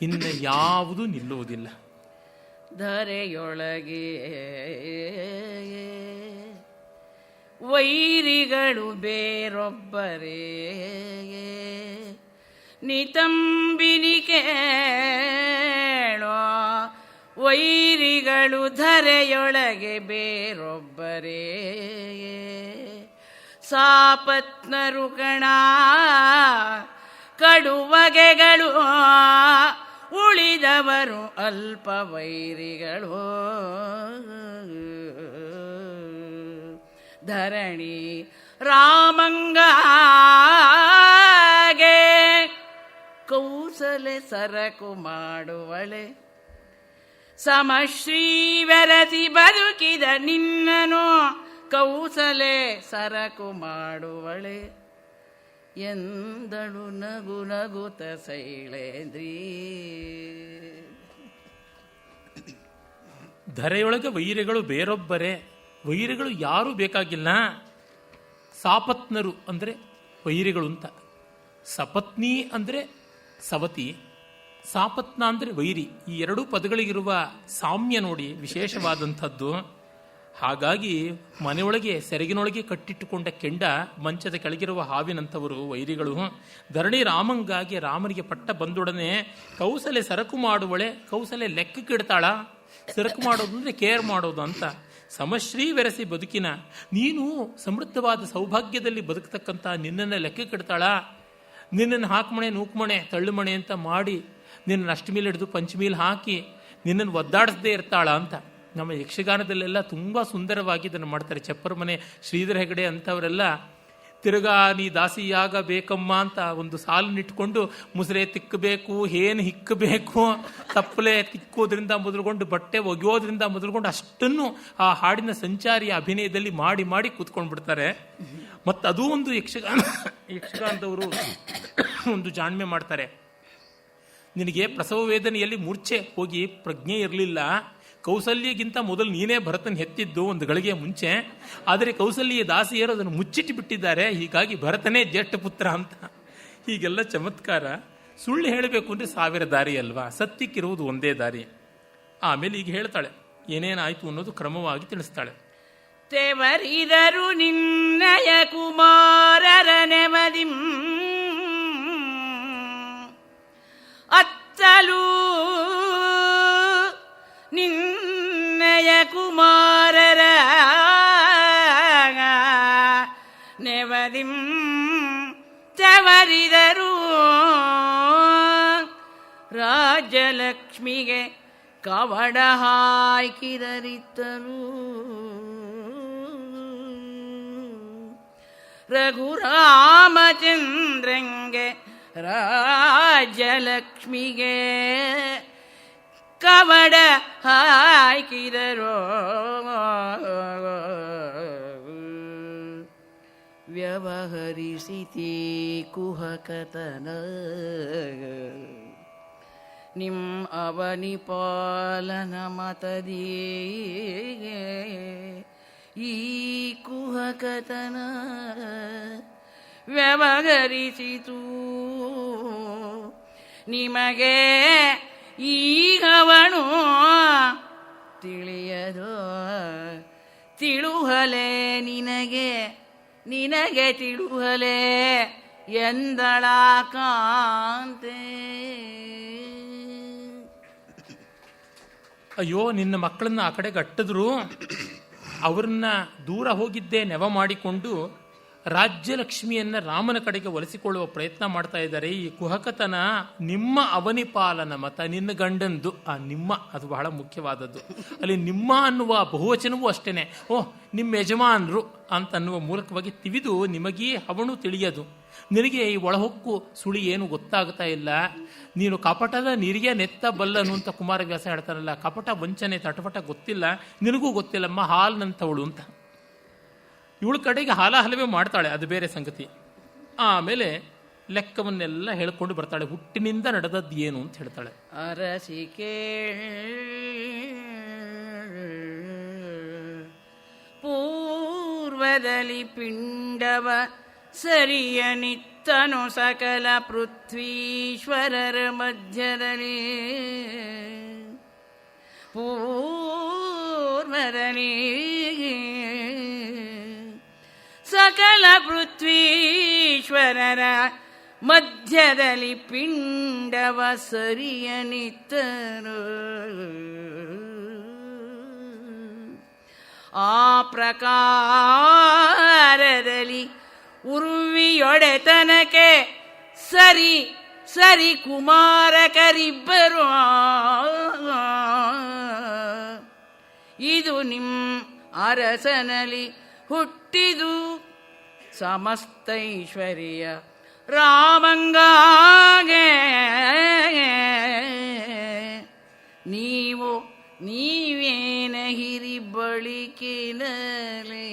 ಇನ್ನು ಯಾವುದೂ ನಿಲ್ಲುವುದಿಲ್ಲ. ಧರೆಯೊಳಗೆ ವೈರಿಗಳು ಬೇರೊಬ್ಬರೇ ನಿತಂಬಿನಿ ಕೇಳೋ, ವೈರಿಗಳು ಧರೆಯೊಳಗೆ ಬೇರೊಬ್ಬರೇ ಸಾಪತ್ನರು ಕಣ ಕಡುವಗೆಗಳು ಉಳಿದವರು ಅಲ್ಪ ವೈರಿಗಳು. ಧರಣಿ ರಾಮಂಗಾಗೆ ಕೌಸಲೆ ಸರಕು ಮಾಡುವಳೆ, ಸಮಶ್ರೀ ಬೆರಸಿ ಬದುಕಿದ ನಿನ್ನನು ಕೌಸಲೆ ಸರಕು ಮಾಡುವಳೆ ಎಂದಳು ನಗು ನಗುತ ಶೈಲೇಂದ್ರಿ. ಧರೆಯೊಳಗೆ ವೈರಿಗಳು ಬೇರೊಬ್ಬರೇ, ವೈರಿಗಳು ಯಾರೂ ಬೇಕಾಗಿಲ್ಲ. ಸಾಪತ್ನರು ಅಂದರೆ ವೈರಿಗಳು ಅಂತ, ಸಪತ್ನಿ ಅಂದರೆ ಸವತಿ, ಸಾಪತ್ನ ಅಂದರೆ ವೈರಿ. ಈ ಎರಡೂ ಪದಗಳಿಗಿರುವ ಸಾಮ್ಯ ನೋಡಿ, ವಿಶೇಷವಾದಂಥದ್ದು. ಹಾಗಾಗಿ ಮನೆಯೊಳಗೆ ಸೆರಗಿನೊಳಗೆ ಕಟ್ಟಿಟ್ಟುಕೊಂಡ ಕೆಂಡ, ಮಂಚದ ಕೆಳಗಿರುವ ಹಾವಿನಂಥವರು ವೈರಿಗಳು. ಧರಣಿ ರಾಮಂಗಾಗಿ ರಾಮನಿಗೆ ಪಟ್ಟ ಬಂದೊಡನೆ ಕೌಸಲೆ ಸರಕು ಮಾಡುವಳೆ, ಕೌಸಲೆ ಲೆಕ್ಕಕ್ಕಿಡ್ತಾಳ. ಸರಕು ಮಾಡೋದು ಅಂದರೆ ಕೇರ್ ಮಾಡೋದು ಅಂತ. ಸಮಶ್ರೀ ಬೆರೆಸಿ ಬದುಕಿನ, ನೀನು ಸಮೃದ್ಧವಾದ ಸೌಭಾಗ್ಯದಲ್ಲಿ ಬದುಕತಕ್ಕಂಥ ನಿನ್ನನ್ನು ಲೆಕ್ಕಕ್ಕಿಡ್ತಾಳ. ನಿನ್ನನ್ನು ಹಾಕ್ಮಣೆ ನೂಕ್ಮಣೆ ತಳ್ಳುಮಣೆ ಅಂತ ಮಾಡಿ ನಿನ್ನನ್ನು ಅಷ್ಟಮಿಲ್ ಹಿಡಿದು ಪಂಚಮೀಲ್ ಹಾಕಿ ನಿನ್ನನ್ನು ಒದ್ದಾಡಿಸದೇ ಇರ್ತಾಳ ಅಂತ. ನಮ್ಮ ಯಕ್ಷಗಾನದಲ್ಲೆಲ್ಲ ತುಂಬ ಸುಂದರವಾಗಿ ಇದನ್ನು ಮಾಡ್ತಾರೆ. ಚಪ್ಪರ ಮನೆ ಶ್ರೀಧರ ಹೆಗಡೆ ಅಂಥವರೆಲ್ಲ ತಿರುಗಾ ನೀ ದಾಸಿಯಾಗಬೇಕಮ್ಮ ಅಂತ ಒಂದು ಸಾಲನ್ನಿಟ್ಕೊಂಡು ಮುಸುರೆ ತಿಕ್ಕಬೇಕು, ಏನು ಹಿಕ್ಕಬೇಕು, ತಪ್ಪಲೆ ತಿಕ್ಕೋದ್ರಿಂದ ಮೊದಲುಕೊಂಡು ಬಟ್ಟೆ ಒಗೆಯೋದ್ರಿಂದ ಮೊದಲುಕೊಂಡು ಅಷ್ಟನ್ನು ಆ ಹಾಡಿನ ಸಂಚಾರಿಯ ಅಭಿನಯದಲ್ಲಿ ಮಾಡಿ ಮಾಡಿ ಕೂತ್ಕೊಂಡು ಬಿಡ್ತಾರೆ. ಮತ್ತು ಅದೂ ಒಂದು ಯಕ್ಷಗಾನದವರು ಒಂದು ಜಾಣ್ಮೆ ಮಾಡ್ತಾರೆ. ನಿನಗೆ ಪ್ರಸವ ವೇದನೆಯಲ್ಲಿ ಮೂರ್ಛೆ ಹೋಗಿ ಪ್ರಜ್ಞೆ ಇರಲಿಲ್ಲ, ಕೌಸಲ್ಯಗಿಂತ ಮೊದಲು ನೀನೇ ಭರತನ ಹೆತ್ತಿದ್ದು ಒಂದು ಗಳಿಗೆ ಮುಂಚೆ, ಆದರೆ ಕೌಸಲ್ಯ ದಾಸಿಯರು ಅದನ್ನು ಮುಚ್ಚಿಟ್ಟು ಬಿಟ್ಟಿದ್ದಾರೆ, ಹೀಗಾಗಿ ಭರತನೇ ಜ್ಯೇಷ್ಠ ಪುತ್ರ ಅಂತ. ಹೀಗೆಲ್ಲ ಚಮತ್ಕಾರ. ಸುಳ್ಳು ಹೇಳಬೇಕು ಅಂದರೆ 1000 ದಾರಿ ಅಲ್ವಾ, ಸತ್ಯಕ್ಕಿರುವುದು ಒಂದೇ ದಾರಿ. ಆಮೇಲೆ ಈಗ ಹೇಳ್ತಾಳೆ ಏನೇನಾಯಿತು ಅನ್ನೋದು ಕ್ರಮವಾಗಿ ತಿಳಿಸ್ತಾಳೆ. ತೆವರಿದರು ನಿನ್ನಯ ಕುಮಾರರ ನೆವದಿಂ ಅತ್ತಲೂ ನಿನ್ನಯ ಕುಮಾರರ ನೆವದಿಂ ತೆವರಿದರು ರಾಯ ರಾಜ್ಯಲಕ್ಷ್ಮಿಗೆ ಕವಡ ಹಾಯ್ಕಿದರಿತ್ತರು. ರಘುರಾಮಚಂದ್ರಂಗೆ ರಾಜ್ಯಲಕ್ಷ್ಮಿಗೆ ಕವಡ ಹಾಕಿದರೋ. ವ್ಯವಹರಿಸಿತಿ ಕುಹಕತನ ನಿಮ್ ಅವನಿ ಪಾಲನ ಮತದೀಗೆ ಈ ಕುಹಕತನ ವ್ಯವಹರಿಸಿತು ನಿಮಗೆ ಈಗವನು ತಿಳಿಯದೋ. ತಿಳುಹಲೆ ನಿನಗೆ ತಿಳುಹಲೆ ಎಂದಳ ಕಾಂತೆ. ಅಯ್ಯೋ, ನಿನ್ನ ಮಕ್ಕಳನ್ನ ಆ ಕಡೆಗೆ ಅಟ್ಟಿದ್ರು, ಅವ್ರನ್ನ ದೂರ ಹೋಗಿದ್ದೇ ನೆವ ಮಾಡಿಕೊಂಡು ರಾಜ್ಯಲಕ್ಷ್ಮಿಯನ್ನ ರಾಮನ ಕಡೆಗೆ ಒಲಿಸಿಕೊಳ್ಳುವ ಪ್ರಯತ್ನ ಮಾಡ್ತಾ ಇದ್ದಾರೆ. ಈ ಕುಹಕತನ ನಿಮ್ಮ ಅವನಿಪಾಲನ ಮತ, ನಿನ್ನ ಗಂಡಂದು. ಆ ನಿಮ್ಮ ಅದು ಬಹಳ ಮುಖ್ಯವಾದದ್ದು. ಅಲ್ಲಿ ನಿಮ್ಮ ಅನ್ನುವ ಬಹುವಚನವೂ ಅಷ್ಟೇನೆ. ಓಹ್, ನಿಮ್ಮ ಯಜಮಾನರು ಅಂತನ್ನುವ ಮೂಲಕವಾಗಿ ತಿವಿದು ನಿಮಗೇ ಅವನು ತಿಳಿಯದು. ನಿನಗೆ ಈ ಒಳಹೊಕ್ಕು ಸುಳಿ ಏನು ಗೊತ್ತಾಗ್ತಾ ಇಲ್ಲ. ನೀನು ಕಪಟದ ನೀರಿಗೆ ನೆತ್ತ ಬಲ್ಲನು ಅಂತ ಕುಮಾರವ್ಯಾಸ ಹೇಳ್ತಾರಲ್ಲ. ಕಪಟ ವಂಚನೆ ತಟಪಟ ಗೊತ್ತಿಲ್ಲ, ನಿನಗೂ ಗೊತ್ತಿಲ್ಲಮ್ಮ, ಹಾಲ್ನಂತವಳು ಅಂತ. ಇವಳ ಕಡೆಗೆ ಹಲವೇ ಮಾಡ್ತಾಳೆ, ಅದು ಬೇರೆ ಸಂಗತಿ. ಆಮೇಲೆ ಲೆಕ್ಕವನ್ನೆಲ್ಲ ಹೇಳ್ಕೊಂಡು ಬರ್ತಾಳೆ. ಹುಟ್ಟಿನಿಂದ ನಡೆದದ್ದು ಏನು ಅಂತ ಹೇಳ್ತಾಳೆ. ಅರಸಿಕೆ ಪೂರ್ವದಲ್ಲಿ ಪಿಂಡವ ಸರಿಯ ನಿತ್ತನು ಸಕಲ ಪೃಥ್ವೀಶ್ವರರ ಮಧ್ಯದಲ್ಲಿ. ಪೂರ್ವದಲ್ಲಿ ಸಕಲ ಪೃಥ್ವೀಶ್ವರರ ಮಧ್ಯದಲ್ಲಿ ಪಿಂಡವ ಸರಿಯ ನಿತ್ತರು. ಆ ಪ್ರಕಾರದಲ್ಲಿ ಉರ್ವಿಯೊಡೆತನಕ್ಕೆ ಸರಿ ಸರಿ ಕುಮಾರಕರಿಬ್ಬರು. ಇದು ನಿಮ್ ಅರಸನಲ್ಲಿ ಹುಟ್ಟಿದು ಸಮಸ್ತ ಐಶ್ವರ್ಯ ರಾಮಂಗಾಗೆ. ನೀವೇನ ಹಿರಿ ಬಳಿಕಿನಲೇ.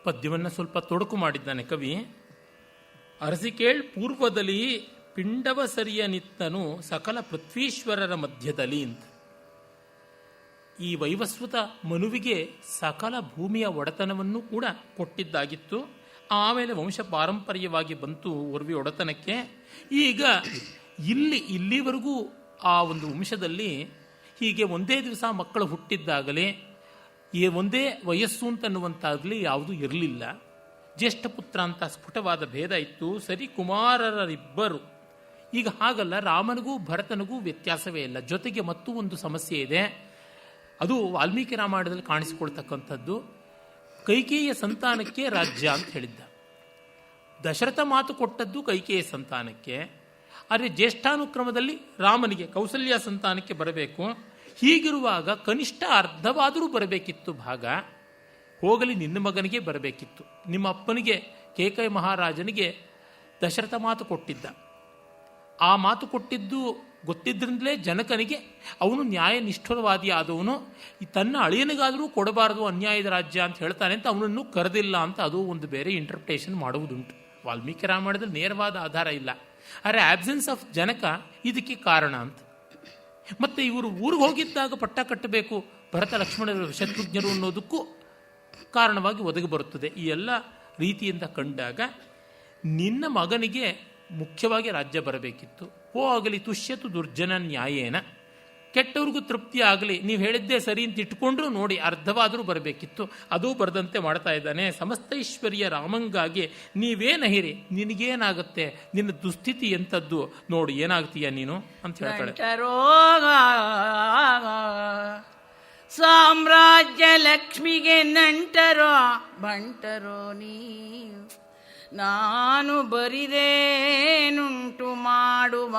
ಪದ್ಯವನ್ನು ಸ್ವಲ್ಪ ತೊಡಕು ಮಾಡಿದ್ದಾನೆ ಕವಿ. ಅರಸಿಕೇಳ್ ಪೂರ್ವದಲ್ಲಿ ಪಿಂಡವ ಸರಿಯ ನಿತ್ತನು ಸಕಲ ಪೃಥ್ವೀಶ್ವರರ ಮಧ್ಯದಲ್ಲಿ ಅಂತ. ಈ ವೈವಸ್ವತ ಮನುವಿಗೆ ಸಕಲ ಭೂಮಿಯ ಒಡೆತನವನ್ನು ಕೂಡ ಕೊಟ್ಟಿದ್ದಾಗಿತ್ತು. ಆಮೇಲೆ ವಂಶ ಪಾರಂಪರ್ಯವಾಗಿ ಬಂತು ಉರ್ವಿ ಒಡೆತನಕ್ಕೆ. ಈಗ ಇಲ್ಲಿವರೆಗೂ ಆ ಒಂದು ವಂಶದಲ್ಲಿ ಹೀಗೆ ಒಂದೇ ದಿವಸ ಮಕ್ಕಳು ಹುಟ್ಟಿದ್ದಾಗಲೇ ಈ ಒಂದೇ ವಯಸ್ಸು ಅಂತನ್ನುವಂತಾಗಲಿ ಯಾವುದೂ ಇರಲಿಲ್ಲ. ಜ್ಯೇಷ್ಠ ಪುತ್ರ ಅಂತ ಸ್ಫುಟವಾದ ಭೇದ ಇತ್ತು. ಸರಿ ಕುಮಾರರಿಬ್ಬರು. ಈಗ ಹಾಗಲ್ಲ, ರಾಮನಿಗೂ ಭರತನಿಗೂ ವ್ಯತ್ಯಾಸವೇ ಇಲ್ಲ. ಜೊತೆಗೆ ಮತ್ತೂ ಒಂದು ಸಮಸ್ಯೆ ಇದೆ. ಅದು ವಾಲ್ಮೀಕಿ ರಾಮಾಯಣದಲ್ಲಿ ಕಾಣಿಸಿಕೊಳ್ತಕ್ಕಂಥದ್ದು. ಕೈಕೇಯಿಯ ಸಂತಾನಕ್ಕೆ ರಾಜ್ಯ ಅಂತ ಹೇಳಿದ್ದ. ದಶರಥ ಮಾತು ಕೊಟ್ಟದ್ದು ಕೈಕೇಯಿಯ ಸಂತಾನಕ್ಕೆ. ಆದರೆ ಜ್ಯೇಷ್ಠಾನುಕ್ರಮದಲ್ಲಿ ರಾಮನಿಗೆ ಕೌಸಲ್ಯ ಸಂತಾನಕ್ಕೆ ಬರಬೇಕು. ಹೀಗಿರುವಾಗ ಕನಿಷ್ಠ ಅರ್ಧವಾದರೂ ಬರಬೇಕಿತ್ತು ಭಾಗ. ಹೋಗಲಿ, ನಿನ್ನ ಮಗನಿಗೆ ಬರಬೇಕಿತ್ತು. ನಿಮ್ಮ ಅಪ್ಪನಿಗೆ ಕೇಕಯ ಮಹಾರಾಜನಿಗೆ ದಶರಥ ಮಾತು ಕೊಟ್ಟಿದ್ದ. ಆ ಮಾತು ಕೊಟ್ಟಿದ್ದು ಗೊತ್ತಿದ್ರಿಂದಲೇ ಜನಕನಿಗೆ ಅವನು ನ್ಯಾಯನಿಷ್ಠುರವಾದಿ ಆದವನು. ತನ್ನ ಅಳಿಯನಿಗಾದರೂ ಕೊಡಬಾರದು ಅನ್ಯಾಯದ ರಾಜ್ಯ ಅಂತ ಹೇಳ್ತಾನೆ ಅಂತ ಅವನನ್ನು ಕರೆದಿಲ್ಲ ಅಂತ ಅದು ಒಂದು ಬೇರೆ ಇಂಟರ್ಪ್ರಿಟೇಷನ್ ಮಾಡುವುದುಂಟು. ವಾಲ್ಮೀಕಿ ರಾಮಾಯಣದಲ್ಲಿ ನೇರವಾದ ಆಧಾರ ಇಲ್ಲ. ಆದರೆ ಆಬ್ಸೆನ್ಸ್ ಆಫ್ ಜನಕ ಇದಕ್ಕೆ ಕಾರಣ ಅಂತ. ಮತ್ತೆ ಇವರು ಊರಿಗೆ ಹೋಗಿದ್ದಾಗ ಪಟ್ಟ ಕಟ್ಟಬೇಕು ಭರತ ಲಕ್ಷ್ಮಣರು ಶತ್ರುಘ್ನರು ಅನ್ನೋದಕ್ಕೂ ಕಾರಣವಾಗಿ ಒದಗಿ ಬರುತ್ತದೆ. ಈ ಎಲ್ಲ ರೀತಿಯಿಂದ ಕಂಡಾಗ ನಿನ್ನ ಮಗನಿಗೆ ಮುಖ್ಯವಾಗಿ ರಾಜ್ಯ ಬರಬೇಕಿತ್ತು. ಆಗಲಿ ತುಷ್ಯತು ದುರ್ಜನ ನ್ಯಾಯೇನ, ಕೆಟ್ಟವ್ರಿಗೂ ತೃಪ್ತಿ ಆಗಲಿ, ನೀವು ಹೇಳಿದ್ದೇ ಸರಿ ಅಂತ ಇಟ್ಕೊಂಡ್ರು ನೋಡಿ ಅರ್ಧವಾದರೂ ಬರಬೇಕಿತ್ತು. ಅದೂ ಬರದಂತೆ ಮಾಡ್ತಾ ಇದ್ದಾನೆ. ಸಮಸ್ತೈಶ್ವರ್ಯ ರಾಮಂಗಾಗಿ ನೀವೇನಹಿರಿ, ನಿನಗೇನಾಗುತ್ತೆ, ನಿನ್ನ ದುಸ್ಥಿತಿ ಎಂಥದ್ದು ನೋಡು, ಏನಾಗ್ತೀಯ ನೀನು ಅಂತ ಹೇಳ್ತಾಳೆ. ಸಾಮ್ರಾಜ್ಯ ಲಕ್ಷ್ಮಿಗೆ ನಂಟರೋ ಬಂಟರೋ ನೀವು ನಾನು ಬರಿದೇನುಂಟು ಮಾಡುವ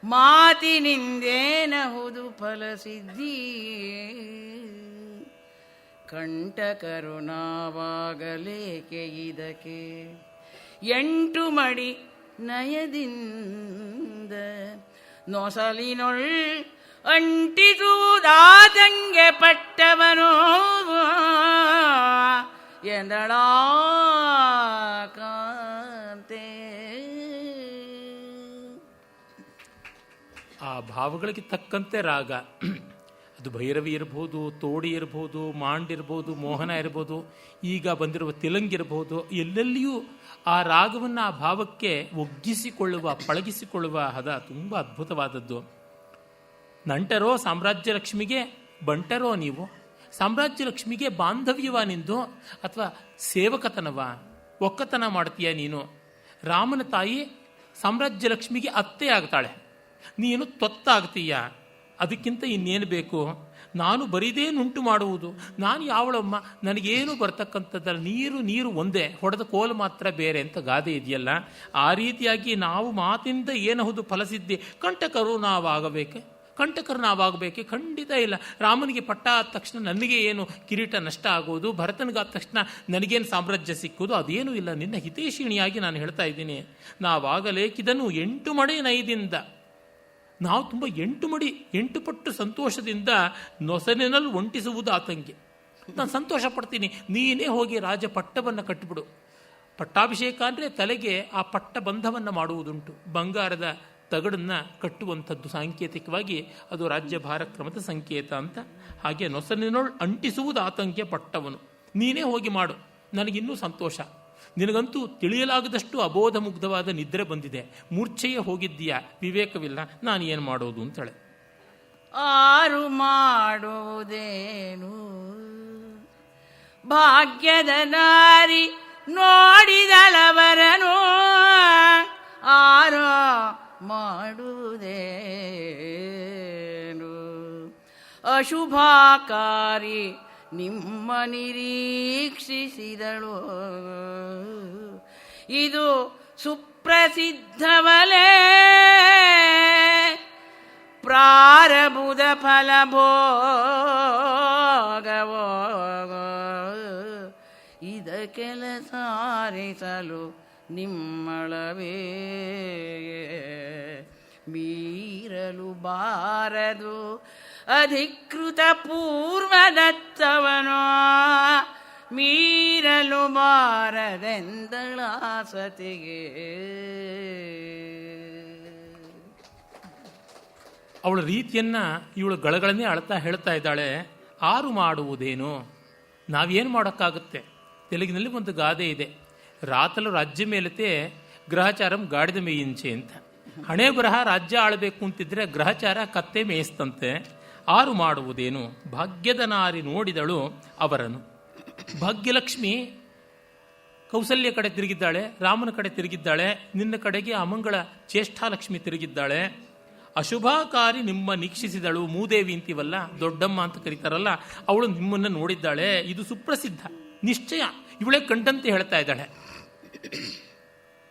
ಮಾತಿನಿಂದೇನಹುದು ಫಲಸಿದ್ಧಿ. ಕಂಟಕರು ನಾವಾಗಲೇಕೆ ಇದಕ್ಕೆ 8 ಮಡಿ ನಯದಿಂದ ನೊಸಲಿನೊಳ್ ಅಂಟಿಸುವುದಾದಂಗೆ ಪಟ್ಟವನು ಎಂದಳಾ ಕಾಂತೆ. ಆ ಭಾವಗಳಿಗೆ ತಕ್ಕಂತೆ ರಾಗ, ಅದು ಭೈರವಿ ಇರ್ಬೋದು, ತೋಡಿ ಇರ್ಬೋದು, ಮಾಂಡಿರ್ಬೋದು, ಮೋಹನ ಇರ್ಬೋದು, ಈಗ ಬಂದಿರುವ ತಿಲಂಗಿರ್ಬೋದು, ಎಲ್ಲೆಲ್ಲಿಯೂ ಆ ರಾಗವನ್ನು ಆ ಭಾವಕ್ಕೆ ಒಗ್ಗಿಸಿಕೊಳ್ಳುವ, ಪಳಗಿಸಿಕೊಳ್ಳುವ ಹದ ತುಂಬ ಅದ್ಭುತವಾದದ್ದು. ನಂಟರೋ ಸಾಮ್ರಾಜ್ಯ ಲಕ್ಷ್ಮಿಗೆ, ಬಂಟರೋ ನೀವು, ಸಾಮ್ರಾಜ್ಯ ಲಕ್ಷ್ಮಿಗೆ ಬಾಂಧವ್ಯವ ನಿಂದು ಅಥವಾ ಸೇವಕತನವ, ಒಕ್ಕತನ ಮಾಡ್ತೀಯ ನೀನು. ರಾಮನ ತಾಯಿ ಸಾಮ್ರಾಜ್ಯ ಲಕ್ಷ್ಮಿಗೆ ಅತ್ತೆ ಆಗ್ತಾಳೆ, ನೀನು ತೊತ್ತಾಗ್ತೀಯ. ಅದಕ್ಕಿಂತ ಇನ್ನೇನು ಬೇಕು? ನಾನು ಬರಿದೇನುಂಟು ಮಾಡುವುದು, ನಾನು ಯಾವಳಮ್ಮ, ನನಗೇನು ಬರ್ತಕ್ಕಂಥದ್ದಲ್ಲ, ನೀರು ಒಂದೇ, ಹೊಡೆದ ಕೋಲು ಮಾತ್ರ ಬೇರೆ ಅಂತ ಗಾದೆ ಇದೆಯಲ್ಲ, ಆ ರೀತಿಯಾಗಿ ನಾವು ಮಾತಿಂದ ಏನಹುದು ಫಲಸಿದ್ದಿ. ಕಂಟಕರು ನಾವಾಗಬೇಕೆ? ಖಂಡಿತ ಇಲ್ಲ. ರಾಮನಿಗೆ ಪಟ್ಟ ಆದ ತಕ್ಷಣ ನನಗೆ ಏನು ಕಿರೀಟ ನಷ್ಟ ಆಗೋದು, ಭರತನಿಗಾದ ತಕ್ಷಣ ನನಗೇನು ಸಾಮ್ರಾಜ್ಯ ಸಿಕ್ಕೋದು, ಅದೇನೂ ಇಲ್ಲ. ನಿನ್ನ ಹಿತೈಷಿಣಿಯಾಗಿ ನಾನು ಹೇಳ್ತಾ ಇದ್ದೀನಿ, ನಾವಾಗಲೇಕಿದನು 8 ಮಡಿ ನೈದಿಂದ. ನಾವು ತುಂಬ 8 ಪಟ್ಟು ಸಂತೋಷದಿಂದ ನೊಸಲಿನಲ್ಲಿ ಒಂಟಿಸುವುದು ಆತಂಗೆ. ನಾನು ಸಂತೋಷ ಪಡ್ತೀನಿ, ನೀನೇ ಹೋಗಿ ರಾಜ ಪಟ್ಟವನ್ನು ಕಟ್ಟಿಬಿಡು. ಪಟ್ಟಾಭಿಷೇಕ ಅಂದರೆ ತಲೆಗೆ ಆ ಪಟ್ಟ ಬಂಧವನ್ನು ಮಾಡುವುದುಂಟು, ಬಂಗಾರದ ತಗಡನ್ನು ಕಟ್ಟುವಂಥದ್ದು. ಸಾಂಕೇತಿಕವಾಗಿ ಅದು ರಾಜ್ಯಭಾರ ಕ್ರಮದ ಸಂಕೇತ ಅಂತ. ಹಾಗೆ ನೊಸಲಿನೊಳ್ ಅಂಟಿಸುವುದು ಆತಂಕೆ ಪಟ್ಟವನು, ನೀನೇ ಹೋಗಿ ಮಾಡು, ನನಗಿನ್ನೂ ಸಂತೋಷ. ನಿನಗಂತೂ ತಿಳಿಯಲಾಗದಷ್ಟು ಅಬೋಧ ಮುಗ್ಧವಾದ ನಿದ್ರೆ ಬಂದಿದೆ, ಮೂರ್ಛೆಯೇ ಹೋಗಿದ್ದೀಯಾ, ವಿವೇಕವಿಲ್ಲ, ನಾನು ಏನು ಮಾಡೋದು ಅಂತೇಳೆ. ಆರು ಮಾಡುವುದೇನು ಭಾಗ್ಯದ ನಾರಿ ನೋಡಿದಳವರನು, ಆರೋ ಮಾಡುವುದೇನು ಅಶುಭಕಾರಿ ನಿಮ್ಮ ನಿರೀಕ್ಷಿಸಿದಳು. ಇದು ಸುಪ್ರಸಿದ್ಧವಲೇ ಪ್ರಾರಬುಧ ಫಲಭೋಗವೋ, ಇದ ಕೆಲಸ ಸಾರಿಸಲು ನಿಮ್ಮಳವೇ ಮೀರಲು ಬಾರದು ಅಧಿಕೃತ ಪೂರ್ವದತ್ತವನೋ, ಮೀರಲು ಬಾರದೆಂದಳ ಸತಿಗೆ. ಅವಳ ರೀತಿಯನ್ನ ಇವಳು ಗಳಗಳನ್ನೇ ಅಳ್ತಾ ಹೇಳ್ತಾ ಇದ್ದಾಳೆ. ಆರು ಮಾಡುವುದೇನು, ನಾವೇನು ಮಾಡೋಕ್ಕಾಗುತ್ತೆ? ತೆಲುಗಿನಲ್ಲಿ ಒಂದು ಗಾದೆ ಇದೆ, ರಾತಲು ರಾಜ್ಯ ಮೇಲತೆ ಗ್ರಹಚಾರಂ ಗಾಡಿದ ಮೇಯಿಂಚೆ ಅಂತ. ಹಣೆ ಬರಹ ರಾಜ್ಯ ಆಳಬೇಕು ಅಂತಿದ್ರೆ ಗ್ರಹಚಾರ ಕತ್ತೆ ಮೇಯಿಸ್ತಂತೆ. ಆರು ಮಾಡುವುದೇನು ಭಾಗ್ಯದ ನಾರಿ ನೋಡಿದಳು ಅವರನ್ನು. ಭಾಗ್ಯಲಕ್ಷ್ಮಿ ಕೌಸಲ್ಯ ಕಡೆ ತಿರುಗಿದ್ದಾಳೆ, ರಾಮನ ಕಡೆ ತಿರುಗಿದ್ದಾಳೆ, ನಿನ್ನ ಕಡೆಗೆ ಅಮಂಗಳ ಚೇಷ್ಟಾಲಕ್ಷ್ಮಿ ತಿರುಗಿದ್ದಾಳೆ. ಅಶುಭಕಾರಿ ನಿಮ್ಮ ನಿರೀಕ್ಷಿಸಿದಳು, ಮೂದೇವಿ ಅಂತೀವಲ್ಲ, ದೊಡ್ಡಮ್ಮ ಅಂತ ಕರೀತಾರಲ್ಲ, ಅವಳು ನಿಮ್ಮನ್ನು ನೋಡಿದ್ದಾಳೆ. ಇದು ಸುಪ್ರಸಿದ್ಧ ನಿಶ್ಚಯ, ಇವಳೇ ಕಂಡಂತೆ ಹೇಳ್ತಾ ಇದ್ದಾಳೆ.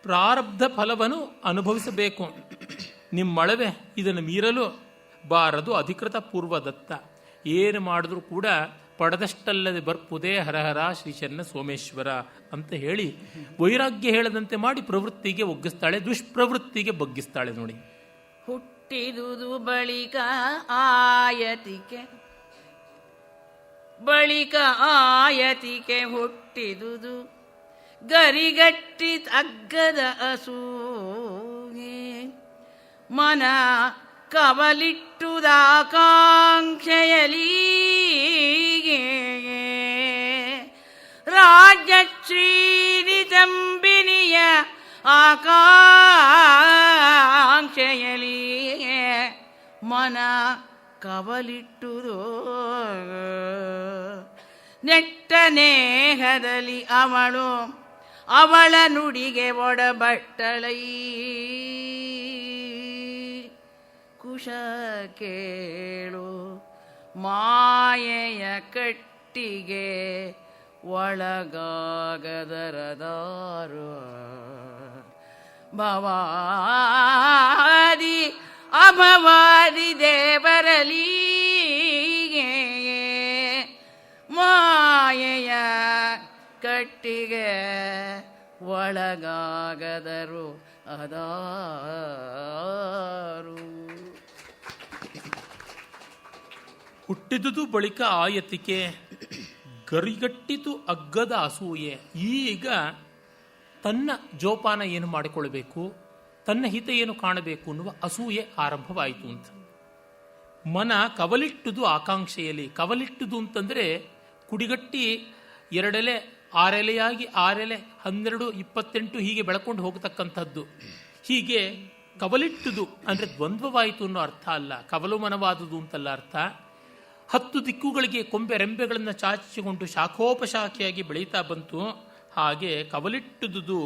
ಪ್ರಾರಬ್ಧ ಫಲವನ್ನು ಅನುಭವಿಸಬೇಕು, ನಿಮ್ಮಳವೆ ಇದನ್ನು ಮೀರಲು ಬಾರದು ಅಧಿಕೃತ ಪೂರ್ವದತ್ತ. ಏನು ಮಾಡಿದ್ರೂ ಕೂಡ ಪಡೆದಷ್ಟಲ್ಲದೆ ಬರ್ಪುದೇ ಹರಹರ ಶ್ರೀಚನ್ನ ಸೋಮೇಶ್ವರ ಅಂತ ಹೇಳಿ ವೈರಾಗ್ಯ ಹೇಳದಂತೆ ಮಾಡಿ ಪ್ರವೃತ್ತಿಗೆ ಒಗ್ಗಿಸ್ತಾಳೆ, ದುಷ್ಪ್ರವೃತ್ತಿಗೆ ಬಗ್ಗಿಸ್ತಾಳೆ. ನೋಡಿ, ಹುಟ್ಟಿದುದು ಬಳಿಕ ಆಯತಿಕೆ ಹುಟ್ಟಿದುದು ಗರಿಗಟ್ಟಿ ತಗ್ಗದ ಅಸೂಯೆ, ಮನ ಕವಲಿಟ್ಟುದಾಕಾಂಕ್ಷೆಯಲಿ ರಾಜ್ಯಶ್ರೀನಿತಂಬಿನಿಯ ಆಕಾಂಕ್ಷೆಯಲಿ ಮನ ಕವಲಿಟ್ಟುದೋ. ನೆಟ್ಟ ನೇಹದಲ್ಲಿ ಅವಳ ನುಡಿಗೆ ಒಡಬಟ್ಟಳೈ, ಕುಶ ಕೇಳು ಮಾಯೆಯ ಕಟ್ಟಿಗೆ ಒಳಗಾಗದರದಾರು ಭವಾದಿ ಅಭವಾದಿ ದೇವರಲಿಗೆ ಮಾಯೆಯ ಕಟ್ಟಿಗೆ ಒಳಗಾಗದರು ಅದಾರು. ಹುಟ್ಟಿದುದು ಬಳಿಕ ಆಯತಿಕೆ, ಗರಿಗಟ್ಟಿತು ಅಗ್ಗದ ಅಸೂಯೆ. ಈಗ ತನ್ನ ಜೋಪಾನ ಏನು ಮಾಡಿಕೊಳ್ಬೇಕು, ತನ್ನ ಹಿತ ಏನು ಕಾಣಬೇಕು ಅನ್ನುವ ಅಸೂಯೆ ಆರಂಭವಾಯಿತು ಅಂತ. ಮನ ಕವಲಿಟ್ಟುದು ಆಕಾಂಕ್ಷೆಯಲ್ಲಿ. ಕವಲಿಟ್ಟುದು ಅಂತಂದರೆ ಕುಡಿಗಟ್ಟಿ 2 ಎಲೆ 6 ಎಲೆಯಾಗಿ 6 ಎಲೆ 12 28 ಹೀಗೆ ಬೆಳ್ಕೊಂಡು ಹೋಗತಕ್ಕಂಥದ್ದು. ಹೀಗೆ ಕವಲಿಟ್ಟುದು ಅಂದರೆ ದ್ವಂದ್ವವಾಯಿತು ಅನ್ನೋ ಅರ್ಥ ಅಲ್ಲ, ಕವಲು ಮನವಾದುದು ಅಂತಲ್ಲ ಅರ್ಥ. 10 ದಿಕ್ಕುಗಳಿಗೆ ಕೊಂಬೆ ರೆಂಬೆಗಳನ್ನು ಚಾಚಿಕೊಂಡು ಶಾಖೋಪಶಾಖೆಯಾಗಿ ಬೆಳೀತಾ ಬಂತು. ಹಾಗೆ ಕವಲಿಟ್ಟುದುದು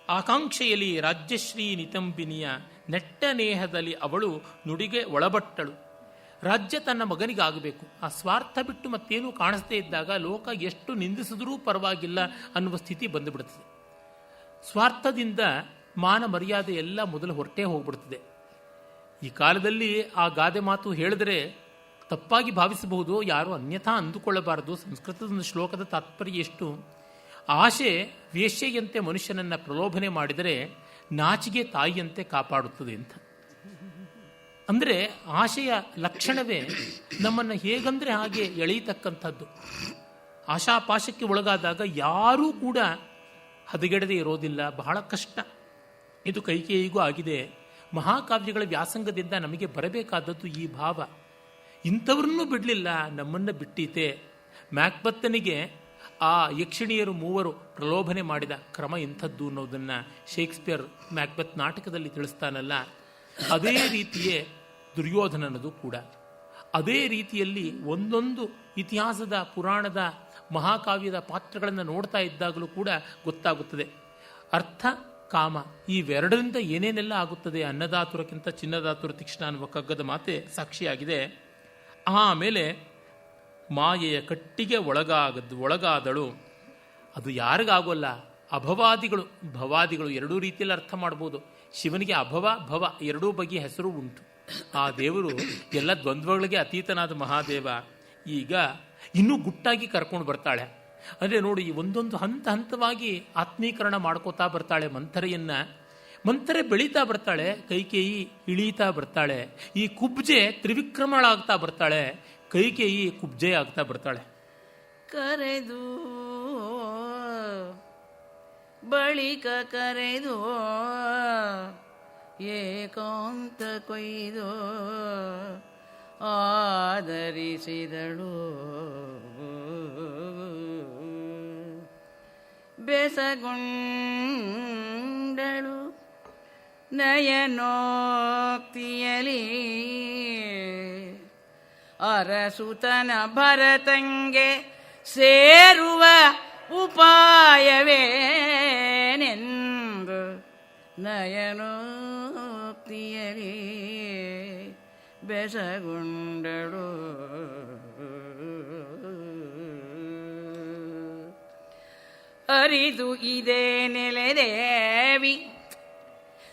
ಆಕಾಂಕ್ಷೆಯಲ್ಲಿ ರಾಜ್ಯಶ್ರೀ ನಿತಂಬಿನಿಯ ನೆಟ್ಟನೇಹದಲ್ಲಿ ಅವಳು ನುಡಿಗೆ ಒಳಬಟ್ಟಳು. ರಾಜ್ಯ ತನ್ನ ಮಗನಿಗಾಗಬೇಕು. ಆ ಸ್ವಾರ್ಥ ಬಿಟ್ಟು ಮತ್ತೇನೂ ಕಾಣಿಸದೇ ಇದ್ದಾಗ ಲೋಕ ಎಷ್ಟು ನಿಂದಿಸಿದ್ರೂ ಪರವಾಗಿಲ್ಲ ಅನ್ನುವ ಸ್ಥಿತಿ ಬಂದುಬಿಡುತ್ತದೆ. ಸ್ವಾರ್ಥದಿಂದ ಮಾನ ಮರ್ಯಾದೆ ಎಲ್ಲ ಮೊದಲು ಹೊರಟೇ ಹೋಗ್ಬಿಡ್ತದೆ. ಈ ಕಾಲದಲ್ಲಿ ಆ ಗಾದೆ ಮಾತು ಹೇಳಿದ್ರೆ ತಪ್ಪಾಗಿ ಭಾವಿಸಬಹುದು, ಯಾರು ಅನ್ಯಥಾ ಅಂದುಕೊಳ್ಳಬಾರದು. ಸಂಸ್ಕೃತದ ಒಂದು ಶ್ಲೋಕದ ತಾತ್ಪರ್ಯ ಎಷ್ಟು, ಆಶೆ ವೇಶ್ಯೆಯಂತೆ ಮನುಷ್ಯನನ್ನು ಪ್ರಲೋಭನೆ ಮಾಡಿದರೆ ನಾಚಿಗೆ ತಾಯಿಯಂತೆ ಕಾಪಾಡುತ್ತದೆ ಅಂತ. ಅಂದರೆ ಆಶೆಯ ಲಕ್ಷಣವೇ ನಮ್ಮನ್ನು ಹೇಗಂದರೆ ಹಾಗೆ ಎಳೆಯತಕ್ಕಂಥದ್ದು. ಆಶಾಪಾಶಕ್ಕೆ ಒಳಗಾದಾಗ ಯಾರೂ ಕೂಡ ಹದಗೆಡದೆ ಇರೋದಿಲ್ಲ, ಬಹಳ ಕಷ್ಟ. ಇದು ಕೈಕೇಯಿಗೂ ಆಗಿದೆ. ಮಹಾಕಾವ್ಯಗಳ ವ್ಯಾಸಂಗದಿಂದ ನಮಗೆ ಬರಬೇಕಾದದ್ದು ಈ ಭಾವ. ಇಂಥವ್ರನ್ನೂ ಬಿಡಲಿಲ್ಲ, ನಮ್ಮನ್ನು ಬಿಟ್ಟೀತೆ. ಮ್ಯಾಕ್ಬೆತ್ತನಿಗೆ ಆ ಯಕ್ಷಿಣಿಯರು 3 ಪ್ರಲೋಭನೆ ಮಾಡಿದ ಕ್ರಮ ಇಂಥದ್ದು ಅನ್ನೋದನ್ನು ಶೇಕ್ಸ್ಪಿಯರ್ ಮ್ಯಾಕ್ಬೆತ್ ನಾಟಕದಲ್ಲಿ ತಿಳಿಸ್ತಾನಲ್ಲ, ಅದೇ ರೀತಿಯೇ ದುರ್ಯೋಧನನದು ಕೂಡ. ಅದೇ ರೀತಿಯಲ್ಲಿ ಒಂದೊಂದು ಇತಿಹಾಸದ ಪುರಾಣದ ಮಹಾಕಾವ್ಯದ ಪಾತ್ರಗಳನ್ನು ನೋಡ್ತಾ ಇದ್ದಾಗಲೂ ಕೂಡ ಗೊತ್ತಾಗುತ್ತದೆ. ಅರ್ಥ ಕಾಮ ಇವೆರಡರಿಂದ ಏನೇನೆಲ್ಲ ಆಗುತ್ತದೆ. ಅನ್ನದಾತುರಕ್ಕಿಂತ ಚಿನ್ನದಾತುರ ತೀಕ್ಷ್ಣ ಅನ್ನುವ ಕಗ್ಗದ ಮಾತೆ ಸಾಕ್ಷಿಯಾಗಿದೆ. ಆಮೇಲೆ ಮಾಯೆಯ ಕಟ್ಟಿಗೆ ಒಳಗಾದಳು. ಅದು ಯಾರಿಗಾಗೋಲ್ಲ, ಅಭವಾದಿಗಳು ಭವಾದಿಗಳು ಎರಡೂ ರೀತಿಯಲ್ಲಿ ಅರ್ಥ ಮಾಡ್ಬೋದು. ಶಿವನಿಗೆ ಅಭವ ಭವ ಎರಡೂ ಬಗೆಯ ಹೆಸರು ಉಂಟು. ಆ ದೇವರು ಎಲ್ಲ ದ್ವಂದ್ವಗಳಿಗೆ ಅತೀತನಾದ ಮಹಾದೇವ. ಈಗ ಇನ್ನೂ ಗುಟ್ಟಾಗಿ ಕರ್ಕೊಂಡು ಬರ್ತಾಳೆ. ಅಂದರೆ ನೋಡಿ, ಒಂದೊಂದು ಹಂತ ಹಂತವಾಗಿ ಆತ್ಮೀಕರಣ ಮಾಡ್ಕೋತಾ ಬರ್ತಾಳೆ ಮಂಥರೆಯನ್ನ. ಮಂಥರೆ ಬೆಳೀತಾ ಬರ್ತಾಳೆ, ಕೈಕೇಯಿ ಇಳೀತಾ ಬರ್ತಾಳೆ. ಈ ಕುಬ್ಜೆ ತ್ರಿವಿಕ್ರಮಳಾಗ್ತಾ ಬರ್ತಾಳೆ, ಕೈಕೇಯಿ ಕುಬ್ಜೆ ಆಗ್ತಾ ಬರ್ತಾಳೆ. ಕರೆದು ಬಳಿಕ ಕರೆದು ಏಕಾಂತ ಕೊಯ್ದು ಆದರಿಸಿದಳು. ಬೆಸಗೊಂಡಳು ನಯನೋಕ್ತಿಯಲಿ ಅರಸುತನ ಭರತಂಗೆ ಸೇರುವ ಉಪಾಯವೇನೆಂದು ನಯನೋಕ್ತಿಯಲಿ ಬೆಸಗೊಂಡಳು. ಅರಿದು ಇದೇ ನೆಲೆದೇವಿ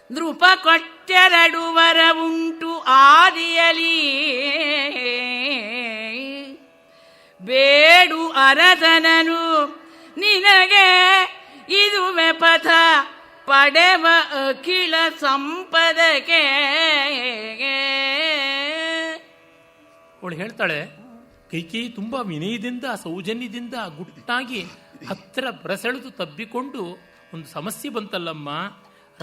ನೃಪ ಕೊಟ್ಟೆರಡು ವರವುಂಟು ಆದಿಯಲಿ ಬೇಡು ಅರಸನನು ನಿನಗೆ ಇದುವೆ ಪಥ ಪಡೆವ ಅಖಿಲ ಸಂಪದಕ್ಕೆ. ಅವಳು ಹೇಳ್ತಾಳೆ, ಕೈಕೇಯಿ ತುಂಬ ವಿನಯದಿಂದ ಸೌಜನ್ಯದಿಂದ ಗುಟ್ಟಾಗಿ ಹತ್ತಿರ ಬರಸೆಳೆದು ತಬ್ಬಿಕೊಂಡು, ಒಂದು ಸಮಸ್ಯೆ ಬಂತಲ್ಲಮ್ಮ,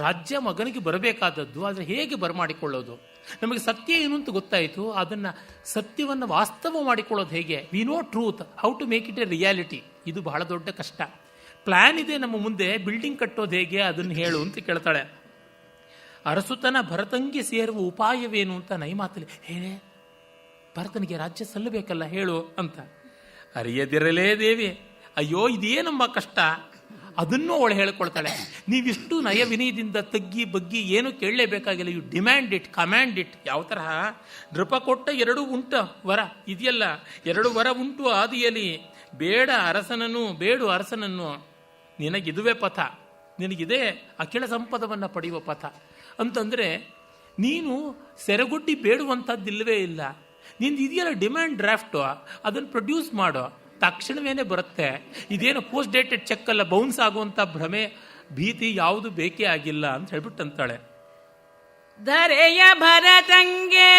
ರಾಜ್ಯ ಮಗನಿಗೆ ಬರಬೇಕಾದದ್ದು, ಆದರೆ ಹೇಗೆ ಬರಮಾಡಿಕೊಳ್ಳೋದು? ನಮಗೆ ಸತ್ಯ ಏನು ಅಂತ ಗೊತ್ತಾಯಿತು, ಅದನ್ನು ಸತ್ಯವನ್ನು ವಾಸ್ತವ ಮಾಡಿಕೊಳ್ಳೋದು ಹೇಗೆ? We know truth, how to make it a reality. ಇದು ಬಹಳ ದೊಡ್ಡ ಕಷ್ಟ. ಪ್ಲ್ಯಾನ್ ಇದೆ ನಮ್ಮ ಮುಂದೆ, ಬಿಲ್ಡಿಂಗ್ ಕಟ್ಟೋದು ಹೇಗೆ ಅದನ್ನು ಹೇಳು ಅಂತ ಕೇಳ್ತಾಳೆ. ಅರಸುತನ ಭರತಂಗೆ ಸೇರುವ ಉಪಾಯವೇನು ಅಂತ ನೈಮಾತಲಿ ಹೇಳೇ, ಭರತನಿಗೆ ರಾಜ್ಯ ಸಲ್ಲಬೇಕಲ್ಲ ಹೇಳು ಅಂತ. ಅರಿಯದಿರಲೇ ದೇವಿ, ಅಯ್ಯೋ ಇದೇನಮ್ಮ ಕಷ್ಟ, ಅದನ್ನೂ ಅವಳು ಹೇಳ್ಕೊಳ್ತಾಳೆ. ನೀವಿಷ್ಟು ನಯ ವಿನಯದಿಂದ ತಗ್ಗಿ ಬಗ್ಗಿ ಏನು ಕೇಳಲೇಬೇಕಾಗಿಲ್ಲ. You demand it, command it. ಯಾವ ತರಹ? ನೃಪ ಕೊಟ್ಟ 2 ಉಂಟ ವರ ಇದೆಯಲ್ಲ, 2 ವರ ಉಂಟು ಆದಿಯಲ್ಲಿ ಬೇಡು ಅರಸನನ್ನು, ನಿನಗಿದುವೇ ಪಥ, ನಿನಗಿದೆ ಅಖಿಲ ಸಂಪದವನ್ನು ಪಡೆಯುವ ಪಥ ಅಂತಂದರೆ ನೀನು ಸೆರೆಗೊಡ್ಡಿ ಬೇಡುವಂಥದ್ದಿಲ್ಲವೇ ಇಲ್ಲ. ನಿಂದು ಇದೆಯಲ್ಲ ಡಿಮ್ಯಾಂಡ್ ಡ್ರಾಫ್ಟು, ಅದನ್ನು ಪ್ರೊಡ್ಯೂಸ್ ಮಾಡೋ, ತಕ್ಷಣವೇ ಬರುತ್ತೆ. ಇದೇನು ಪೋಸ್ಟ್ ಡೇಟೆಡ್ ಚೆಕ್ ಅಲ್ಲ, ಬೌನ್ಸ್ ಆಗುವಂಥ ಭ್ರಮೆ ಭೀತಿ ಯಾವುದು ಬೇಕೇ ಆಗಿಲ್ಲ ಅಂತ ಹೇಳ್ಬಿಟ್ಟು ಅಂತಾಳೆ. ಧರೆಯ ಭರತಂಗೆ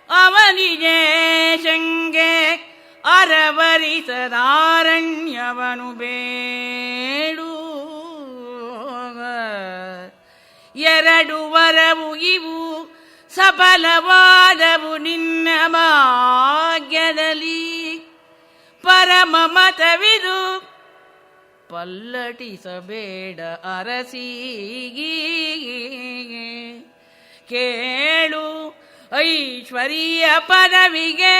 ಅವನಿಗೆ ಶಂಗೆ ಅರವರಿಸದಾರಣ್ಯವನು ಬೇಡು. ಎರಡು ವರವು ಇವು ಸಫಲವಾದವು ನಿನ್ನ ಭಾಗ್ಯದಲ್ಲಿ, ಪರಮ ಮತವಿದು ಪಲ್ಲಟಿಸಬೇಡ ಅರಸಿಗಿ. ಕೇಳು ಐಶ್ವರ್ಯ ಪದವಿಗೆ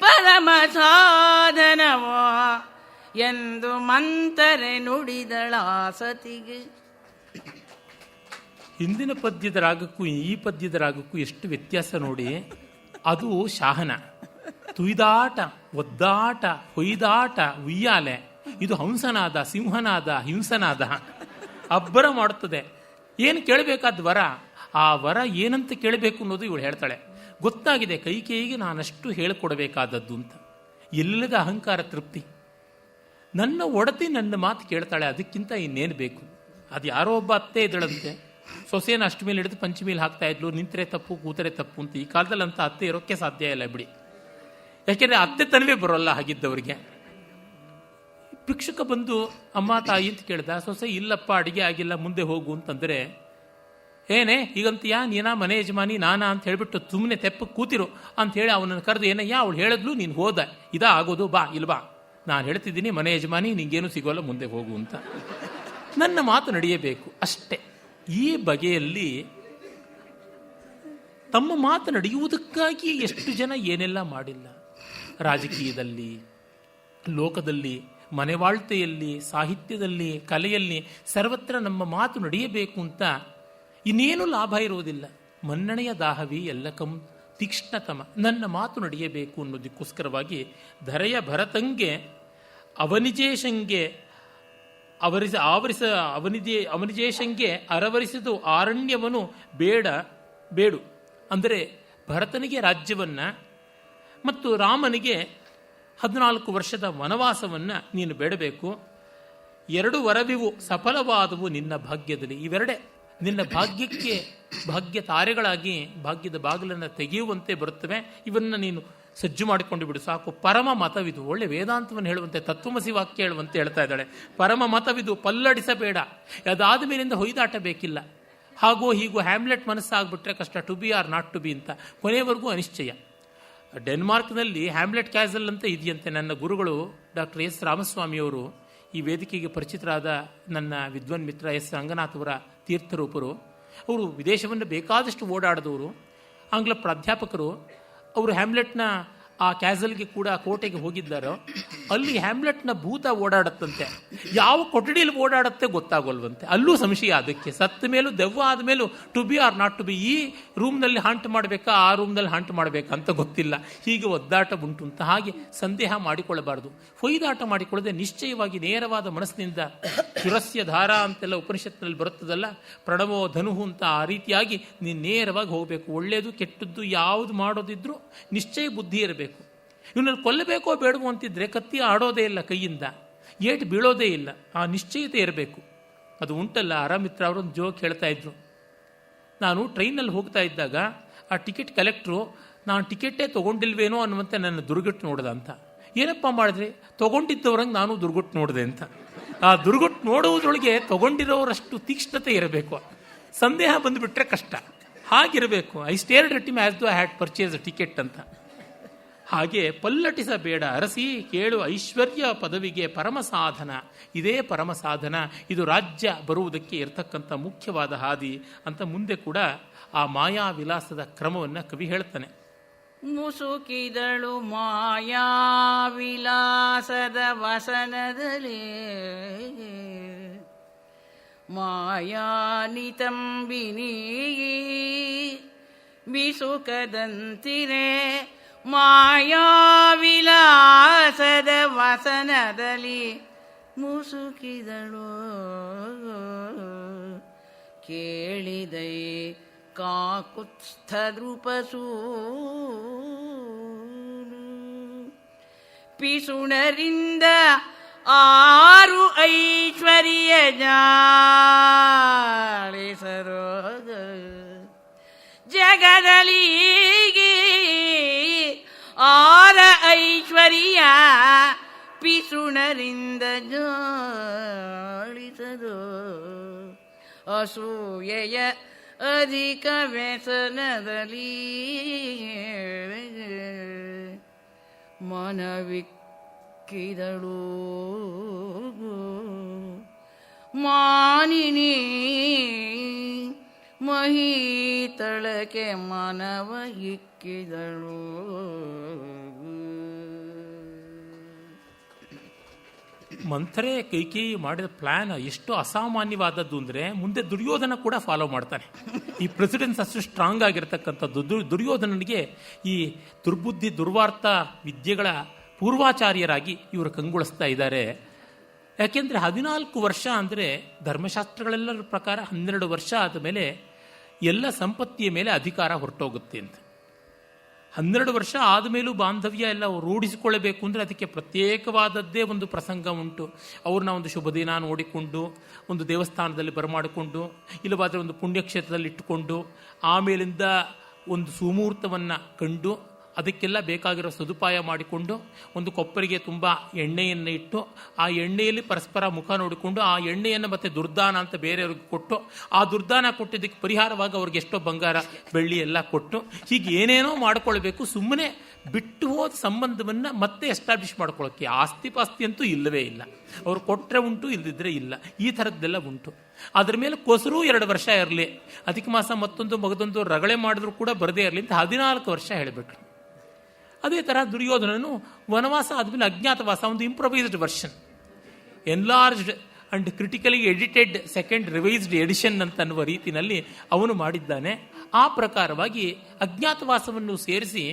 ಪರಮ ಸಾಧನವ ಎಂದು ಮಂತರೆ ನುಡಿದಳ ಸತಿಗೆ. ಹಿಂದಿನ ಪದ್ಯದ ರಾಗಕ್ಕೂ ಈ ಪದ್ಯದ ರಾಗಕ್ಕೂ ಎಷ್ಟು ವ್ಯತ್ಯಾಸ ನೋಡಿ. ಅದು ಶಾಹನ, ತುಯ್ದಾಟ, ಒದ್ದಾಟ, ಹೊಯ್ದಾಟ, ಉಯ್ಯಾಲೆ. ಇದು ಹಂಸನಾದ, ಸಿಂಹನಾದ, ಹಿಂಸನಾದ ಅಬ್ಬರ ಮಾಡುತ್ತದೆ. ಏನು ಕೇಳಬೇಕಾದ ವರ, ಆ ವರ ಏನಂತ ಕೇಳಬೇಕು ಅನ್ನೋದು ಇವಳು ಹೇಳ್ತಾಳೆ. ಗೊತ್ತಾಗಿದೆ ಕೈಕೇಯಿಗೆ ನಾನಷ್ಟು ಹೇಳಿಕೊಡಬೇಕಾದದ್ದು ಅಂತ. ಎಲ್ಲದ ಅಹಂಕಾರ ತೃಪ್ತಿ. ನನ್ನ ಒಡತಿ ನನ್ನ ಮಾತು ಕೇಳ್ತಾಳೆ, ಅದಕ್ಕಿಂತ ಇನ್ನೇನು ಬೇಕು. ಅದು ಯಾರೋ ಒಬ್ಬ ಅತ್ತೆ ಇದ್ದಳಂತೆ, ಸೊಸೆನ ಅಷ್ಟು ಮೇಲೆ ಹಿಡಿದು ಪಂಚಮೀಲಿ ಹಾಕ್ತಾ ಇದ್ಲು. ನಿಂತರೆ ತಪ್ಪು, ಕೂತರೆ ತಪ್ಪು ಅಂತ. ಈ ಕಾಲದಲ್ಲಿ ಅಂತ ಅತ್ತೆ ಇರೋಕ್ಕೆ ಸಾಧ್ಯ ಇಲ್ಲ ಬಿಡಿ. ಯಾಕೆಂದರೆ ಅತ್ತೆ ತನವೇ ಬರೋಲ್ಲ ಹಾಗಿದ್ದವರಿಗೆ. ಭಿಕ್ಷುಕ ಬಂದು ಅಮ್ಮ ತಾಯಿ ಅಂತ ಕೇಳ್ದ. ಸೊಸೆ ಇಲ್ಲಪ್ಪ ಅಡಿಗೆ ಆಗಿಲ್ಲ, ಮುಂದೆ ಹೋಗು ಅಂತಂದರೆ, ಏನೇ ಈಗಂತೀಯಾ, ನೀನಾ ಮನೆ ಯಜಮಾನಿ ನಾನಾ ಅಂತ ಹೇಳ್ಬಿಟ್ಟು ಸುಮ್ಮನೆ ತೆಪ್ಪಕ್ಕೆ ಕೂತಿರು ಅಂತ ಹೇಳಿ ಅವನನ್ನು ಕರೆದು, ಏನಯ್ಯ ಅವಳು ಹೇಳಿದ್ಲು ನೀನು ಹೋದ, ಇದಾ ಆಗೋದು, ಬಾ ಇಲ್ವಾ, ನಾನು ಹೇಳ್ತಿದ್ದೀನಿ ಮನೆ ಯಜಮಾನಿ, ನಿಂಗೇನು ಸಿಗೋಲ್ಲ, ಮುಂದೆ ಹೋಗು ಅಂತ. ನನ್ನ ಮಾತು ನಡೆಯಬೇಕು ಅಷ್ಟೇ. ಈ ಬಗೆಯಲ್ಲಿ ತಮ್ಮ ಮಾತು ನಡೆಯುವುದಕ್ಕಾಗಿ ಎಷ್ಟು ಜನ ಏನೆಲ್ಲ ಮಾಡಿಲ್ಲ. ರಾಜಕೀಯದಲ್ಲಿ, ಲೋಕದಲ್ಲಿ, ಮನೆವಾಳ್ತೆಯಲ್ಲಿ, ಸಾಹಿತ್ಯದಲ್ಲಿ, ಕಲೆಯಲ್ಲಿ ಸರ್ವತ್ರ ನಮ್ಮ ಮಾತು ನಡೆಯಬೇಕು ಅಂತ ಇನ್ನೇನು ಲಾಭ ಇರುವುದಿಲ್ಲ. ಮನ್ನಣೆಯ ದಾಹವಿ ಎಲ್ಲಕಂ ತೀಕ್ಷ್ಣತಮ. ನನ್ನ ಮಾತು ನಡೆಯಬೇಕು ಅನ್ನೋದಕ್ಕೋಸ್ಕರವಾಗಿ ಧರೆಯ ಭರತಂಗೆ ಅವನಿಜೇಶಂಗೆ ಅವನಿಜೇಶಂಗೆ ಅರವರಿಸಿದು ಆರಣ್ಯವನು ಬೇಡು. ಅಂದರೆ ಭರತನಿಗೆ ರಾಜ್ಯವನ್ನು ಮತ್ತು ರಾಮನಿಗೆ 14 ವರ್ಷದ ವನವಾಸವನ್ನು ನೀನು ಬೇಡಬೇಕು. 2 ವರವಿವು ಸಫಲವಾದವು ನಿನ್ನ ಭಾಗ್ಯದಲ್ಲಿ. ಇವೆರಡೇ ನಿನ್ನ ಭಾಗ್ಯಕ್ಕೆ ಭಾಗ್ಯ ತಾರೆಗಳಾಗಿ ಭಾಗ್ಯದ ಬಾಗಿಲನ್ನು ತೆಗೆಯುವಂತೆ ಬರುತ್ತವೆ. ಇವನ್ನ ನೀನು ಸಜ್ಜು ಮಾಡಿಕೊಂಡು ಬಿಡು ಸಾಕು. ಪರಮ ಮತವಿದು, ಒಳ್ಳೆ ವೇದಾಂತವನ್ನು ಹೇಳುವಂತೆ, ತತ್ವಮಸಿ ವಾಕ್ಯ ಹೇಳುವಂತೆ ಹೇಳ್ತಾ ಇದ್ದಾಳೆ. ಪರಮ ಮತವಿದು, ಪಲ್ಲಡಿಸಬೇಡ. ಅದಾದ ಮೇಲಿಂದ ಹೊಯ್ದಾಟ ಬೇಕಿಲ್ಲ. ಹಾಗೋ ಹೀಗೋ ಹ್ಯಾಮ್ಲೆಟ್ ಮನಸ್ಸಾಗ್ಬಿಟ್ರೆ ಕಷ್ಟ. To be or not to be ಅಂತ ಕೊನೆಯವರೆಗೂ ಅನಿಶ್ಚಯ. ಡೆನ್ಮಾರ್ಕ್ನಲ್ಲಿ ಹ್ಯಾಮ್ಲೆಟ್ ಕ್ಯಾಸಲ್ ಅಂತ ಇದೆಯಂತೆ. ನನ್ನ ಗುರುಗಳು ಡಾಕ್ಟರ್ ಎಸ್ ರಾಮಸ್ವಾಮಿಯವರು, ಈ ವೇದಿಕೆಗೆ ಪರಿಚಿತರಾದ ನನ್ನ ವಿದ್ವಾನ್ ಮಿತ್ರ ಎಸ್ ರಂಗನಾಥ್ ಅವರ ತೀರ್ಥರೂಪರು. ಅವರು ವಿದೇಶವನ್ನು ಬೇಕಾದಷ್ಟು ಓಡಾಡಿದವರು, ಆಂಗ್ಲ ಪ್ರಾಧ್ಯಾಪಕರು. ಅವರು ಹ್ಯಾಮ್ಲೆಟ್ನ ಆ ಕ್ಯಾಸಲ್ಗೆ ಕೂಡ ಕೋಟೆಗೆ ಹೋಗಿದ್ದಾರೋ, ಅಲ್ಲಿ ಹ್ಯಾಮ್ಲೆಟ್ನ ಭೂತ ಓಡಾಡತ್ತಂತೆ. ಯಾವ ಕೊಠಡಿಯಲ್ಲಿ ಓಡಾಡತ್ತೆ ಗೊತ್ತಾಗೋಲ್ವಂತೆ. ಅಲ್ಲೂ ಸಂಶಯ ಅದಕ್ಕೆ. ಸತ್ತ ಮೇಲೂ ದೆವ್ವ ಆದ ಮೇಲೂ to be or not to be, ಈ ರೂಮ್ನಲ್ಲಿ ಹಾಂಟ್ ಮಾಡಬೇಕಾ ಆ ರೂಮ್ನಲ್ಲಿ ಹಾಂಟ್ ಮಾಡಬೇಕಾ ಅಂತ ಗೊತ್ತಿಲ್ಲ. ಹೀಗೆ ಒದ್ದಾಟ ಉಂಟು ಅಂತ. ಹಾಗೆ ಸಂದೇಹ ಮಾಡಿಕೊಳ್ಳಬಾರದು. ಹೊಯ್ದಾಟ ಮಾಡಿಕೊಳ್ಳದೆ ನಿಶ್ಚಯವಾಗಿ ನೇರವಾದ ಮನಸ್ಸಿನಿಂದ ಚುರಸ್ಯ ಧಾರ ಅಂತೆಲ್ಲ ಉಪನಿಷತ್ನಲ್ಲಿ ಬರುತ್ತದಲ್ಲ, ಪ್ರಣವೋ ಧನುಹು ಅಂತ, ಆ ರೀತಿಯಾಗಿ ನೀನು ನೇರವಾಗಿ ಹೋಗಬೇಕು. ಒಳ್ಳೆಯದು ಕೆಟ್ಟದ್ದು ಯಾವುದು ಮಾಡೋದಿದ್ರೂ ನಿಶ್ಚಯ ಬುದ್ಧಿ ಇರಬೇಕು. ಇವನಲ್ಲಿ ಕೊಲ್ಲಬೇಕೋ ಬೇಡವೋ ಅಂತಿದ್ರೆ ಕತ್ತಿ ಆಡೋದೇ ಇಲ್ಲ, ಕೈಯಿಂದ ಏಟು ಬೀಳೋದೇ ಇಲ್ಲ. ಆ ನಿಶ್ಚಯತೆ ಇರಬೇಕು. ಅದು ಉಂಟಲ್ಲ. ಆರಾಮಿತ್ರ ಅವರೊಂದು ಜೋಕ್ ಹೇಳ್ತಾ ಇದ್ರು. ನಾನು ಟ್ರೈನಲ್ಲಿ ಹೋಗ್ತಾ ಇದ್ದಾಗ ಆ ಟಿಕೆಟ್ ಕಲೆಕ್ಟ್ರು ನಾನು ಟಿಕೆಟೇ ತೊಗೊಂಡಿಲ್ವೇನೋ ಅನ್ನುವಂತೆ ನನ್ನ ದುರ್ಗುಟ್ಟು ನೋಡ್ದ ಅಂತ. ಏನಪ್ಪ ಮಾಡಿದ್ರಿ? ತೊಗೊಂಡಿದ್ದವ್ರಂಗೆ ನಾನು ದುರ್ಗುಟ್ಟು ನೋಡಿದೆ ಅಂತ. ಆ ದುರ್ಗುಟ್ಟು ನೋಡುವುದರೊಳಗೆ ತೊಗೊಂಡಿರೋರಷ್ಟು ತೀಕ್ಷ್ಣತೆ ಇರಬೇಕು. ಸಂದೇಹ ಬಂದುಬಿಟ್ರೆ ಕಷ್ಟ. ಹಾಗಿರಬೇಕು. ಐ ಸ್ಟೇರ್ಡ್ ಅಟ್ ಹಿಮ್ ಆಸ್ ದು ಐ ಹ್ಯಾಡ್ ಪರ್ಚೇಸ್ ಟಿಕೆಟ್ ಅಂತ. ಹಾಗೆ ಪಲ್ಲಟಿಸಬೇಡ ಅರಸಿ, ಕೇಳು ಐಶ್ವರ್ಯ ಪದವಿಗೆ ಪರಮ ಸಾಧನ. ಇದೇ ಪರಮ ಸಾಧನ. ಇದು ರಾಜ್ಯ ಬರುವುದಕ್ಕೆ ಇರತಕ್ಕಂಥ ಮುಖ್ಯವಾದ ಹಾದಿ ಅಂತ ಮುಂದೆ ಕೂಡ ಆ ಮಾಯಾ ವಿಲಾಸದ ಕ್ರಮವನ್ನು ಕವಿ ಹೇಳ್ತಾನೆ. ಮುಸುಕಿದಳು ಮಾಯಾ ವಿಲಾಸದ ವಸನದಲ್ಲಿ, ಮಾಯಾನಿತಂಬಿನಿ ಬಿಸುಕದಂತಿರೆ ಮಾಯಾವಿಲಾಸದ ವಸನದಲ್ಲಿ ಮುಸುಕಿದಳು. ಕೇಳಿದೈ ಕಾಕುತ್ಸ್ಥ ನೃಪಸೂನು ಪಿಸುಣರಿಂದ 6 ಐಶ್ವರ್ಯ ಜಾಳಿಸರೋ ಜಗದಲಿಗೆ 6 ಐಶ್ವರ್ಯ ಪಿಸುಣರಿಂದ ಜಾಳಿಸದು. ಅಸೂಯೆಯ ಅಧಿಕ ವ್ಯಸನದಲ್ಲಿ ಮನವಿಕ್ಕಿದಳು. ಮಾನಿನಿ ಮಹೀತಳಕ್ಕೆ ಮನವ ಇಕ್ಕಿದಳು. ಮಂಥರೆ ಕೈಕೇಯಿ ಮಾಡಿದ ಪ್ಲಾನ್ ಎಷ್ಟು ಅಸಾಮಾನ್ಯವಾದದ್ದು ಅಂದರೆ ಮುಂದೆ ದುರ್ಯೋಧನ ಕೂಡ ಫಾಲೋ ಮಾಡ್ತಾನೆ. ಈ ಪ್ರೆಸಿಡೆನ್ಸ್ ಅಷ್ಟು ಸ್ಟ್ರಾಂಗ್ ಆಗಿರ್ತಕ್ಕಂಥದ್ದು. ದುರ್ಯೋಧನನಿಗೆ ಈ ದುರ್ಬುದ್ಧಿ ದುರ್ವಾರ್ಥ ವಿದ್ಯೆಗಳ ಪೂರ್ವಾಚಾರ್ಯರಾಗಿ ಇವರು ಕಂಗೊಳಿಸ್ತಾ ಇದ್ದಾರೆ. ಯಾಕೆಂದರೆ 14 ವರ್ಷ ಅಂದರೆ ಧರ್ಮಶಾಸ್ತ್ರಗಳೆಲ್ಲರ ಪ್ರಕಾರ 12 ವರ್ಷ ಆದ ಮೇಲೆ ಎಲ್ಲ ಸಂಪತ್ತಿಯ ಮೇಲೆ ಅಧಿಕಾರ ಹೊರಟೋಗುತ್ತೆ ಅಂತ. 12 ವರ್ಷ ಆದಮೇಲೂ ಬಾಂಧವ್ಯ ಎಲ್ಲ ರೂಢಿಸಿಕೊಳ್ಳಬೇಕು ಅಂದರೆ ಅದಕ್ಕೆ ಪ್ರತ್ಯೇಕವಾದದ್ದೇ ಒಂದು ಪ್ರಸಂಗ ಉಂಟು. ಅವ್ರನ್ನ ಒಂದು ಶುಭ ದಿನ ನೋಡಿಕೊಂಡು, ಒಂದು ದೇವಸ್ಥಾನದಲ್ಲಿ ಬರಮಾಡಿಕೊಂಡು, ಇಲ್ಲವಾದರೆ ಒಂದು ಪುಣ್ಯಕ್ಷೇತ್ರದಲ್ಲಿ ಇಟ್ಟುಕೊಂಡು, ಆಮೇಲಿಂದ ಒಂದು ಸುಮುಹೂರ್ತವನ್ನು ಕಂಡು ಅದಕ್ಕೆಲ್ಲ ಬೇಕಾಗಿರೋ ಸದುಪಾಯ ಮಾಡಿಕೊಂಡು, ಒಂದು ಕೊಪ್ಪರಿಗೆ ತುಂಬ ಎಣ್ಣೆಯನ್ನು ಇಟ್ಟು, ಆ ಎಣ್ಣೆಯಲ್ಲಿ ಪರಸ್ಪರ ಮುಖ ನೋಡಿಕೊಂಡು, ಆ ಎಣ್ಣೆಯನ್ನು ಮತ್ತೆ ದುರ್ದಾನ ಅಂತ ಬೇರೆಯವ್ರಿಗೆ ಕೊಟ್ಟು, ಆ ದುರ್ದಾನ ಕೊಟ್ಟಿದ್ದಕ್ಕೆ ಪರಿಹಾರವಾಗಿ ಅವ್ರಿಗೆ ಎಷ್ಟೋ ಬಂಗಾರ ಬೆಳ್ಳಿ ಎಲ್ಲ ಕೊಟ್ಟು, ಹೀಗೆ ಏನೇನೋ ಮಾಡ್ಕೊಳ್ಬೇಕು. ಸುಮ್ಮನೆ ಬಿಟ್ಟು ಹೋದ ಸಂಬಂಧವನ್ನು ಮತ್ತೆ ಎಸ್ಟಾಬ್ಲಿಷ್ ಮಾಡ್ಕೊಳ್ಳೋಕ್ಕೆ ಆಸ್ತಿ ಪಾಸ್ತಿ ಅಂತೂ ಇಲ್ಲವೇ ಇಲ್ಲ. ಅವ್ರು ಕೊಟ್ಟರೆ ಉಂಟು, ಇಲ್ಲದಿದ್ದರೆ ಇಲ್ಲ. ಈ ಥರದ್ದೆಲ್ಲ ಉಂಟು. ಅದ್ರ ಮೇಲೆ ಕೊಸರು 2 ವರ್ಷ ಇರಲಿ, ಅಧಿಕ ಮಾಸ ಮತ್ತೊಂದು ಮಗದೊಂದು ರಗಳೆ ಮಾಡಿದ್ರು ಕೂಡ ಬರದೇ ಇರಲಿ ಅಂತ 14 ವರ್ಷ ಹೇಳಿಬಿಟ್ರು. ಅದೇ ಥರ ದುರ್ಯೋಧನನು ವನವಾಸ ಆದಮೇಲೆ ಅಜ್ಞಾತವಾಸ, ಒಂದು improvised version, enlarged and critically edited second revised edition ಅಂತ ಅನ್ನುವ ರೀತಿಯಲ್ಲಿ ಅವನು ಮಾಡಿದ್ದಾನೆ. ಆ ಪ್ರಕಾರವಾಗಿ ಅಜ್ಞಾತವಾಸವನ್ನು ಸೇರಿಸಿ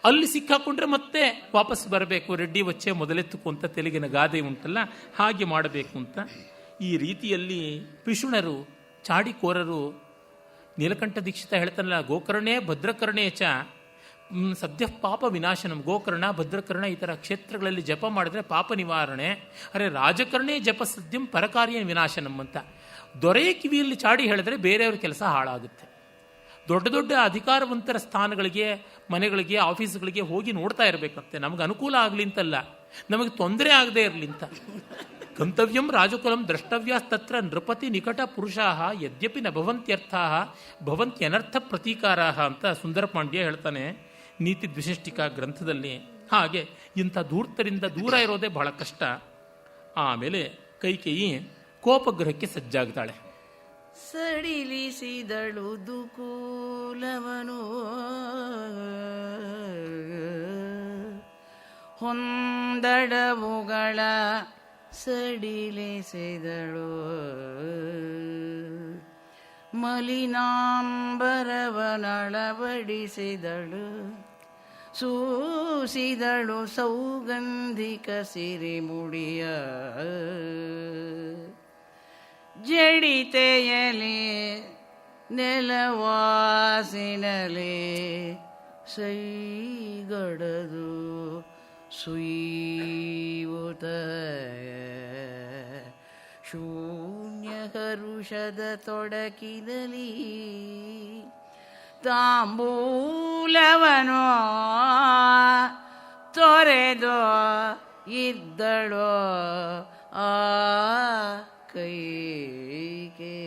ಅಲ್ಲಿ ಸಿಕ್ಕಾಕೊಂಡ್ರೆ ಮತ್ತೆ ವಾಪಸ್ ಬರಬೇಕು, ರೆಡ್ಡಿ ವಚ್ಚೆ ಮೊದಲೆತ್ತುಕು ಅಂತ ತೆಲುಗಿನ ಗಾದೆ ಉಂಟಲ್ಲ, ಹಾಗೆ ಮಾಡಬೇಕು ಅಂತ. ಈ ರೀತಿಯಲ್ಲಿ ಪಿಶುಣರು, ಚಾಡಿಕೋರರು, ನೀಲಕಂಠ ದೀಕ್ಷಿತ ಹೇಳ್ತಾನಲ್ಲ, ಗೋಕರ್ಣೇ ಭದ್ರಕರ್ಣೇ ಚ ಸದ್ಯ ಪಾಪ ವಿನಾಶನಂ. ಗೋಕರ್ಣ, ಭದ್ರಕರ್ಣ ಈ ಥರ ಕ್ಷೇತ್ರಗಳಲ್ಲಿ ಜಪ ಮಾಡಿದ್ರೆ ಪಾಪ ನಿವಾರಣೆ. ಅರೆ ರಾಜಕರ್ಣೇ ಜಪ ಸದ್ಯಂ ಪರಕಾರ್ಯ ವಿನಾಶನಂ ಅಂತ. ದೊರೆಯ ಕಿವಿಯಲ್ಲಿ ಚಾಡಿ ಹೇಳಿದ್ರೆ ಬೇರೆಯವ್ರ ಕೆಲಸ ಹಾಳಾಗುತ್ತೆ. ದೊಡ್ಡ ದೊಡ್ಡ ಅಧಿಕಾರವಂತರ ಸ್ಥಾನಗಳಿಗೆ, ಮನೆಗಳಿಗೆ, ಆಫೀಸ್ಗಳಿಗೆ ಹೋಗಿ ನೋಡ್ತಾ ಇರಬೇಕಂತೆ. ನಮಗೆ ಅನುಕೂಲ ಆಗಲಿ ಅಂತಲ್ಲ, ನಮಗೆ ತೊಂದರೆ ಆಗದೆ ಇರಲಿ ಅಂತ. ಗಂತವ್ಯಂ ರಾಜಕುಲಂ ದ್ರಷ್ಟವ್ಯಸ್ತತ್ರ ನೃಪತಿ ನಿಕಟ ಪುರುಷಾಹ ಯದ್ಯಪಿ ನ ಭವಂತ್ಯರ್ಥಾಹ ಭವಂತ್ಯನರ್ಥ ಪ್ರತೀಕಾರಾಹ ಅಂತ ಸುಂದರ ಪಾಂಡ್ಯ ಹೇಳ್ತಾನೆ ನೀತಿ ದ್ವಿಶಿಷ್ಟಿಕಾ ಗ್ರಂಥದಲ್ಲಿ. ಹಾಗೆ ಇಂಥ ಧೂರ್ತರಿಂದ ದೂರ ಇರೋದೇ ಬಹಳ ಕಷ್ಟ. ಆಮೇಲೆ ಕೈಕೇಯಿ ಕೋಪಗ್ರಹಕ್ಕೆ ಸಜ್ಜಾಗ್ತಾಳೆ. ಸಡಿಲಿಸಿದಳು ದುಕೂಲವನು ಹೊಂದಡವುಗಳ ಸಡಿಲಿಸಿದಳು. ಮಲಿನಾಂಬರವನಳವಡಿಸಿದಳು. ಸೂಸಿದಳು ಸೌಗಂಧಿಕ ಸಿರಿಮುಡಿಯ. ಜಡಿತೆಯಲಿ ನೆಲವಾಸಿನಲಿ ಸೈಗಡದು ಸುಯ್ಯುತ ಶೂನ್ಯ ಹರುಷದ ತೊಡಕಿದಲಿ ತಾಂಬೂಲವನೋ ತೊರೆದೋ ಇದ್ದಳೋ ಆ ಕೈಗೆ.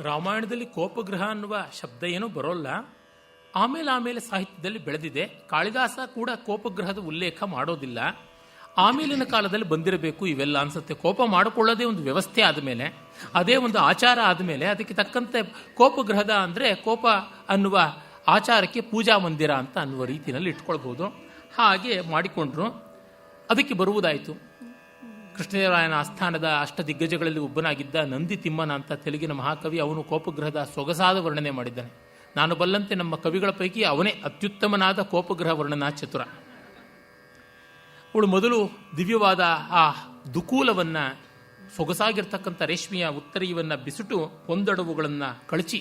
ರಾಮಾಯಣದಲ್ಲಿ ಕೋಪಗ್ರಹ ಅನ್ನುವ ಶಬ್ದ ಏನೂ ಬರೋಲ್ಲ. ಆಮೇಲೆ ಸಾಹಿತ್ಯದಲ್ಲಿ ಬೆಳೆದಿದೆ. ಕಾಳಿದಾಸ ಕೂಡ ಕೋಪಗ್ರಹದ ಉಲ್ಲೇಖ ಮಾಡೋದಿಲ್ಲ. ಆಮೇಲಿನ ಕಾಲದಲ್ಲಿ ಬಂದಿರಬೇಕು ಇವೆಲ್ಲ ಅನ್ಸುತ್ತೆ. ಕೋಪ ಮಾಡಿಕೊಳ್ಳೋದೇ ಒಂದು ವ್ಯವಸ್ಥೆ ಆದಮೇಲೆ, ಅದೇ ಒಂದು ಆಚಾರ ಆದಮೇಲೆ ಅದಕ್ಕೆ ತಕ್ಕಂತೆ ಕೋಪಗ್ರಹದ ಅಂದರೆ ಕೋಪ ಅನ್ನುವ ಆಚಾರಕ್ಕೆ ಪೂಜಾ ಮಂದಿರ ಅಂತ ಅನ್ನುವ ರೀತಿಯಲ್ಲಿ ಇಟ್ಕೊಳ್ಬೋದು. ಹಾಗೆ ಮಾಡಿಕೊಂಡ್ರು. ಅದಕ್ಕೆ ಬರುವುದಾಯಿತು. ಕೃಷ್ಣದೇವರಾಯನ ಆಸ್ಥಾನದ ಅಷ್ಟದಿಗ್ಗಜಗಳಲ್ಲಿ ಒಬ್ಬನಾಗಿದ್ದ ನಂದಿ ತಿಮ್ಮನ ಅಂತ ತೆಲುಗಿನ ಮಹಾಕವಿ, ಅವನು ಕೋಪಗ್ರಹದ ಸೊಗಸಾದ ವರ್ಣನೆ ಮಾಡಿದ್ದಾನೆ. ನಾನು ಬಲ್ಲಂತೆ ನಮ್ಮ ಕವಿಗಳ ಪೈಕಿ ಅವನೇ ಅತ್ಯುತ್ತಮನಾದ ಕೋಪಗ್ರಹ ವರ್ಣನಾ ಚತುರ. ಅವಳು ಮೊದಲು ದಿವ್ಯವಾದ ಆ ದುಕೂಲವನ್ನು, ಸೊಗಸಾಗಿರ್ತಕ್ಕಂಥ ರೇಷ್ಮೆಯ ಉತ್ತರೀಯವನ್ನು ಬಿಸಿಟು ಒಂದಡವುಗಳನ್ನು ಕಳಚಿ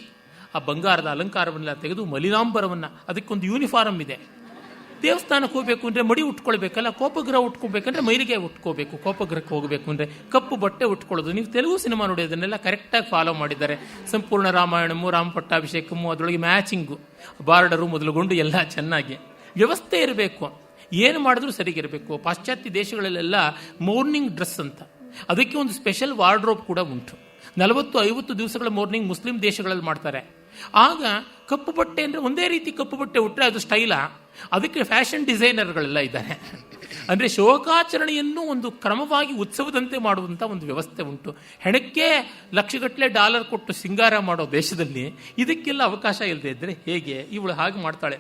ಆ ಬಂಗಾರದ ಅಲಂಕಾರವನ್ನೆಲ್ಲ ತೆಗೆದು ಮಲಿನಾಂಬರವನ್ನು, ಅದಕ್ಕೊಂದು ಯೂನಿಫಾರ್ಮ್ ಇದೆ. ದೇವಸ್ಥಾನಕ್ಕೆ ಹೋಗಬೇಕು ಅಂದರೆ ಮಡಿ ಉಟ್ಕೊಳ್ಬೇಕಲ್ಲ, ಕೋಪಗ್ರಹ ಉಟ್ಕೋಬೇಕಂದ್ರೆ ಮೈಲಿಗೆ ಉಟ್ಕೋಬೇಕು. ಕೋಪಗ್ರಹಕ್ಕೆ ಹೋಗಬೇಕು ಅಂದರೆ ಕಪ್ಪು ಬಟ್ಟೆ ಉಟ್ಕೊಳ್ಳೋದು. ನೀವು ತೆಲುಗು ಸಿನಿಮಾ ನೋಡಿ ಅದನ್ನೆಲ್ಲ ಕರೆಕ್ಟಾಗಿ ಫಾಲೋ ಮಾಡಿದ್ದಾರೆ. ಸಂಪೂರ್ಣ ರಾಮಾಯಣಮು, ರಾಮ ಪಟ್ಟಾಭಿಷೇಕಮು, ಅದರೊಳಗೆ ಮ್ಯಾಚಿಂಗು, ಬಾರ್ಡರು ಮೊದಲುಗೊಂಡು ಎಲ್ಲ ಚೆನ್ನಾಗಿ ವ್ಯವಸ್ಥೆ ಇರಬೇಕು. ಏನು ಮಾಡಿದ್ರೂ ಸರಿಗಿರಬೇಕು. ಪಾಶ್ಚಾತ್ಯ ದೇಶಗಳಲ್ಲೆಲ್ಲ ಮಾರ್ನಿಂಗ್ ಡ್ರೆಸ್ ಅಂತ, ಅದಕ್ಕೆ ಒಂದು ಸ್ಪೆಷಲ್ ವಾರ್ಡ್ರೋಬ್ ಕೂಡ ಉಂಟು. 40-50 ದಿವಸಗಳ ಮಾರ್ನಿಂಗ್ ಮುಸ್ಲಿಂ ದೇಶಗಳಲ್ಲಿ ಮಾಡ್ತಾರೆ. ಆಗ ಕಪ್ಪು ಬಟ್ಟೆ ಅಂದರೆ ಒಂದೇ ರೀತಿ ಕಪ್ಪು ಬಟ್ಟೆ ಉಟ್ಟರೆ ಅದು ಸ್ಟೈಲಾ. ಅದಕ್ಕೆ ಫ್ಯಾಷನ್ ಡಿಸೈನರ್ಗಳೆಲ್ಲ ಇದ್ದಾರೆ. ಅಂದರೆ ಶೋಕಾಚರಣೆಯನ್ನು ಒಂದು ಕ್ರಮವಾಗಿ ಉತ್ಸವದಂತೆ ಮಾಡುವಂಥ ಒಂದು ವ್ಯವಸ್ಥೆ ಉಂಟು. ಹೆಣಕ್ಕೆ ಲಕ್ಷಗಟ್ಟಲೆ ಡಾಲರ್ ಕೊಟ್ಟು ಸಿಂಗಾರ ಮಾಡೋ ದೇಶದಲ್ಲಿ ಇದಕ್ಕೆಲ್ಲ ಅವಕಾಶ ಇಲ್ಲದೆ ಇದ್ದರೆ ಹೇಗೆ? ಇವಳು ಹಾಗೆ ಮಾಡ್ತಾಳೆ.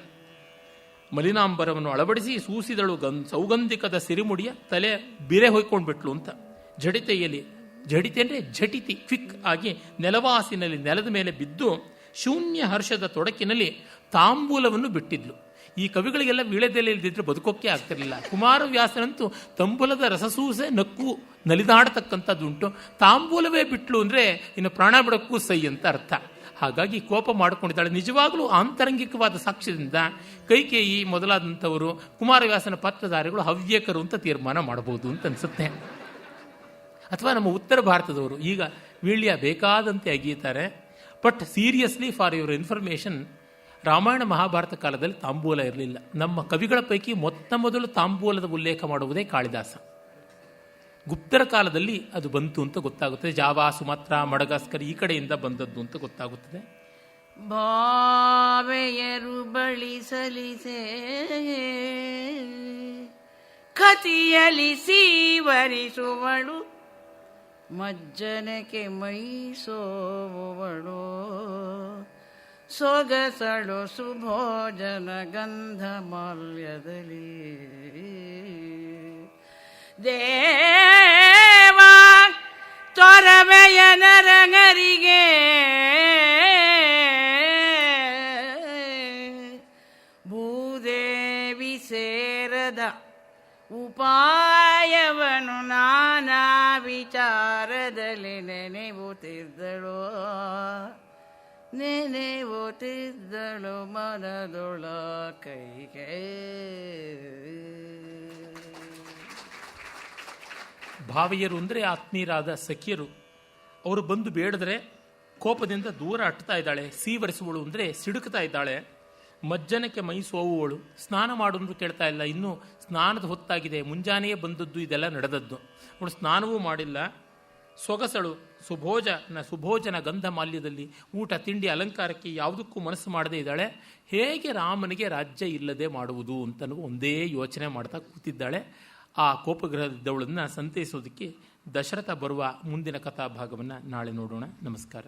ಮಲಿನಾಂಬರವನ್ನು ಅಳವಡಿಸಿ ಸೂಸಿದಳು ಸೌಗಂಧಿಕದ ಸಿರಿಮುಡಿಯ ತಲೆ ಬಿರೆ ಹೊಯ್ಕೊಂಡ್ಬಿಟ್ಲು ಅಂತ. ಜಡಿತೆಯಲ್ಲಿ, ಜಡಿತೆ ಅಂದರೆ ಝಟಿತಿ, ಕ್ವಿಕ್ ಆಗಿ ನೆಲವಾಸಿನಲ್ಲಿ ನೆಲದ ಮೇಲೆ ಬಿದ್ದು ಶೂನ್ಯ ಹರ್ಷದ ತೊಡಕಿನಲ್ಲಿ ತಾಂಬೂಲವನ್ನು ಬಿಟ್ಟಿದ್ಲು. ಈ ಕವಿಗಳಿಗೆಲ್ಲ ವೀಳ್ಯದೆಲೆ ಇಲ್ದಿದ್ರೆ ಬದುಕೋಕ್ಕೆ ಆಗ್ತಿರಲಿಲ್ಲ. ಕುಮಾರವ್ಯಾಸನಂತೂ ತಂಬೂಲದ ರಸಸೂಸೆ ನಕ್ಕು ನಲಿದಾಡತಕ್ಕಂಥದ್ದುಂಟು. ತಾಂಬೂಲವೇ ಬಿಟ್ಲು ಅಂದರೆ ಇನ್ನು ಪ್ರಾಣ ಬಿಡಕ್ಕೂ ಸೈ ಅಂತ ಅರ್ಥ. ಹಾಗಾಗಿ ಕೋಪ ಮಾಡಿಕೊಂಡಿದ್ದಾಳೆ. ನಿಜವಾಗಲೂ ಆಂತರಂಗಿಕವಾದ ಸಾಕ್ಷ್ಯದಿಂದ ಕೈಕೇಯಿ ಮೊದಲಾದಂಥವರು ಕುಮಾರವ್ಯಾಸನ ಪತ್ರಧಾರಿಗಳು ಹವ್ಯಕರು ಅಂತ ತೀರ್ಮಾನ ಮಾಡಬಹುದು ಅಂತ ಅನಿಸುತ್ತೆ. ಅಥವಾ ನಮ್ಮ ಉತ್ತರ ಭಾರತದವರು ಈಗ ವೀಳ್ಯ ಬೇಕಾದಂತೆ ಅಗೀತಾರೆ. But seriously for your information, Ramayana Mahabharata ಕಾಲದಲ್ಲಿ ತಾಂಬೂಲ ಇರಲಿಲ್ಲ. ನಮ್ಮ ಕವಿಗಳ ಪೈಕಿ ಮೊದಲು ತಾಂಬೂಲದ ಉಲ್ಲೇಖ ಮಾಡುವುದೇ ಕಾಳಿದಾಸ. ಗುಪ್ತರ ಕಾಲದಲ್ಲಿ ಅದು ಬಂತು ಅಂತ ಗೊತ್ತಾಗುತ್ತದೆ. ಜಾವಾ, ಸುಮಾತ್ರ, ಮಡಗಾಸ್ಕರ್ ಈ ಕಡೆಯಿಂದ ಬಂದದ್ದು ಅಂತ ಗೊತ್ತಾಗುತ್ತದೆ. ಭಾವೆಯರು ಬಳಿ ಸಲಿಸೆ ಕತಿಯಲಿ ಸೀವರಿಸುವಳು, ಮಜ್ಜನಕ್ಕೆ ಮೈಸೋವಳು, ಸೊಗಸಳು ಸುಭೋಜನ ಗಂಧ ಮಾಲ್ಯದಲ್ಲಿ. ದೇವ ತೊರವೆಯ ನರಗರಿಗೆ ಭೂದೇವಿ ಸೇರದ ಉಪಾಯವನ್ನು ನಾನಾ ವಿಚಾರದಲ್ಲಿ ನೆನೆಯುತ್ತಿದ್ದಳು ಮನದೊಳ ಕೈಗೆ. ಭಾವಿಯರು ಅಂದರೆ ಆತ್ಮೀಯರಾದ ಸಖಿಯರು. ಅವರು ಬಂದು ಬೇಡಿದ್ರೆ ಕೋಪದಿಂದ ದೂರ ಅಟ್ತಾ ಇದ್ದಾಳೆ. ಸೀವರಿಸುವಳು ಅಂದರೆ ಸಿಡುಕ್ತಾ ಇದ್ದಾಳೆ. ಮಜ್ಜನಕ್ಕೆ ಮೈ ಸೋವುವಳು. ಸ್ನಾನ ಮಾಡೋದು ಕೇಳ್ತಾ ಇಲ್ಲ. ಇನ್ನೂ ಸ್ನಾನದ ಹೊತ್ತಾಗಿದೆ, ಮುಂಜಾನೆಯೇ ಬಂದದ್ದು, ಇದೆಲ್ಲ ನಡೆದದ್ದು. ಅವಳು ಸ್ನಾನವೂ ಮಾಡಿಲ್ಲ. ಸೊಗಸಳು ಸುಭೋಜನ ಗಂಧ ಮಾಲ್ಯದಲ್ಲಿ ಊಟ ತಿಂಡಿ ಅಲಂಕಾರಕ್ಕೆ ಯಾವುದಕ್ಕೂ ಮನಸ್ಸು ಮಾಡದೇ ಇದ್ದಾಳೆ. ಹೇಗೆ ರಾಮನಿಗೆ ರಾಜ್ಯ ಇಲ್ಲದೆ ಮಾಡುವುದು ಅಂತನೂ ಒಂದೇ ಯೋಚನೆ ಮಾಡ್ತಾ ಕೂತಿದ್ದಾಳೆ. ಆ ಕೋಪಗ್ರಹದವಳನ್ನು ಸಂತೈಸೋದಕ್ಕೆ ದಶರಥ ಬರುವ ಮುಂದಿನ ಕಥಾಭಾಗವನ್ನು ನಾಳೆ ನೋಡೋಣ. ನಮಸ್ಕಾರ.